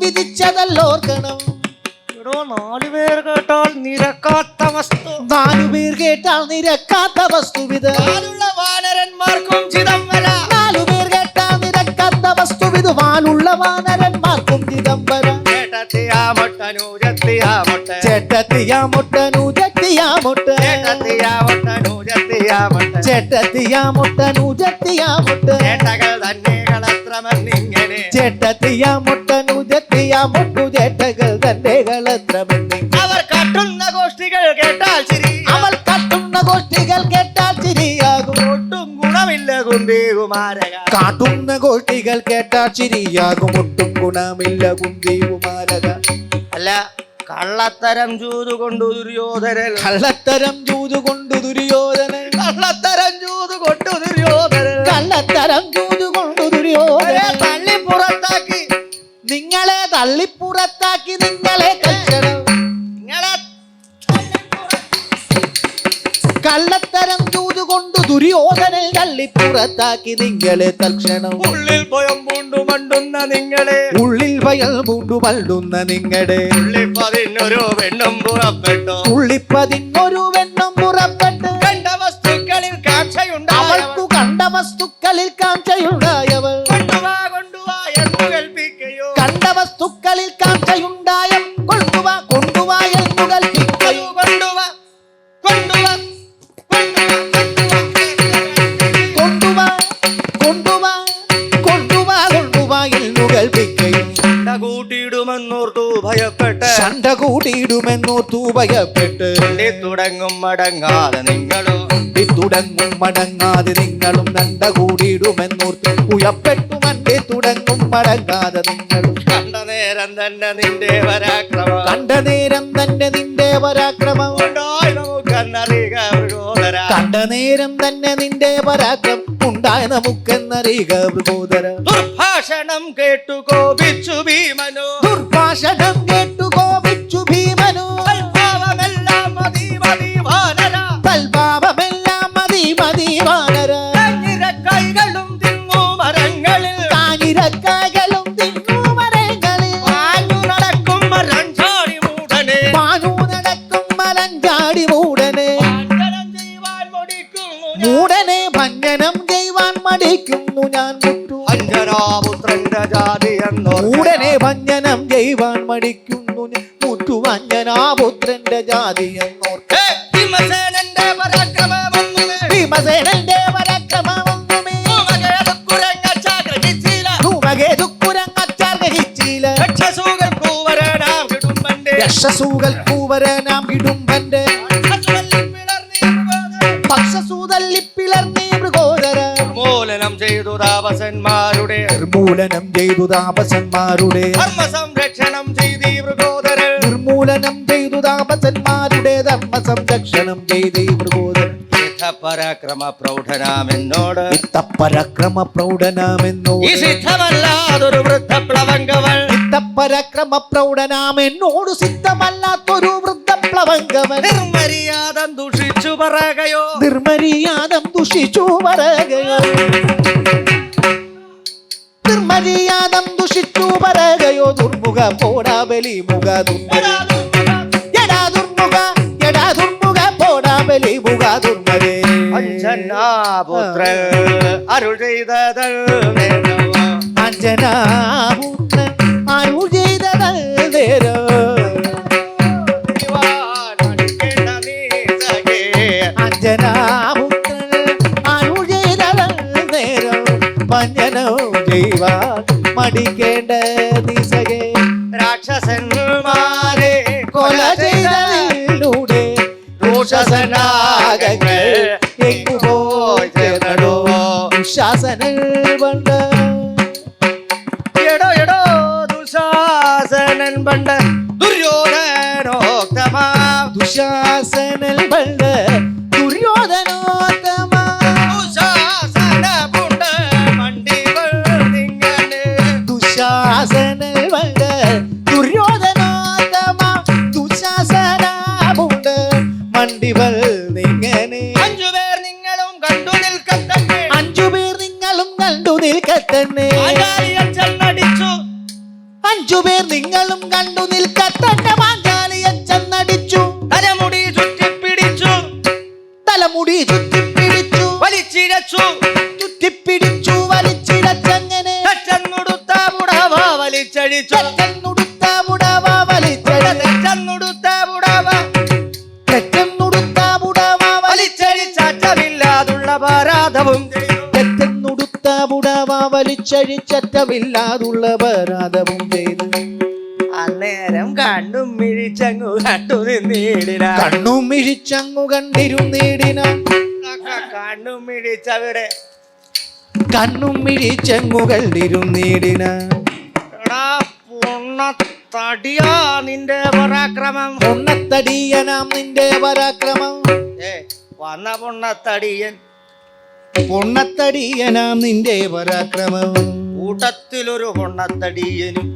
കേട്ടാൽ നിരക്കാത്ത വസ്തുവിത് വാലുള്ള വാനരന്മാർക്കും ചിദംബര 4 പേർ കേട്ടാൽ നിരക്കാത്ത വസ്തുവിത് വാലുള്ള വാനരന്മാർക്കും ചിദംബരം ചേട്ടകൾ തന്നെ കളത്രമെന്നിങ്ങനെ ചേട്ടകൾ തന്റെ കളത്രമെന്നിങ്ങനെ അവർ കാട്ടുന്ന ഗോഷ്ഠികൾ കേട്ടാൽ ചിരി ചിരിയാകും ഒട്ടും ഗുണമില്ല കുന്തികുമാരക കാട്ടുന്ന ഗോഷ്ഠികൾ കേട്ടാൽ ചിരിയാകും ഒട്ടും ഗുണമില്ല കുന്തികുമാരക അല്ല കള്ളത്തരം ചൂതുകൊണ്ടു ദുര്യോധനൻ കള്ളത്തരം ചൂതുകൊണ്ടു ദുര്യോധനൻ തള്ളി പുറത്താക്കി നിങ്ങളെ തള്ളിപ്പുറത്താക്കി നിങ്ങളെ തൽക്ഷണം കള്ളത്തരം ചൂതുകൊണ്ടു ദുര്യോധനൻ തള്ളിപ്പുറത്താക്കി നിങ്ങളെ തൽക്ഷണം ഉള്ളിൽ ഭയം പൂണ്ടു മണ്ടുന്ന നിങ്ങളെ ഉള്ളിൽ ഭയം പൂണ്ടു മണ്ടുന്ന നിങ്ങളെ ഉള്ളിപ്പതിനൊരു വെണ്ണും പുറപ്പെട്ടു കണ്ട വസ്തുക്കളിൽ കാഴ്ചയുണ്ടായവൾ കൊണ്ടുവാ എന്ന് കൽപ്പിക്കയോ കണ്ട വസ്തുക്കളിൽ കാഴ്ചയുണ്ടായ കൊണ്ടുവാ എന്ന് കൽപ്പിക്കയോ കൊണ്ടുവാ എന്ന് കൽപ്പിക്കയും ശണ്ട കൂട്ടിയിടുമെന്നോർത്തു ഭയപ്പെട്ട് തുടങ്ങും മടങ്ങാതെ നിങ്ങളും നണ്ട കൂടിയിടുമെന്നോർത്ത് ഉയപ്പെട്ടു മണ്ടി തുടങ്ങും മടങ്ങാതെ നിങ്ങളും കണ്ട നേരം തന്നെ നിന്റെ പരാക്രമം കണ്ട നേരം തന്നെ നിന്റെ പരാക്രമം ഉണ്ടായ നമുക്കെന്നറിയുക മൃഗോദര ദുർഭാഷണം കേട്ടു കോപിച്ചു ഭീമനു തൽഭാവമെല്ലാം മതി വാനര കാഞ്ഞിരക്കായ്കളും തിന്നു മരങ്ങളിൽ പാഞ്ഞു നടക്കും മരഞ്ചാടി മൂടനെ ഭഞ്ജനം ചെയ്യുവാൻ മടിക്കുന്നു ഞാൻ മുട്ടു അഞ്ജനാപുത്രന്റെ ജാതി മൂടനെ ഭഞ്ജനം ചെയ്യുവാൻ മടിക്കുന്നു മുട്ടു അഞ്ജനാപുത്രന്റെ ജാതി എന്നോർത്ത് ഭീമസേനന്റെ ഭീമസേനന്റെ പരാക്രമമൊന്നുമേ ധൂമകേതുക്കുരങ്ങച്ചാർഗഹിച്ചില്ല രക്ഷസൂകൽക്കൂവരനാം കിടുംബന്റെ പക്ഷസൂതല്ലിപ്പിളർന്നീ മൃഗോദര നിർമൂലനം ചെയ്തു താപസന്മാരുടെ ധർമ്മ സംരക്ഷണം ചെയ്തീ മൃഗോദര പരാക്രമ പ്രൗഢനാമെന്നോട് ഈ സിദ്ധമല്ലാതൊരു വൃദ്ധപ്ലവങ്കവൾ പരാക്രമ പ്രൗഢനാമെന്നോട് സിദ്ധമല്ലാത്തൊരു വൃദ്ധപ്ലവങ്കവൻ നിർമര്യാദം ദുഷിച്ചു പറകയോ ദുർമുഖ പോടാ ബലി മുഖ പോടാ ബലി മുഖ ദുർമരേ അഞ്ജനാപുത്രൻ അരുൾ ചെയ്തതൽ അഞ്ജനാപുത്രൻ അരുൾ ചെയ്തതൽ നേരോ അഞ്ജനാപുത്രൻ അരുൾ ചെയ്തതൽ നേരോ ഭഞ്ജനവും ചെയ്യുവാൻ മടിക്കേണ്ട ദിശകെ രാക്ഷസന്മാരെ കൊല ചെയ്തതിലൂടെ ദുശാസനാകങ്ങൾ എങ്ങുപോയി ചേർന്നടോ ദുശാസനൽ പണ്ട് എടോ ദുശാസനൻ പണ്ട് ദുര്യോധനോക്തമാ ദുശാസനൽ പണ്ട് ദുര്യോധനോത്തമ ദുശാസന പുണ്ട് മണ്ടികൾ നിങ്ങനെ ദുശാസനൽ പണ്ട് ദുര്യോധനോത്തമ ദുശാസന പുണ്ട് മണ്ടിവൾ നിങ്ങനെ 5 പേർ നിങ്ങളും കണ്ടു നിൽക്കത്തന്നെ 5 പേർ നിങ്ങളും കണ്ടു നിൽക്കത്തന്നെ അടിച്ചു 5 പേർ നിങ്ങളും കണ്ടു നിൽക്കത്തന്നെ മാഞ്ചാലിയച്ചൻ നടിച്ചു തലമുടി ചുറ്റിപ്പിടിച്ചു വലിച്ചഴിച്ചു തെറ്റെന്നുടുത്ത പുടവ വലിച്ചഴിച്ചു തെറ്റെന്നുടുത്ത പുടവ തെറ്റെന്നുടുത്ത പുടവ വലിച്ചഴിച്ചറ്റമില്ലാതുള്ള പരാധവും തെറ്റെന്നുടുത്ത പുടവ വലിച്ചഴിച്ചറ്റമില്ലാതുള്ള പരാധവും ചെയ്തു അന്നേരം കണ്ണും മിഴിച്ചങ്ങു കണ്ടു നിന്നീടിന കണ്ണും മിഴിച്ചങ്ങു കണ്ടിരുന്നീടിന കണ്ണും മിഴിച്ചവിടെ കണ്ണും മിഴിച്ചങ്ങു കണ്ടിരുന്നീടിന പൊണ്ണത്തടിയാ നിന്റെ പരാക്രമം പൊണ്ണത്തടിയനാം നിന്റെ പരാക്രമം വന്ന പൊണ്ണത്തടിയൻ പൊണ്ണത്തടിയനാം നിന്റെ പരാക്രമം കൂട്ടത്തിലൊരു പൊണ്ണത്തടിയനും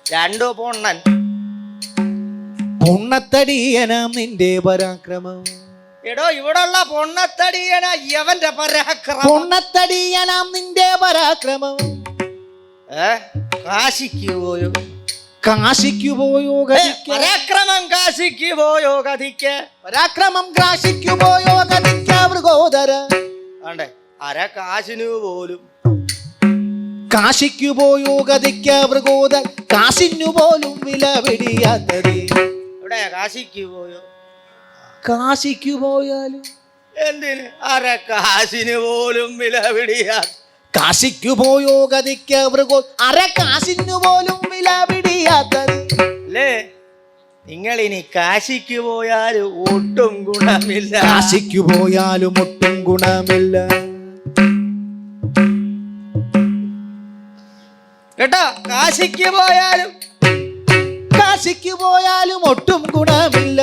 രണ്ടു പൊണ്ണൻ പൊണ്ണത്തടിയനാം നിന്റെ പരാക്രമം എടോ ഇവിടുള്ള പൊണ്ണത്തടിയന യവന്റെ പരാക്രമം പൊണ്ണത്തടിയനാം നിന്റെ പരാക്രമം കാശിക്ക് പോയോ കാശിക്കു പോയോ ഗതിക്ക് പരാക്രമം കാശിക്ക് പോയോ ഗതിക്ക് പരാക്രമം കാശിക്കു പോയോ ഗതിക്ക മൃഗോദര ആണ്ടേ അര കാശിനു പോലും കാശിക്കു പോയോ ഗതിക്ക മൃഗോദര കാശിനു പോലും വില പിടിയാത്തത് ഇവിടെ കാശിക്ക് പോയോ കാശിക്കു പോയാലും എന്തിന് അര കാശിന് പോലും വില പിടിയാ കാശിക്കു പോയോ ഗതിക്ക മൃഗോ അര കാശിനു പോലും വില പിടിയാത്തത് അല്ലേ നിങ്ങൾ ഇനി കാശിക്ക് പോയാലും ഒട്ടും ഗുണമില്ല കാശിക്കു പോയാലും ഒട്ടും ഗുണമില്ല കേട്ടോ കാശിക്ക് പോയാലും കാശിക്ക് പോയാലും ഒട്ടും ഗുണമില്ല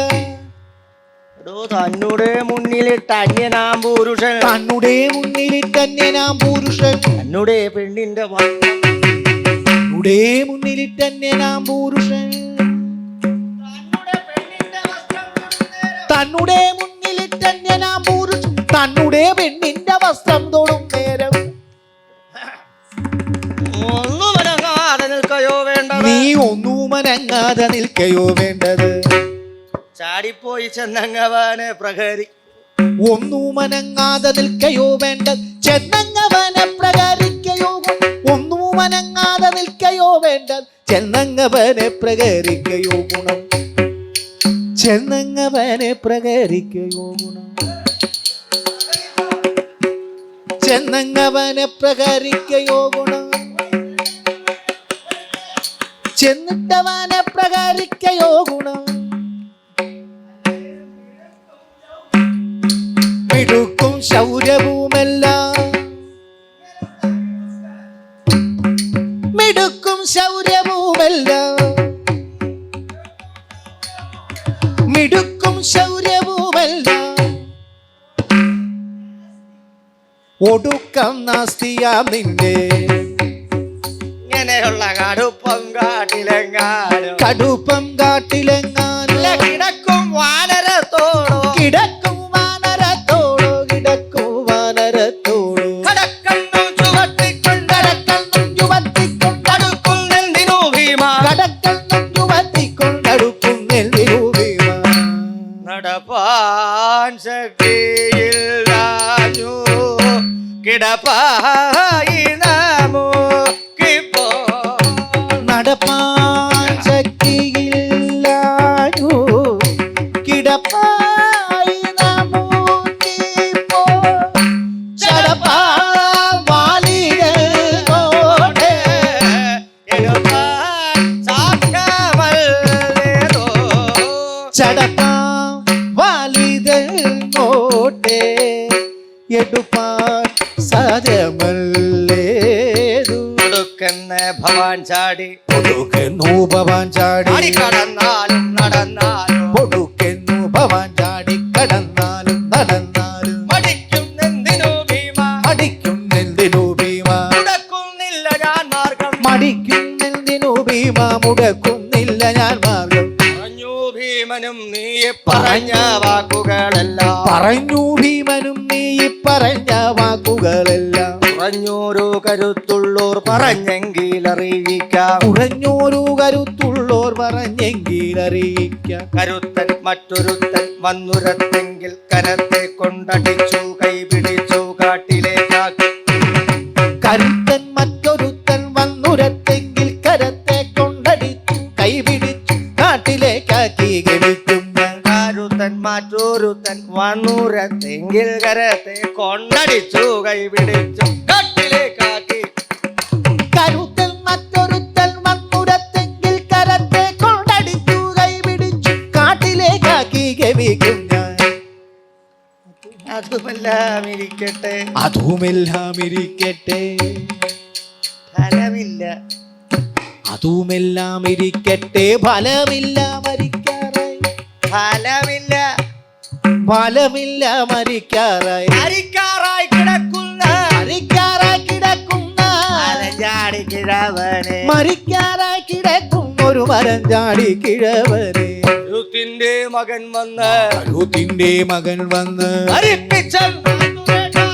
എടോ തന്നുടെ മുന്നിലിട്ട് അന്യനാം പുരുഷൻ തന്നുടെ മുന്നിലിട്ടന്യനാം പുരുഷൻ തന്നുടെ പെണ്ണിന്റെ തന്നുടെ മുന്നിലിട്ടന്യനാം പുരുഷൻ തന്നുടെ മുന്നിലിട്ടന്യനാം പുരുഷൻ തന്നുടെ പെണ്ണിന്റെ വസ്ത്രം തൊടും നേരം ഒന്നും അനങ്ങാതെ നിൽക്കയോ വേണ്ടത് നീ ഒന്നും അനങ്ങാതെ നിൽക്കയോ വേണ്ടത് ചാടിപ്പോയി ചെന്നങ്ങവനെ പ്രഹരി ഒന്നും അനങ്ങാതെ നിൽക്കയോ വേണ്ടത് ചെന്നങ്ങവനെ പ്രകരിക്കയോ ഒന്നും അനങ്ങാതെ നിൽക്കയോ വേണ്ടത് ചെന്നങ്ങവനെ പ്രകരിക്കയോ ഗുണം ചെന്നങ്ങവനെ പ്രകരിക്കയോ ഗുണം ചെന്നങ്ങവനെ പ്രകരിക്കയോ ഗുണം ചെന്നിട്ടവനെ പ്രകരിക്കയോ ഗുണം മിടുക്കും ശൗര്യവുമെല്ലാം മിടുക്കും ശൗര്യവുമെല്ലാം മിടുക്കും ശൗര്യവുമെല്ലാം ഒടുക്കം നാസ്തിയാം നിന്റെ ഇങ്ങനെയുള്ള കടുപ്പം കാട്ടിലെങ്ങാനും കടുപ്പം കാട്ടിലെങ്ങാനും കിടക്കും വാനരത്തോടോ കിടക്കും വാനരത്തോടോ കിടക്കും വാനരത്തോടോ കടക്കണ്ണും ചുവട്ടിക്കൊണ്ടടക്കണ്ണും ചുവട്ടിക്കൊണ്ടടുക്കും നെന്തിനു ഭീമ കടക്കണ്ണും ചുവത്തിക്കൊണ്ടടുക്കും നെല്ലിനു ഭീമ നടപ്പാൻ ശക്തിയില്ലാഞ്ഞു കിടപ്പായി നമുക്കിപ്പോ നടപ്പാൻ ശക്തിയില്ലാഞ്ഞു കിടപ്പായി നമുക്കിപ്പോ ചടപ്പാൻ വാലികളോടെ എടുപ്പാൻ സാധ്യമല്ലേതോ ചടപ്പാൻ വാലിതൽ നോട്ടെ എടുപ്പാൻ സാധ്യമല്ലേതു കൊടുക്കുന്ന ഭവാൻ ചാടി പൊടുക്കെന്നു ഭവാൻ ചാടി ആടി കടന്നാലും നടന്നാലും പൊടുക്കെന്നു ഭവാൻ ചാടി കടന്നാലും നടന്നാലും മടിക്കും നെന്തിനു ഭീമ മടിക്കും നെന്തിനു ഭീമ മുടക്കുന്നില്ല ഞാൻ മാർഗം മടിക്കുന്നതിനു ഭീമ മുടക്കുന്നില്ല ഞാൻ മാർഗം പറഞ്ഞു ഭീമനും നീ പറഞ്ഞ വാക്കുകളെല്ലാം പറഞ്ഞു ഭീമനും നീ പറഞ്ഞ വാക്കുകളെല്ലാം പറഞ്ഞോരു കരുത്തുള്ളോർ പറഞ്ഞെങ്കിലറിയിക്കാം കുറഞ്ഞോരു കരുത്തുള്ളോർ പറഞ്ഞെങ്കിൽ അറിയിക്കാം കരുത്തൻ മറ്റൊരുത്തൻ വന്നുരത്തെങ്കിൽ കരത്തെ കൊണ്ടടിച്ചു കൈപിടിച്ചു കാട്ടിലേക്കാക്കി കരുത്തൻ മറ്റൊരു മണ്ണൂരത്തെങ്കിൽ കരത്തെ കൊണ്ടടിച്ചു കൈപിടിച്ചു കട്ടിലേക്കാക്കി. കരുത്തൽ മറ്റൊരുത്തൽ മണ്ണുരത്തെങ്കിൽ കരത്തെ കൊണ്ടടിച്ചു കൈപിടിച്ചു കാട്ടിലേക്കാക്കി ഗമിക്കും ഞാൻ. അതുമെല്ലാം ഇരിക്കട്ടെ, അതുമെല്ലാം ഇരിക്കട്ടെ, ഫലമില്ല. അതുമെല്ലാം ഇരിക്കട്ടെ, ഫലമില്ല മരിക്കാറായി, ഫലമില്ല ഫലമില്ല മരിക്കാറായി, മരിക്കാറായി കിടക്കുന്ന മരിക്കാറായി കിടക്കുന്ന മരഞ്ചാടി കിഴവനെ, മരിക്കാറായി കിടക്കുന്ന ഒരു മരഞ്ചാടി കിഴവനെ. ത്തിന്റെ മകൻ വന്ന്, മരുത്തിന്റെ മകൻ വന്ന് മരിപ്പിച്ചൽ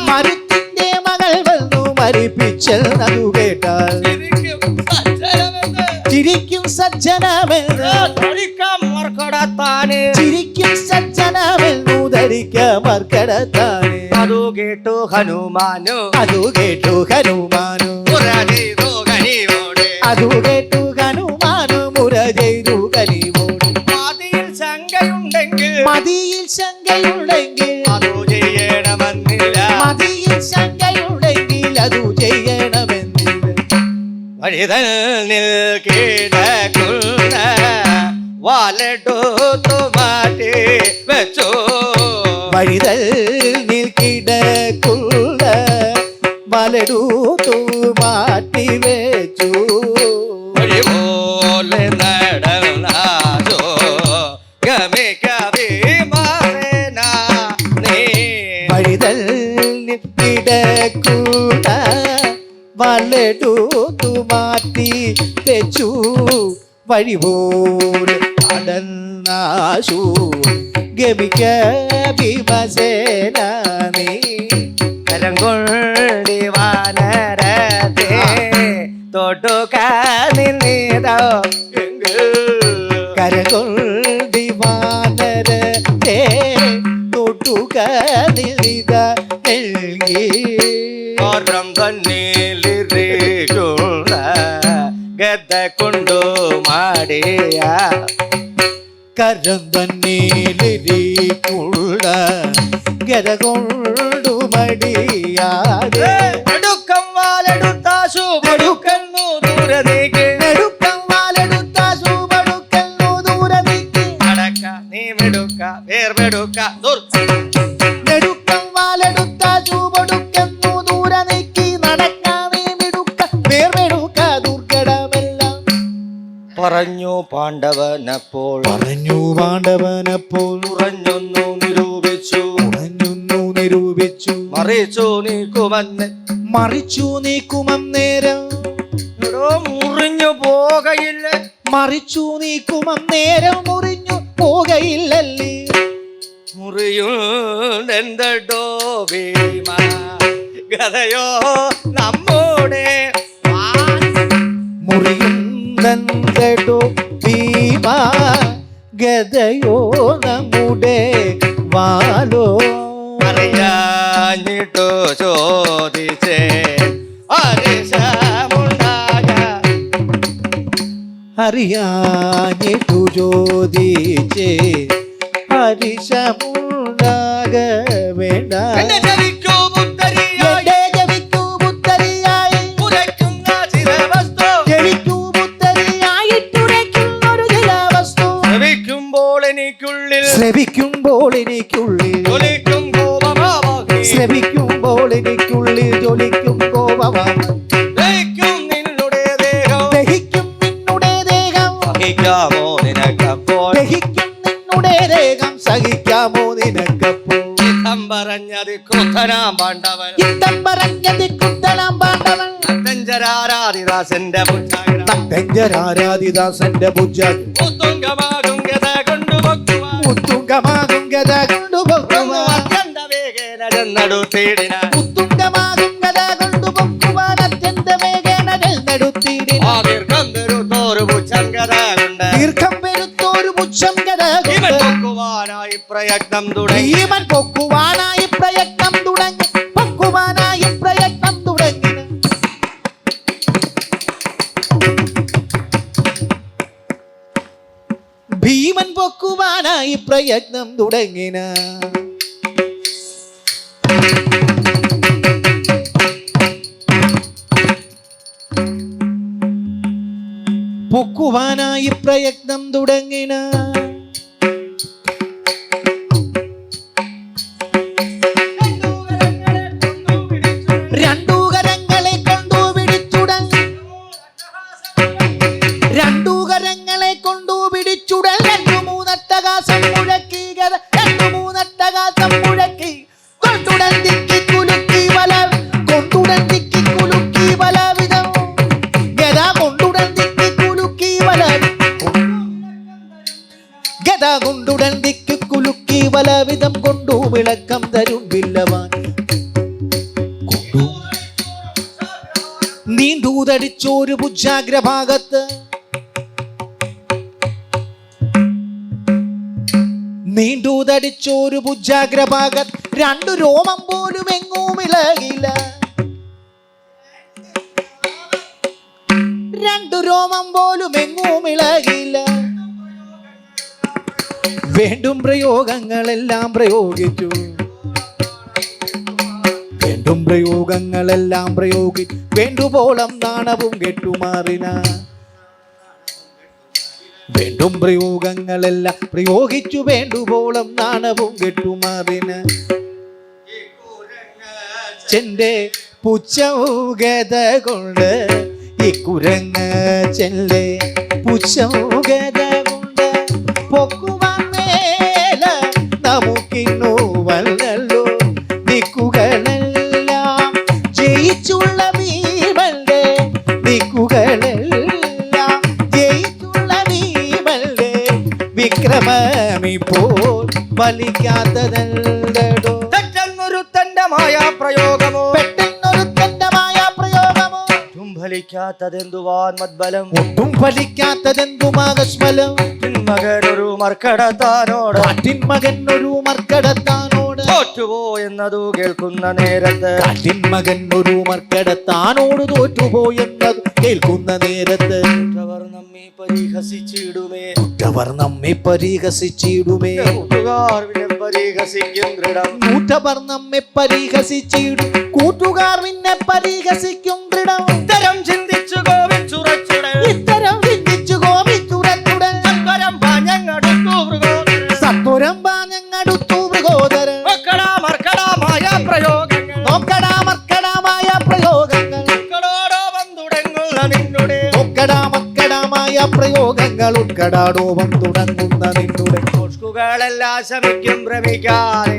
മരുത്തിന്റെ മകൾ വന്നു മരിപ്പിച്ചൽ നതു കേട്ടാൽ ചിരിക്കും സജ്ജനമെന്ന് മർക്കടത്താനെ, ചിരിക്കും സജ്ജനമെന്നു ധരിക്കാം മർക്കടത്താനെ. അതു കേട്ടു ഹനുമാനു, അതു കേട്ടു ഹനുമാനു, അതു കേട്ടു ഹനുമാനു മുര ചെയ്തു കനിവോട്. മതിയിൽ ശങ്കയുണ്ടെങ്കിൽ, മതിയിൽ ശങ്കയുണ്ടെങ്കിൽ അതു ചെയ്യണമെന്നില്ല, മതിയിൽ ശങ്കയുണ്ടെങ്കിൽ അതു ചെയ്യണമെന്നില്ല. വഴിതന്നിൽ കിടക്കുന്ന വാലെടുത്തു മാറ്റി വെച്ചു, വഴിതന്നിൽ കിടക്കുന്ന വലടുത്തു മാറ്റി വെച്ചു. വഴി പോലെ നടന്നാജോ ഗമിക്കഭിമാനേന നീ. വഴിതന്നിൽ കിടക്കുന്ന വലടുത്തു മാറ്റി വെച്ചു. വഴി പോലെ നടന്നാശു ഗമിക്ക ഭീമസേന നീ. കരം കൊണ്ടി വാനരത്തെ തൊട്ടുകാനിന്നീതോ കരകൊണ്ടി വാനരത്തെ തൊട്ടുക നിലിത നൽകി. ഓരം തന്നിലിരിക്കുന്ന ഗദ്ദ കൊണ്ടു മാടിയ കരം തന്നിലിരിക്കുള്ള ഗത കൊണ്ടു മടിയാതെ. എടുക്കം വാലെടുത്താശു കൊടുക്കുന്നു ദൂരതേക്ക്, നെടുക്കം വാലെടുത്താശു കൊടുക്കുന്നു ദൂരതേക്ക്. നടക്ക നീ മെടുക്ക വേർമെടുക്ക നെടുക്കം വാലെടുത്താശു കൊടുക്കുന്നു ദൂരതേക്ക്. നടക്കാതെ മിടുക്ക വേർമെടുക്ക ദുർഘടമെല്ലാം. പറഞ്ഞു പാണ്ഡവനപ്പോൾ, പറഞ്ഞു പാണ്ഡവനപ്പോൾ ഉറഞ്ഞൊന്നു നിരൂപിച്ചു, ഉറഞ്ഞൊന്നു നിരൂപിച്ചു. മറിച്ചു നീക്കുമെന്ന് മറിച്ചു നീക്കുമന്നേരം മുറിഞ്ഞു പോകയില്ല, മറിച്ചു നീക്കുമന്നേരം മുറിഞ്ഞു പോകയില്ലല്ലേ. മുറിയുണ്ടെന്തോ ഭീമ ഗതയോ നമ്മുടെ മുറിയുണ്ടോ ഭീമ ഗതയോ നമ്മുടെ വാലോ. അറിയാഞ്ഞിട്ടു ചോദിച്ചേ ഹരിശമുണ്ടാക, അറിയാഞ്ഞിട്ടു ചോദിച്ചേ ഹരിശമുണ്ടാക വേണ്ട. എന്റെ ചെവിക്കു മുത്തരിയായി എന്റെ ചെവിക്കു മുത്തരിയായി ഉരയ്ക്കുന്ന ചിരവസ്തു, ചെവിക്കു മുത്തരിയായിട്ടുരയ്ക്കുന്നൊരു ചിലവസ്തു. ശ്രവിക്കുമ്പോൾ എനിക്കുള്ളിൽ ശ്രവിക്കുമ്പോൾ എനിക്കുള്ളിൽ ജ്വലിക്കും കോപമാവാകി, ശ്രവിക്കുമ്പോൾ എനിക്കുള്ളിൽ ജ്വലിക്കും കോപമാണ്. ദഹിക്കും നിന്നുടെ ദേഹം, ദഹിക്കും നിന്നുടെ ദേഹം, സഹിക്കാമോ നിനക്കപ്പോൾ, ദഹിക്കും നിന്നുടെ ദേഹം സഹിക്കാമോ നിനക്കപ്പോൾ. ഇത്തം പറഞ്ഞത് ക്രുദ്ധനാം പാണ്ഡവൻ, ഇത്തം പറഞ്ഞത് കുത്തനാം പാണ്ഡവൻ. നത്തഞ്ചരാരാധിദാസന്റെ പുത്രൻ, നത്തഞ്ചരാരാധിദാസന്റെ ഭുജ ഉത്തുംഗമാകും ഗത കൊണ്ടുപൊക്കുവാൻ, ഉത്തുംഗമാകും ഗത കൊണ്ടുപോകുവാൻ. അത്യന്ത വേഗേന ചെന്നടുത്തിടിന, ഉത്തുംഗമാകും ഗത കൊണ്ടുപോകുവാൻ അത്യന്ത വേഗേന ചെന്നെടുത്തിടിന. ആ ദീർഘം പെരുത്തോരു പുച്ഛം ഗത കൊണ്ട് ദീർഘം പെരുത്തോരു പുച്ഛം ഗത ഇവൻ കൊണ്ട് പൊക്കുവാനായി പ്രയത്നം തുടങ്ങി, ഭീമൻ പൊക്കുവാനായി പ്രയത്നം തുടങ്ങി. പൊക്കുവാനായി പ്രയത്നം തുടങ്ങി. ഭീമൻ പൊക്കുവാനായി പ്രയത്നം തുടങ്ങിന. പൊക്കുവാനായി പ്രയത്നം തുടങ്ങിന രണ്ടു കരങ്ങളെ കൊണ്ടു പിടിച്ചുടങ്ങി രണ്ടു കരങ്ങളെ കൊണ്ടു പിടിച്ചുടൽ രണ്ടു മൂന്നട്ടകാശം മുഴക്കി രണ്ടു മൂന്നട്ടകാശം മുഴക്കി കൊണ്ടുടൻ തിക്കി കുലുക്കി വല കൊണ്ടുടൻ തിക്കി കുലുക്കി വലവിധം ഗദ കൊണ്ടുടൻ തിക്കി കുലുക്കി വല ഗദ കൊണ്ടുടൻ തിക്കി കുലുക്കി വലവിധം കൊണ്ടു വിളക്കം തരും വില്ലവാൻ നീണ്ടൂതടിച്ചോരു ഭുജാഗ്രഭാഗത്ത് നീണ്ടൂതടിച്ചോരു ഭുജാഗ്രഭാഗത്ത് രണ്ടു രോമം പോലും എങ്ങും ഇളകില്ല രണ്ടു രോമം പോലും എങ്ങും ഇളകില്ല വേണ്ടും പ്രയോഗങ്ങളെല്ലാം പ്രയോഗിച്ചു വേണ്ടും പ്രയോഗങ്ങളെല്ലാം പ്രയോഗി വേണ്ടുപോളം നാണവും കെട്ടുമാറിന വേണ്ടും പ്രയോഗങ്ങളെല്ലാം പ്രയോഗിച്ചു വേണ്ടുപോളം നാണവും കെട്ടുമാറിന ചെന്റെ പുച്ഛൗഗത കൊണ്ട് ഈ കുരങ്ങ് ചെല്ലെ പുച്ഛൗഗത കൊണ്ട് പൊക്കുവാൻ മേല നമുക്കിന്നു വല്ലല്ലോ ദിക്കുകളെല്ലാം ജയിച്ചുള്ള ഭീമന്റെ ദിക്കുകളെല്ലാം ജയിച്ചുള്ള ഭീമന്റെ വിക്രമമിപ്പോൾ ഫലിക്കാത്തതല്ലോ തെറ്റെന്നൊരു തന്റെ മായാപ്രയോഗമോ പെട്ടെന്നൊരു തന്റെ മായാപ്രയോഗമോ ഒട്ടും ഫലിക്കാത്തതെന്തുവാൻ മദ്ബലം ഒട്ടും ഫലിക്കാത്തതെന്തുമാകസ്മലം മകനൊരു മർക്കടത്താനോട് മകൻ ഒരു മർക്കടത്താനോട് തോറ്റുപോയെന്നതു കേൾക്കുന്ന നേരത്ത് മകൻ ഒരു മർക്കടത്താനോട് തോറ്റുപോയെന്നത് കേൾക്കുന്ന നേരത്ത് അവർ നമ്മെ പരിഹസിച്ചിടുമേ അവർ നമ്മെ പരിഹസിച്ചിടുമേ കൂട്ടുകാർ പിന്നെ പരിഹസിക്കും ദൃഢം കൂട്ടവർ നമ്മെ പരിഹസിച്ചിടും കൂട്ടുകാർ പിന്നെ പരിഹസിക്കും ദൃഢം ഇത്തരം ചിന്തിച്ചു കോപിച്ചുറച്ചുടൻ ഇത്തരം ചിന്തിച്ചു കോപിച്ചുറച്ചുടൻ സത്വരം പാഞ്ഞങ്ങടുത്തു മൃഗോദരൻ സത്വരം പാഞ്ഞങ്ങടുത്തു മൃഗോദരൻ മർക്കടമായ പ്രയോഗങ്ങൾ മർക്കടമായ പ്രയോഗങ്ങൾ മക്കളോടോപം തുടങ്ങുന്ന നിന്നുടെ മർക്കടമായ പ്രയോഗങ്ങൾ ഉൾക്കടാടോപം തുടങ്ങുന്ന നിന്നുടെ മുഷ്കുകളെല്ലാം ശമിക്കും ഭ്രമിക്കാതെ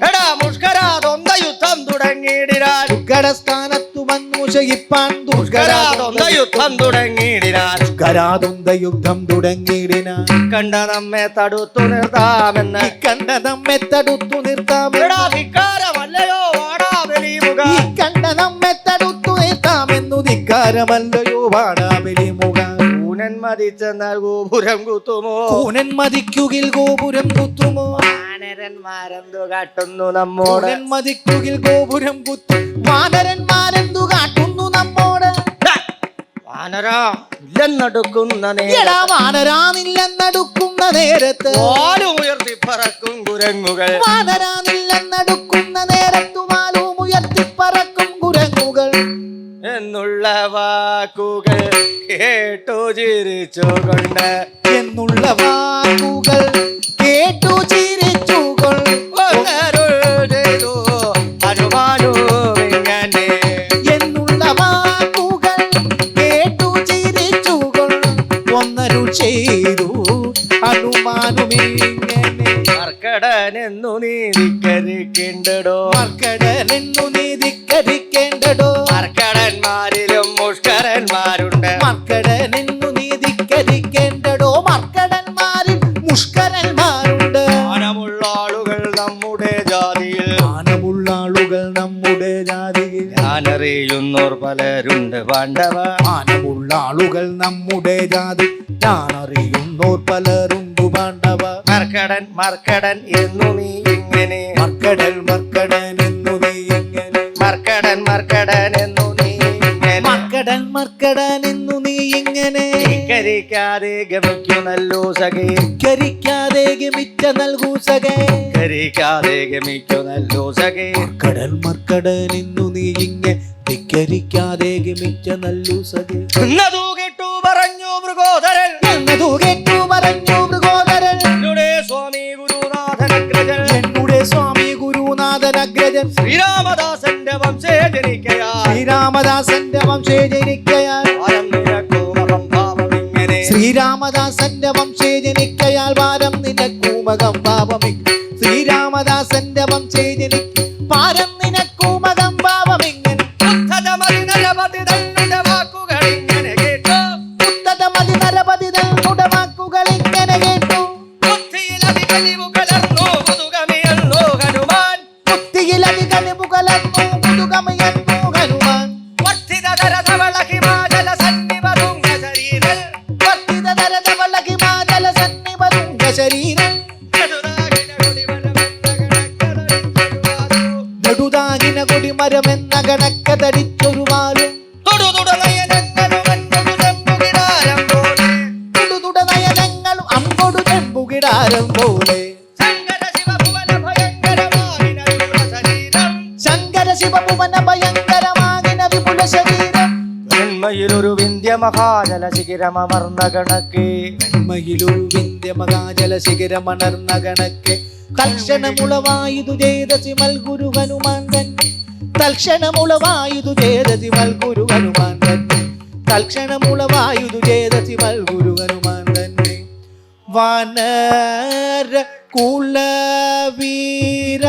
എടാ മുഷ്കരാതൊന്ന യുദ്ധം തുടങ്ങിയിടിരാൻ ദുർഘടസ്ഥാനത്തു വന്നു ശയിപ്പാൻ മുഷ്കരാതൊന്ന യുദ്ധം തുടങ്ങിയിടിരാൻ ദുർഘരാതൊന്ത യുദ്ധം തുടങ്ങിയിടിന കണ്ട നമ്മെ തടുത്തു നിർത്താമെന്ന് കണ്ട നമ്മെ തടുത്തു നിർത്താമെന്ന് എടാ ധിക്കാരമല്ലയോ വാടാബലിമുഖ ഈ കണ്ട നമ്മെ തടുത്തു നിർത്താമെന്നു ധിക്കാരമല്ലയോ വാടാബലിമുഖ ൂനൻ മതിച്ചെന്നാൽ ഗോപുരം കുത്തുമോ കൂനൻ മതിക്കുകിൽ ഗോപുരം കുത്തുമോ വാനരന്മാരെന്തു കാട്ടുന്നു നമ്മോട് കൂനൻ മതിക്കുകിൽ ഗോപുരം കുത്തു വാനരന്മാരെന്തു കാട്ടുന്നു നമ്മോട് വാനരാ ഇല്ലെന്നടുക്കുന്ന എടാ വാനരാനില്ലെന്നടുക്കുന്ന നേരത്ത് വാലും ഉയർത്തി പറക്കും കുരങ്ങുകൾ വാനരാനില്ലെന്നടുക്കുന്ന നേരത്തു വാലും ഉയർത്തി പറക്കും കുരങ്ങുകൾ എന്നുള്ള വാക്കുകൾ കേട്ടു ചിരിച്ചുകൊണ്ട് എന്നുള്ള വാക്കുകൾ കേട്ടു ചിരിച്ചുകൊണ്ട് ചെയ്തു അനുമാനുമിങ്ങനെ എന്നുള്ള വാക്കുകൾ കേട്ടു ചിരിച്ചുകൊണ്ട് ഒന്നരു ചെയ്തു അനുമാനുമിങ്ങനെ മർക്കടനെന്നു നീതിക്കരിക്കേണ്ടടോ മർക്കടനെന്നു നീതിക്കരിക്കേണ്ടടോ മർക്കടന്മാരിലും മുഷ്കരന്മാരുണ്ട് മർക്കടനെന്നു നീതിക്കരിക്കേണ്ടടോ മർക്കടന്മാരിൽ മുഷ്കരന്മാരുണ്ട് മാനമുള്ള ആളുകൾ നമ്മുടെ ജാതിയിൽ മാനമുള്ള ആളുകൾ നമ്മുടെ ജാതിയിൽ ഞാനറിയുന്നോർ പലരുണ്ട് പാണ്ഡവ മാനമുള്ള ആളുകൾ നമ്മുടെ ജാതി ഞാനറിയുന്നോർ പലരുണ്ടു പാണ്ഡവ മർക്കടൻ എന്നു നീ ഇങ്ങനെ മർക്കടൻ എന്നു നീ എങ്ങനെ മർക്കടൻ എന്നു നീ ഇങ്ങനെ മർക്കടൻ എന്നു നീ ഇങ്ങനെ ധിക്കരിക്കാതെ ഗമിക്കുന്നല്ലോ സഖേ, ധിക്കരിക്കാതെ ഗമിച്ച നൽകൂ സഖേ. ധിക്കരിക്കാതെ ഗമിക്കുന്നല്ലോ സഖേ. മർക്കടൻ ഇന്നു നീ ഇങ്ങെ ധിക്കരിക്കാതെ ഗമിച്ച നല്ലു സഖേ. എന്നതു കേട്ടു പറഞ്ഞു മൃഗോദരൻ, എന്നതു കേട്ടു പറഞ്ഞു മൃഗോദരൻ. എന്നുടെ സ്വാമി ഗുരുനാഥനഗ്രജൻ, എന്നുടെ സ്വാമി ഗുരുനാഥനഗ്രജൻ. ശ്രീരാമദാസന്റെ വംശേ ജനിക്കയാൽ, ശ്രീരാമദാസന്റെ വംശേ ജനിക്കയാൽ. വാരം നിനക്കൂ മഹംഭാവം ഇങ്ങനെ. ശ്രീരാമദാസന്റെ വംശേ ജനിക്കയാൽ വാരം നിനക്കൂമകം പാപമിങ്ങനെ. ശ്രീരാമദാസന്റെ വംശേ ജനിക്ക പാരം നിനക്കൂമകം പാപമിങ്ങനെ. ഉദ്ധതമതി നരപതി തന്നുടെ വാക്കുകൾ ഇങ്ങനെ കേട്ടു, ഉദ്ധതമതി നരപതി തന്നുടെ വാക്കുകൾ ഇങ്ങനെ കേട്ടു. ബുദ്ധിയിലതി കനിവു കലർന്നു മുതുകമിയല്ലോ ഹനുമാൻ, ബുദ്ധിയിലതി കനിവു കലർന്നു മുതുകമിയന്നു ഹനുമാൻ. വർദ്ധിതതരധവള ഹിമാചല സന്നിപതുംഗ ശരീരൻ, വർദ്ധിതതരധവള ഹിമാചല സന്നിപതുംഗ ശരീരൻ. നെടുതാകിന കൊടിമരമെന്ന കണക്കതടിച്ചൊരു വാലും. നയനങ്ങളും അമ്പൊടു ചെമ്പുകിടാരം പോലെ. ശങ്കര ശിവഭുവന ഭയങ്കരമാകിന വിപുല ശരീരം. വെണ്മയിലൊരു വിന്ധ്യ മഹാജല ശിഖിരമർന്ന കണക്ക്, വെണ്മയിലൊരു വിന്ധ്യ മഹാജല ശിഖിരമണർന്ന കണക്ക്. തൽക്ഷണമുളവായുതു ചേതസി മൽഗുരു ഹനുമാൻ തന്നെ. തൽക്ഷണമുളവായുതു ചേതസി മൽഗുരു ഹനുമാൻ തന്നെ. തൽക്ഷണമുളവായുതു ചേതസി മൽഗുരു ഹനുമാൻ തന്നെ. വാനര കുലവീര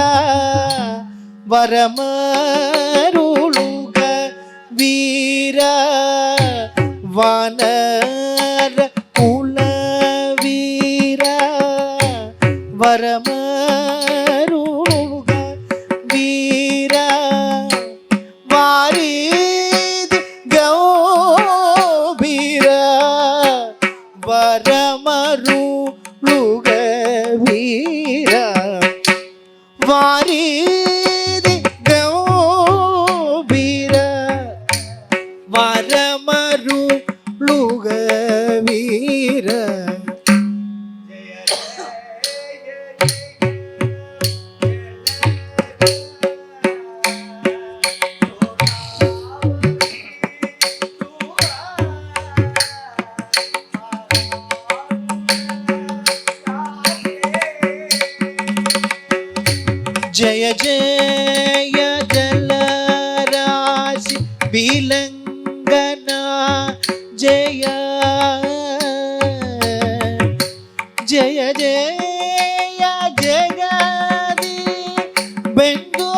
വരമരുളുക വീര. വാനര കുലവീര വരമരുളുക വീര. വാരീതി ഗൗബീര വരമരുളുക വീര. വാരീതി ഗൗബീര വരമരുളുക വീര. ജയ ജയ ജലരാശി വിലംഘന ജയ. ജയ ജയ ജഗതി ബന്ധോ.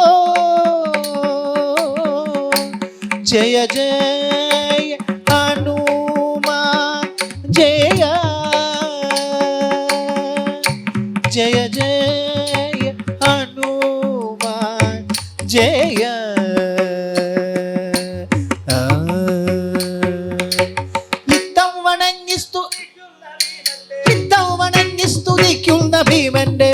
ജയ ജയ ഹനുമാൻ ജയ. ജയ ജയ ഹനുമാൻ ജയ. യുദ്ധം വണങ്ങി സ്തുതിക്കുന്ന ഭീമന്റെ.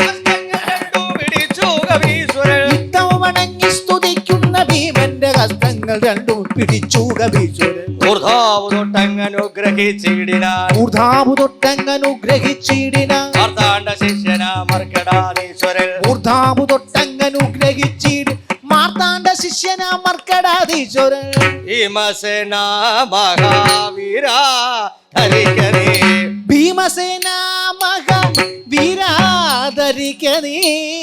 യുദ്ധം വണങ്ങി സ്തുതിക്കുന്ന ഭീമന്റെ ഹസ്തങ്ങൾ രണ്ടും പിടിച്ചു കവീശ്വരൻ. ഊർധാവു തൊട്ടങ്ങനുഗ്രഹിച്ചിടിനാൻ, ഊർധാവു തൊട്ടങ്ങനുഗ്രഹിച്ചിടിനാൻ. മാർത്താണ്ഡ ശിഷ്യനാമർക്കടാധീശ്വരൻ, ഊർധാവു തൊട്ടങ്ങനുഗ്രഹിച്ചിടി മാർത്താണ്ഡ ശിഷ്യനാ മർക്കടാധീശ്വരൻ. ഭീമസേന മഹാവീര ധരിക്കനേ, ഭീമസേന മഹാവീരാധരിക്കനീ.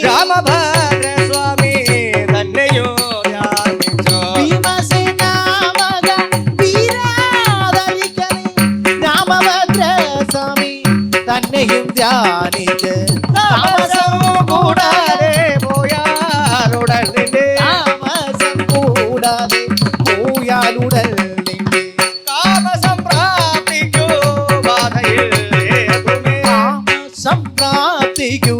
രാമഭദ്ര സ്വാമി തന്നെയോ ധ്യാനിച്ചോ, ഭീമസേന മഹാവീരാധരിക്കനീ. രാമഭദ്ര സ്വാമി തന്നെയും ധ്യാനിച്ച് താമസം കൂടാതെ പോയാലുടൽ നിന്റെ, താമസം കൂടാതെ പോയാലുടൽ നിന്റെ. കാമസംപ്രാപ്തിക്കു ബാധയിൽ ഏതുമേ, സംപ്രാപ്തിക്കു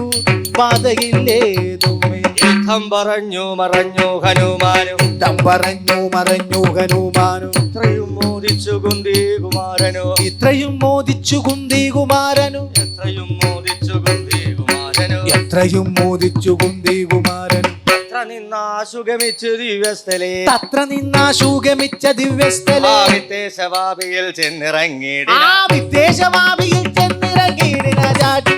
ബാധയില്ലേതുമേ. യുദ്ധം പറഞ്ഞു മറഞ്ഞു ഹനുമാനും, യുദ്ധം പറഞ്ഞു മറഞ്ഞു ഹനുമാനും. ഇത്രയും മോദിച്ചു കുന്തി കുമാരനു, ഇത്രയും മോദിച്ചു കുന്തി കുമാരനു. എത്രയും മോദിച്ചു കുന്തി കുമാരനു, എത്രയും മോദിച്ചു കുന്തി കുമാരനു. എത്ര നിന്നാശുഗമിച്ചു ദിവസ്ഥലേ തത്ര നിന്നാശുഗമിച്ച ദിവ്യസ്ഥലേ വിദേശവാപിയിൽ ചെന്നിറങ്ങിയിട ആ വിദേശവാപിയിൽ ചെന്നിറങ്ങിയിടിന ചാടി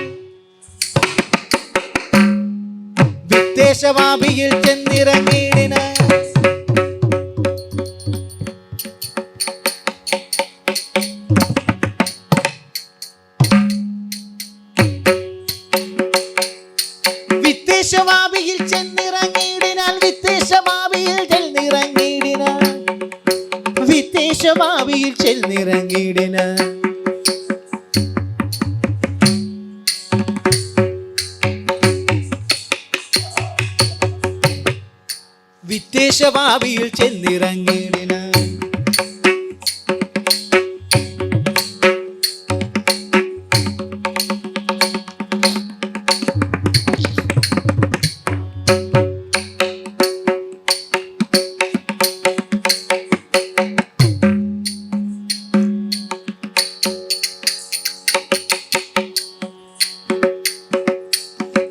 വിദേശവാപിയിൽ ചെന്നിറങ്ങിയിടിന വിദേശവാപിയിൽ ചെന്നിറങ്ങിയിടിനാൽ വിദേശവാപിയിൽ ചെന്നിറങ്ങിയിടിനാൽ വിദേശവാപിയിൽ ചെന്നിറങ്ങിയിടിനാൽ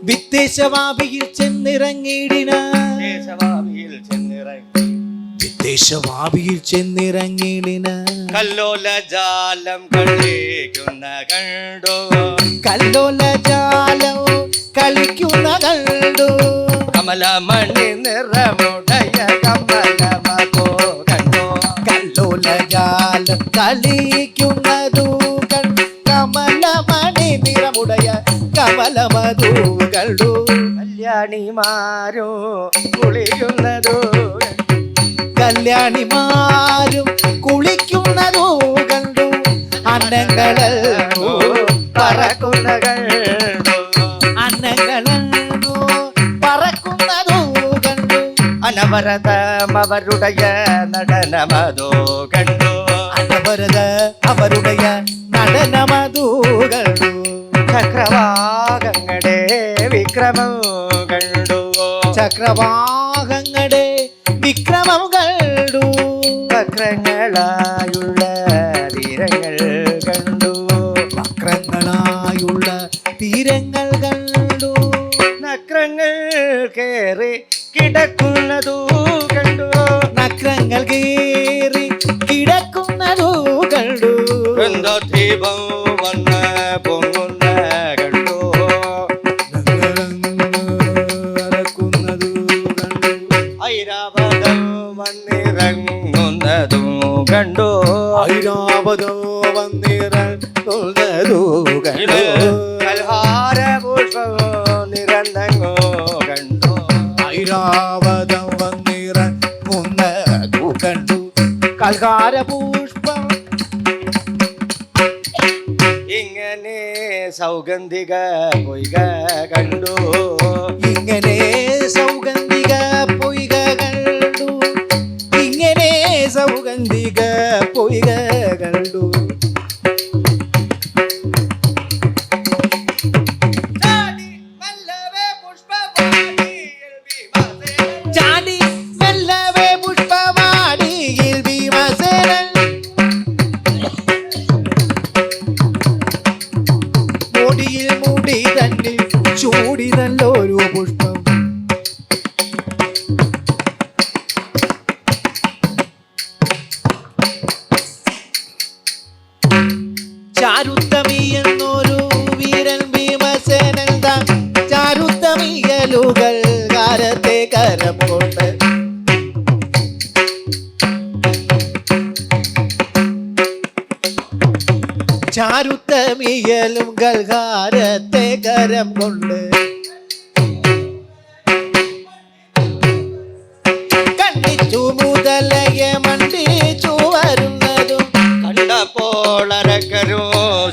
വിദേശവാപിയിൽ ചെന്നിറങ്ങിയിടിനാൽ വിദേശവാപിയിൽ ചെന്നിറങ്ങിയിടിനാൽ വിദേശവാപിയിൽ ചെന്നിറങ്ങിയിടിനാൽ കല്ലോല ജാലം കളിക്കുന്ന കണ്ടു കല്ലോല ജാലം കളിക്കുന്ന കണ്ടു കമലമണി നിറമുടയ കമലമോ കണ്ടു കല്ലോല ജാലം കളിക്കുന്നതു കണ്ടു കമലമണി നിറമുടയ കമലമധു കണ്ടു കല്യാണിമാരോ കുളിക്കുന്നതോ കല്യാണിമാരും കുളിക്കുന്നതു കണ്ടു അന്നങ്ങളോ പറക്കുന്ന കണ്ടു അന്നങ്ങളോ പറക്കുന്നതു കണ്ടു അനവരതം അവരുடைய നടനമതോ കണ്ടു അനവരത അവരുடைய നടനമതു കണ്ടു ചക്രവാകങ്ങളുടെ വിക്രമം കണ്ടു ചക്രവാഹങ്ങളുടെ വിക്രമം കണ്ടു വക്രങ്ങളായുള്ള തീരങ്ങൾ കണ്ടു വക്രങ്ങളായുള്ള തീരങ്ങൾ കണ്ടു നക്രങ്ങൾ കേറി കിടക്കുന്നതു കണ്ടു നക്രങ്ങൾ കേറി കിടക്കുന്നതു കണ്ടു എന്തോ ദീപം വന്ന് പൊങ്ങുന്ന കണ്ടു നടക്കുന്നതു കണ്ടു ഐരാവതം വന്നിറങ്ങുന്നതും കണ്ടു ഐരാവതോ വന്നിറങ്ങുന്നതു കണ്ടു കൽഹാര പുഷ്പം നിരന്തങ്ങോ കണ്ടു ഐരാവതം വന്നിറങ്ങുന്നതു കണ്ടു കൽഹാര പുഷ്പം ഇങ്ങനെ സൗഗന്ധിക പൊയ്ക കണ്ടു ഇങ്ങനെ സൗഗന്ധിക പൊയ്ക കണ്ടു ഇങ്ങനെ സൗഗന്ധിക പൊയ്ക കണ്ടു ചാടി മെല്ലവേ പുഷ്പവാടിയിൽ ഭീമസേനൻ മുടിയിൽ മുടി തന്നിൽ ചൂടി നല്ലൊരു പുഷ്പം ചാരുത്തമി എന്നൊരു വീരൻ ഭീമസേനൻ താൻ ചാരുത്തമിയലുകൾ കാരത്തെ കരം കൊണ്ട് ചാരുത്തമിയലും ഗൽഹാരത്തെ കരം കൊണ്ട് കണ്ണിച്ചു മുതലയെ മണ്ടിച്ചു വരുന്നതും കണ്ടപ്പോൾ അരക്കരോ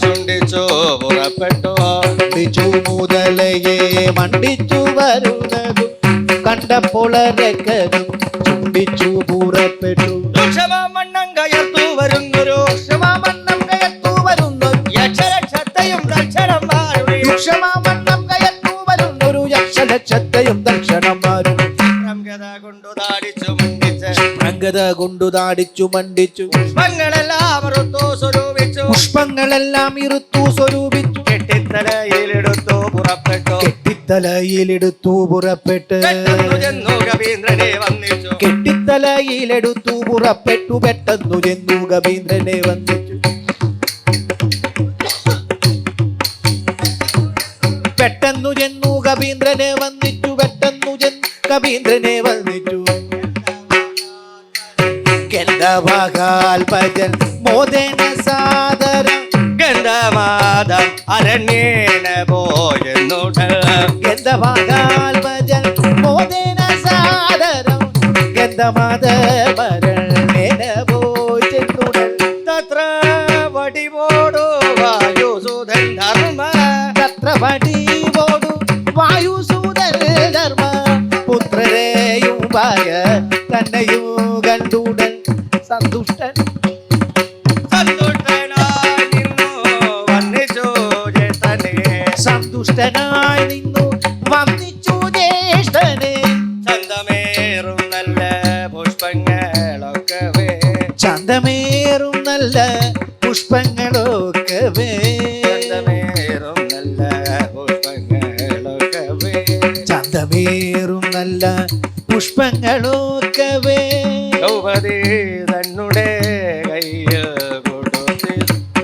ചുണ്ടിച്ചു പുറപ്പെട്ടു കണ്ണിച്ചു മുതലയെ മണ്ടിച്ചു വരുന്നതും കണ്ടപ്പോൾ രക്കരും ചുംബിച്ചു പുറപ്പെട്ടു മണ്ണം കയർത്തു വരുന്നൊരു ക്ഷമാമണ്ണം കയർത്തു വരുന്നൊരു യക്ഷരക്ഷത്തെയും ദക്ഷണം മാറി ക്ഷമാമണ്ണം കയർത്തു വരുന്നൊരു യക്ഷലക്ഷത്തെയും ദക്ഷണം മാറും ഗത കൊണ്ടു താടിച്ചു മണ്ടിച്ച് അംഗത കൊണ്ടു താടിച്ചു മണ്ടിച്ചു പുഷ്പങ്ങളെല്ലാം ഋതു സ്വരൂപിച്ചു പുഷ്പങ്ങളെല്ലാം ഇരുത്തു സ്വരൂപിച്ചു കെട്ടിത്തലയിലെടുത്തു പുറപ്പെട്ടു കെട്ടിത്തലയിലെടുത്തു പുറപ്പെട്ട് പെട്ടെന്നു ചെന്നു കവീന്ദ്രനെ വന്നിച്ചു. കെട്ടിത്തലയിലെടുത്തു പുറപ്പെട്ടു പെട്ടെന്നു ചെന്നു കവീന്ദ്രനെ വന്നിച്ചു. പെട്ടെന്നു ചെന്നു കവീന്ദ്രനെ വന്നിച്ചു. പെട്ടെന്നു ചെന്നു കവീന്ദ്രനെ വന്നിച്ചു. ഗന്ധവാകാൽപജൻ മോദന സാദരം ഗന്ധമാദം അരണ്യേന പോയെന്നുട. ഗന്ധവാകാൽപജൻ മോദന സാദരം ഗന്ധമാദമരണ്യേന പോയെന്നുടൻ. തത്ര വടിവോടു വായുസുതൻ ധർമ്മ. തത്ര വടിവോടു വായുസുതൻ ധർമ്മ. പുത്രരെയും ഭാര്യ തന്നെയും കണ്ടുടൻ സന്തുഷ്ടൻ. സന്തുഷ്ടനായി നിന്നു വന്നിച്ചു ജ്യേഷ്ഠനെ. സന്തുഷ്ടനായി നിന്നു വന്നിച്ചു ജ്യേഷ്ഠനെ. ചന്തമേറും നല്ല പുഷ്പങ്ങളൊക്കവേ. ചന്തമേറും നല്ല പുഷ്പങ്ങളൊക്കവേ. ചന്തമേറും നല്ല പുഷ്പങ്ങളൊക്കവേ. ചന്തമേറും നല്ല പുഷ്പങ്ങളൊക്കവേ. ദ്രൗപദി തന്നുടെ കയ്യിൽ കൊടുത്തു.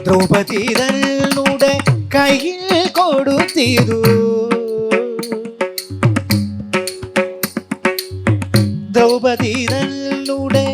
ദ്രൗപദി തന്നുടെ കയ്യിൽ കൊടുത്തിരു. ദ്രൗപദി തന്നുടെ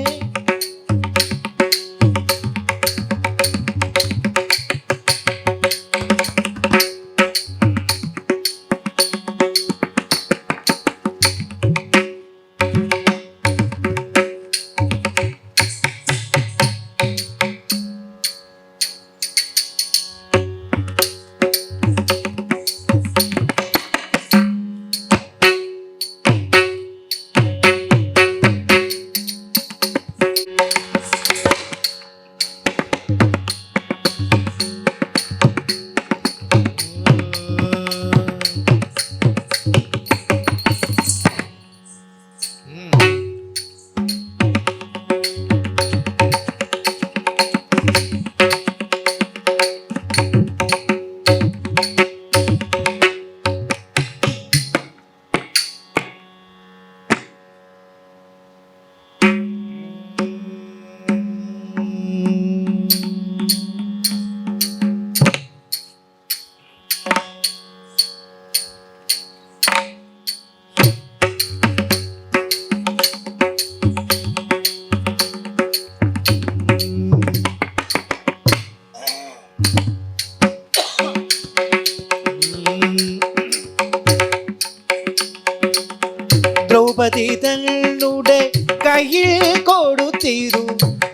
ദ്രൗപദി തന്നുടെ കയ്യിൽ കൊടുത്തിരു.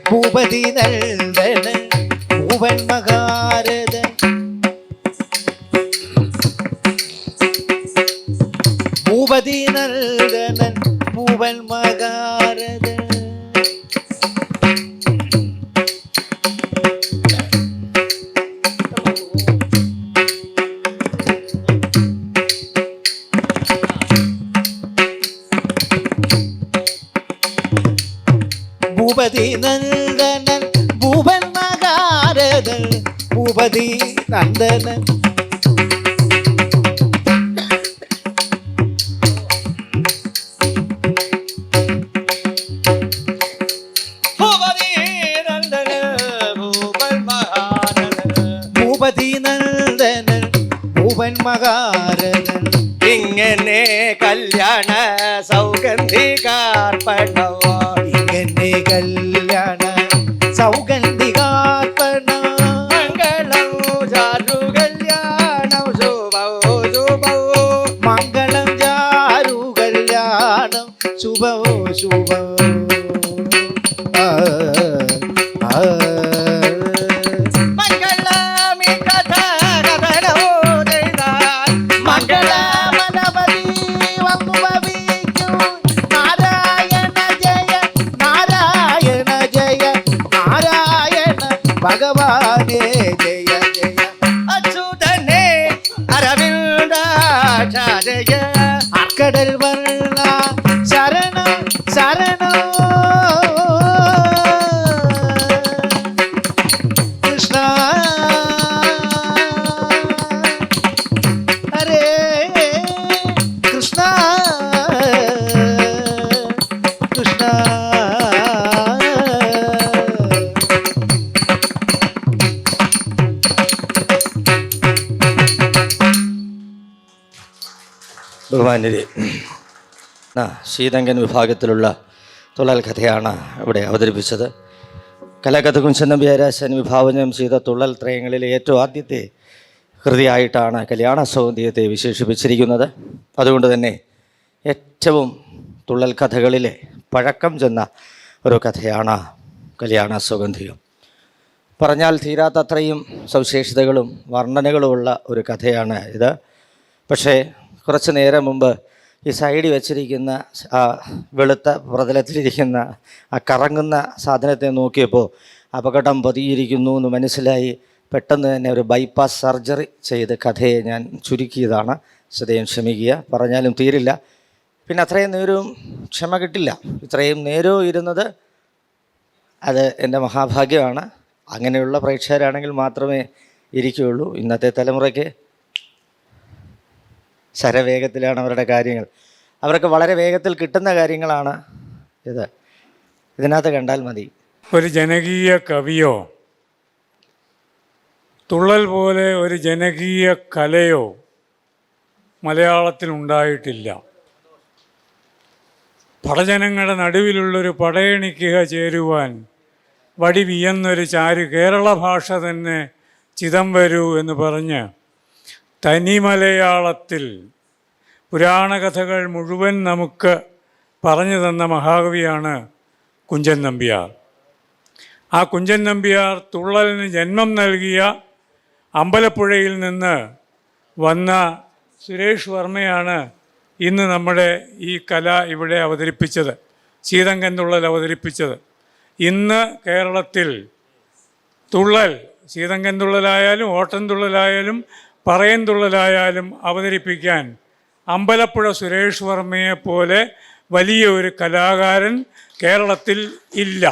ഭൂപതി നന്ദന് ഭൂവൻ മഹാരഥൻ. ഭൂപതി നന്ദനൻ ഭൂവൻ മഹാരഥൻ. ഭൂപതി നന്ദനൻ ഭൂവൻ മഹാരഥൻ. ഭൂപതി നന്ദനൻ ഭൂപതി നന്ദന ഭൂപൻ മഹാനന്ദ. ഭൂപതി നന്ദനൻ ഭൂവൻ മഹാരഥൻ. ഇങ്ങനെ കല്യാണ സൗഗന്ധികാർപ്പണവോ. ഇങ്ങനെ കല്യാണ സൗഗന്ധികാർപ്പണ. മംഗളം ചാരു കല്യാണം ശുഭവോ ശുഭവോ. മംഗളം ചാരു കല്യാണം ശുഭവോ ശുഭവോ. മംഗളമി കഥ കഥനവോ ചെയ്താൽ. മംഗളമനവധി വന്നു ഭവിക്കൂ. നാരായണ ജയ നാരായണ ജയ നാരായണ ഭഗവാനേ ജയ ജയ. അച്യുതനെ അരവിന്ദാക്ഷ ജയ. അക്കടൽ വർണ്ണ ശരണം ശരണം. ബഹുമാന്യരെ, ശീതങ്കൻ വിഭാഗത്തിലുള്ള തുള്ളൽ കഥയാണ് ഇവിടെ അവതരിപ്പിച്ചത്. കലാകഥ കുഞ്ചൻ നമ്പ്യാരാശാൻ വിഭാവനം ചെയ്ത തുള്ളൽ ത്രയങ്ങളിലെ ഏറ്റവും ആദ്യത്തെ കൃതിയായിട്ടാണ് കല്യാണ സൗന്ദര്യത്തെ വിശേഷിപ്പിച്ചിരിക്കുന്നത്. അതുകൊണ്ട് തന്നെ ഏറ്റവും തുള്ളൽ കഥകളിലെ പഴക്കം ചെന്ന ഒരു കഥയാണ് കല്യാണ സൗഗന്ധികം. പറഞ്ഞാൽ തീരാത്തത്രയും സവിശേഷതകളും വർണ്ണനകളുമുള്ള ഒരു കഥയാണ് ഇത്. പക്ഷേ കുറച്ച് നേരം മുമ്പ് ഈ സൈഡിൽ വച്ചിരിക്കുന്ന ആ വെളുത്ത പ്രതലത്തിലിരിക്കുന്ന ആ കറങ്ങുന്ന സാധനത്തെ നോക്കിയപ്പോൾ അപകടം പതിയിരിക്കുന്നു എന്ന് മനസ്സിലായി. പെട്ടെന്ന് തന്നെ ഒരു ബൈപ്പാസ് സർജറി ചെയ്ത് കഥയെ ഞാൻ ചുരുക്കിയതാണ്. സദയം ക്ഷമിക്കുക, പറഞ്ഞാലും തീരില്ല. പിന്നെ അത്രയും നേരവും ക്ഷമ കിട്ടില്ല. ഇത്രയും നേരവും ഇരുന്നത് അത് എൻ്റെ മഹാഭാഗ്യമാണ്. അങ്ങനെയുള്ള പ്രേക്ഷകരാണെങ്കിൽ മാത്രമേ ഇരിക്കുകയുള്ളൂ. ഇന്നത്തെ തലമുറയ്ക്ക് ശരവേഗത്തിലാണ് അവരുടെ കാര്യങ്ങൾ. അവർക്ക് വളരെ വേഗത്തിൽ കിട്ടുന്ന കാര്യങ്ങളാണ് ഇത്. ഇതിനകത്ത് കണ്ടാൽ മതി. ഒരു ജനകീയ കവിയോ തുള്ളൽ പോലെ ഒരു ജനകീയ കലയോ മലയാളത്തിൽ ഉണ്ടായിട്ടില്ല. പടജനങ്ങളുടെ നടുവിലുള്ളൊരു പടയണിക്ക് ചേരുവാൻ വടി വിയന്നൊരു ചാരു കേരള ഭാഷ തന്നെ ചിതം വരൂ എന്ന് പറഞ്ഞ് തനി മലയാളത്തിൽ പുരാണകഥകൾ മുഴുവൻ നമുക്ക് പറഞ്ഞു തന്ന മഹാകവിയാണ് കുഞ്ചൻ നമ്പ്യാർ. ആ കുഞ്ചൻ നമ്പ്യാർ തുള്ളലിന് ജന്മം നൽകിയ അമ്പലപ്പുഴയിൽ നിന്ന് വന്ന സുരേഷ് വർമ്മയാണ് ഇന്ന് നമ്മുടെ ഈ കല ഇവിടെ അവതരിപ്പിച്ചത്, ശീതങ്കൻ തുള്ളൽ അവതരിപ്പിച്ചത്. ഇന്ന് കേരളത്തിൽ തുള്ളൽ, ശീതങ്കൻ തുള്ളലായാലും ഓട്ടൻ തുള്ളലായാലും പറയൻ തുള്ളലായാലും അവതരിപ്പിക്കാൻ അമ്പലപ്പുഴ സുരേഷ് വർമ്മയെ പോലെ വലിയ ഒരു കലാകാരൻ കേരളത്തിൽ ഇല്ല.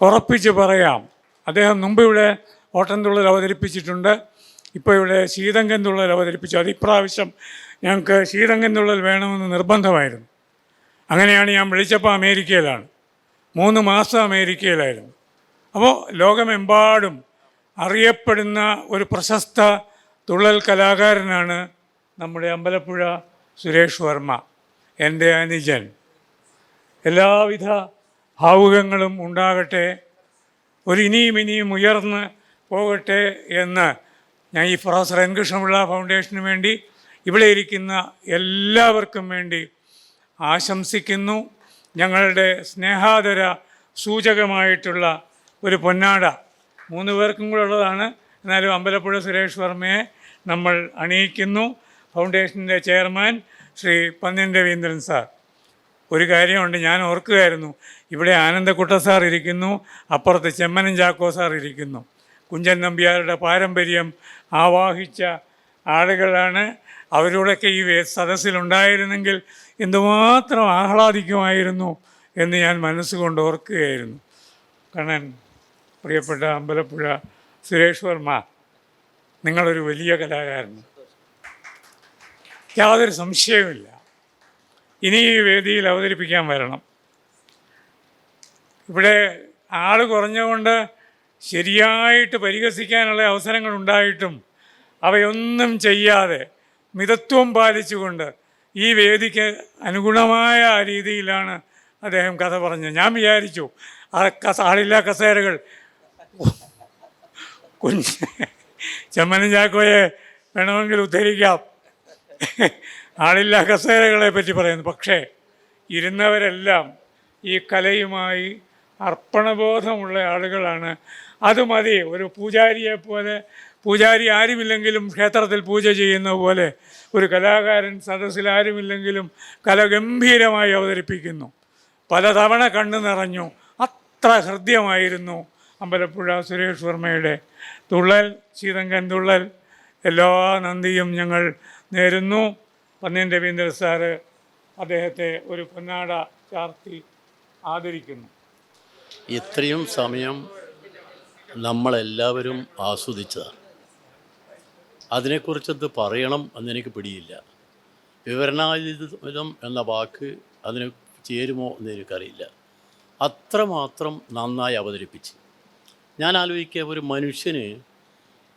ഉറപ്പിച്ച് പറയാം. അദ്ദേഹം മുമ്പ് ഇവിടെ ഓട്ടൻ തുള്ളൽ അവതരിപ്പിച്ചിട്ടുണ്ട്, ഇപ്പോൾ ഇവിടെ ശീതങ്കൻ തുള്ളൽ അവതരിപ്പിച്ചു. അത് ഇപ്രാവശ്യം ഞങ്ങൾക്ക് ശീതങ്കൻ തുള്ളൽ വേണമെന്ന് നിർബന്ധമായിരുന്നു. അങ്ങനെയാണ് ഞാൻ വിളിച്ചപ്പോൾ അമേരിക്കയിലാണ്, 3 മാസം അമേരിക്കയിലായിരുന്നു. അപ്പോൾ ലോകമെമ്പാടും അറിയപ്പെടുന്ന ഒരു പ്രശസ്ത തുള്ളൽ കലാകാരനാണ് നമ്മുടെ അമ്പലപ്പുഴ സുരേഷ് വർമ്മ, എൻ്റെ അനുജൻ. എല്ലാവിധ ഭാവുകങ്ങളും ഉണ്ടാകട്ടെ, ഇനിയും ഉയർന്ന് പോകട്ടെ എന്ന് ഞാൻ ഈ പ്രൊഫസർ എൻ കൃഷ്ണപിള്ള ഫൗണ്ടേഷന് വേണ്ടി ഇവിടെ ഇരിക്കുന്ന എല്ലാവർക്കും വേണ്ടി ആശംസിക്കുന്നു. ഞങ്ങളുടെ സ്നേഹാദര സൂചകമായിട്ടുള്ള ഒരു പൊന്നാട 3 പേർക്കും കൂടെ ഉള്ളതാണ്. എന്നാലും അമ്പലപ്പുഴ സുരേഷ് വർമ്മയെ നമ്മൾ അണിയിക്കുന്നു. ഫൗണ്ടേഷൻ്റെ ചെയർമാൻ ശ്രീ പന്ന്യൻ രവീന്ദ്രൻ സാർ. ഒരു കാര്യമുണ്ട്, ഞാൻ ഓർക്കുകയായിരുന്നു, ഇവിടെ ആനന്ദക്കുട്ട സാർ ഇരിക്കുന്നു, അപ്പുറത്ത് ചെമ്മനം ചാക്കോ സാർ ഇരിക്കുന്നു. കുഞ്ചൻ നമ്പ്യാരുടെ പാരമ്പര്യം ആവാഹിച്ച ആളുകളാണ്. അവരോടൊക്കെ ഈ സദസ്സിലുണ്ടായിരുന്നെങ്കിൽ എന്തുമാത്രം ആഹ്ലാദിക്കുമായിരുന്നു എന്ന് ഞാൻ മനസ്സുകൊണ്ട് ഓർക്കുകയായിരുന്നു. കണ്ണൻ, പ്രിയപ്പെട്ട അമ്പലപ്പുഴ സുരേഷ് വർമ്മ, നിങ്ങളൊരു വലിയ കലാകാരൻ, യാതൊരു സംശയവുമില്ല. ഇനി ഈ വേദിയിൽ അവതരിപ്പിക്കാൻ വരണം. ഇവിടെ ആൾ കുറഞ്ഞുകൊണ്ട് ശരിയായിട്ട് പരിഹസിക്കാനുള്ള അവസരങ്ങളുണ്ടായിട്ടും അവയൊന്നും ചെയ്യാതെ മിതത്വം പാലിച്ചുകൊണ്ട് ഈ വേദിക്ക് അനുഗുണമായ രീതിയിലാണ് അദ്ദേഹം കഥ പറഞ്ഞത്. ഞാൻ വിചാരിച്ചു ആളില്ലാ കസേരകൾ ചെമ്മനം ചാക്കോയെ വേണമെങ്കിൽ ഉദ്ധരിക്കാം, ആളില്ലാ കസേരകളെ പറ്റി പറയുന്നു. പക്ഷേ ഇരുന്നവരെല്ലാം ഈ കലയുമായി അർപ്പണബോധമുള്ള ആളുകളാണ്. അത് മതി. ഒരു പൂജാരിയെ പോലെ, പൂജാരി ആരുമില്ലെങ്കിലും ക്ഷേത്രത്തിൽ പൂജ ചെയ്യുന്ന പോലെ ഒരു കലാകാരൻ സദസ്സിൽ ആരുമില്ലെങ്കിലും കല ഗംഭീരമായി അവതരിപ്പിക്കുന്നു. പലതവണ കണ്ണു നിറഞ്ഞു. അത്ര ഹൃദ്യമായിരുന്നു അമ്പലപ്പുഴ സുരേഷ് വർമ്മയുടെ തുള്ളൽ, ശീതങ്കൻ തുള്ളൽ. എല്ലാ നന്ദിയും ഞങ്ങൾ നേരുന്നു. പന്ന്യൻ രവീന്ദ്രൻ സാറ് അദ്ദേഹത്തെ ഒരു പൊന്നാട ചാർത്തി ആദരിക്കുന്നു. ഇത്രയും സമയം നമ്മളെല്ലാവരും ആസ്വദിച്ചതാണ്. അതിനെക്കുറിച്ചത് പറയണം എന്നെനിക്ക് പിടിയില്ല. വിവരണാതീതം എന്ന വാക്ക് അതിന് ചേരുമോ എന്നെനിക്കറിയില്ല. അത്രമാത്രം നന്നായി അവതരിപ്പിച്ച്. ഞാൻ ആലോചിക്കുക, ഒരു മനുഷ്യന്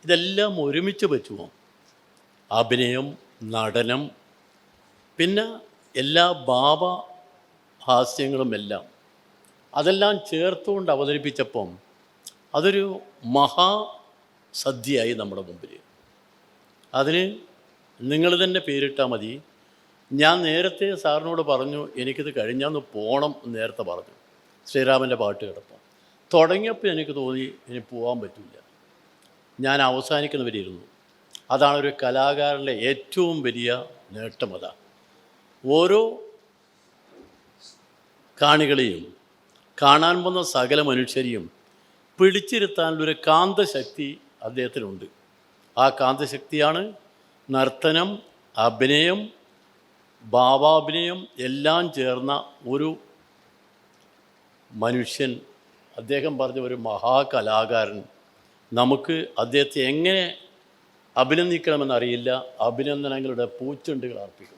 ഇതെല്ലാം ഒരുമിച്ച് പറ്റുമോ? അഭിനയം, നടനം, പിന്നെ എല്ലാ ഭാവഹാസ്യങ്ങളും എല്ലാം അതെല്ലാം ചേർത്തുകൊണ്ട് അവതരിപ്പിച്ചപ്പം അതൊരു മഹാസദ്യയായി നമ്മുടെ മുമ്പിൽ. അതിന് നിങ്ങൾ തന്നെ പേരിട്ടാൽ മതി. ഞാൻ നേരത്തെ സാറിനോട് പറഞ്ഞു എനിക്കിത് കഴിഞ്ഞാന്ന് പോകണം എന്ന് നേരത്തെ പറഞ്ഞു. ശ്രീരാമൻ്റെ പാട്ട് കേട്ടപ്പോൾ തുടങ്ങിയപ്പോൾ എനിക്ക് തോന്നി ഇനി പോകാൻ പറ്റില്ല, ഞാൻ അവസാനിക്കുന്നവരിരുന്നു. അതാണ് ഒരു കലാകാരൻ്റെ ഏറ്റവും വലിയ നേട്ടം. അതാണ് ഓരോ കാണികളെയും കാണാൻ വന്ന സകല മനുഷ്യരെയും പിടിച്ചിരുത്താനുള്ളൊരു കാന്തശക്തി അദ്ദേഹത്തിനുണ്ട്. ആ കാന്തശക്തിയാണ് നർത്തനം, അഭിനയം, ഭാവാഭിനയം എല്ലാം ചേർന്ന ഒരു മനുഷ്യൻ. അദ്ദേഹം പറഞ്ഞ ഒരു മഹാകലാകാരൻ. നമുക്ക് അദ്ദേഹത്തെ എങ്ങനെ അഭിനന്ദിക്കണമെന്നറിയില്ല. അഭിനന്ദനങ്ങളുടെ പൂച്ചെണ്ടുകൾ അർപ്പിക്കും.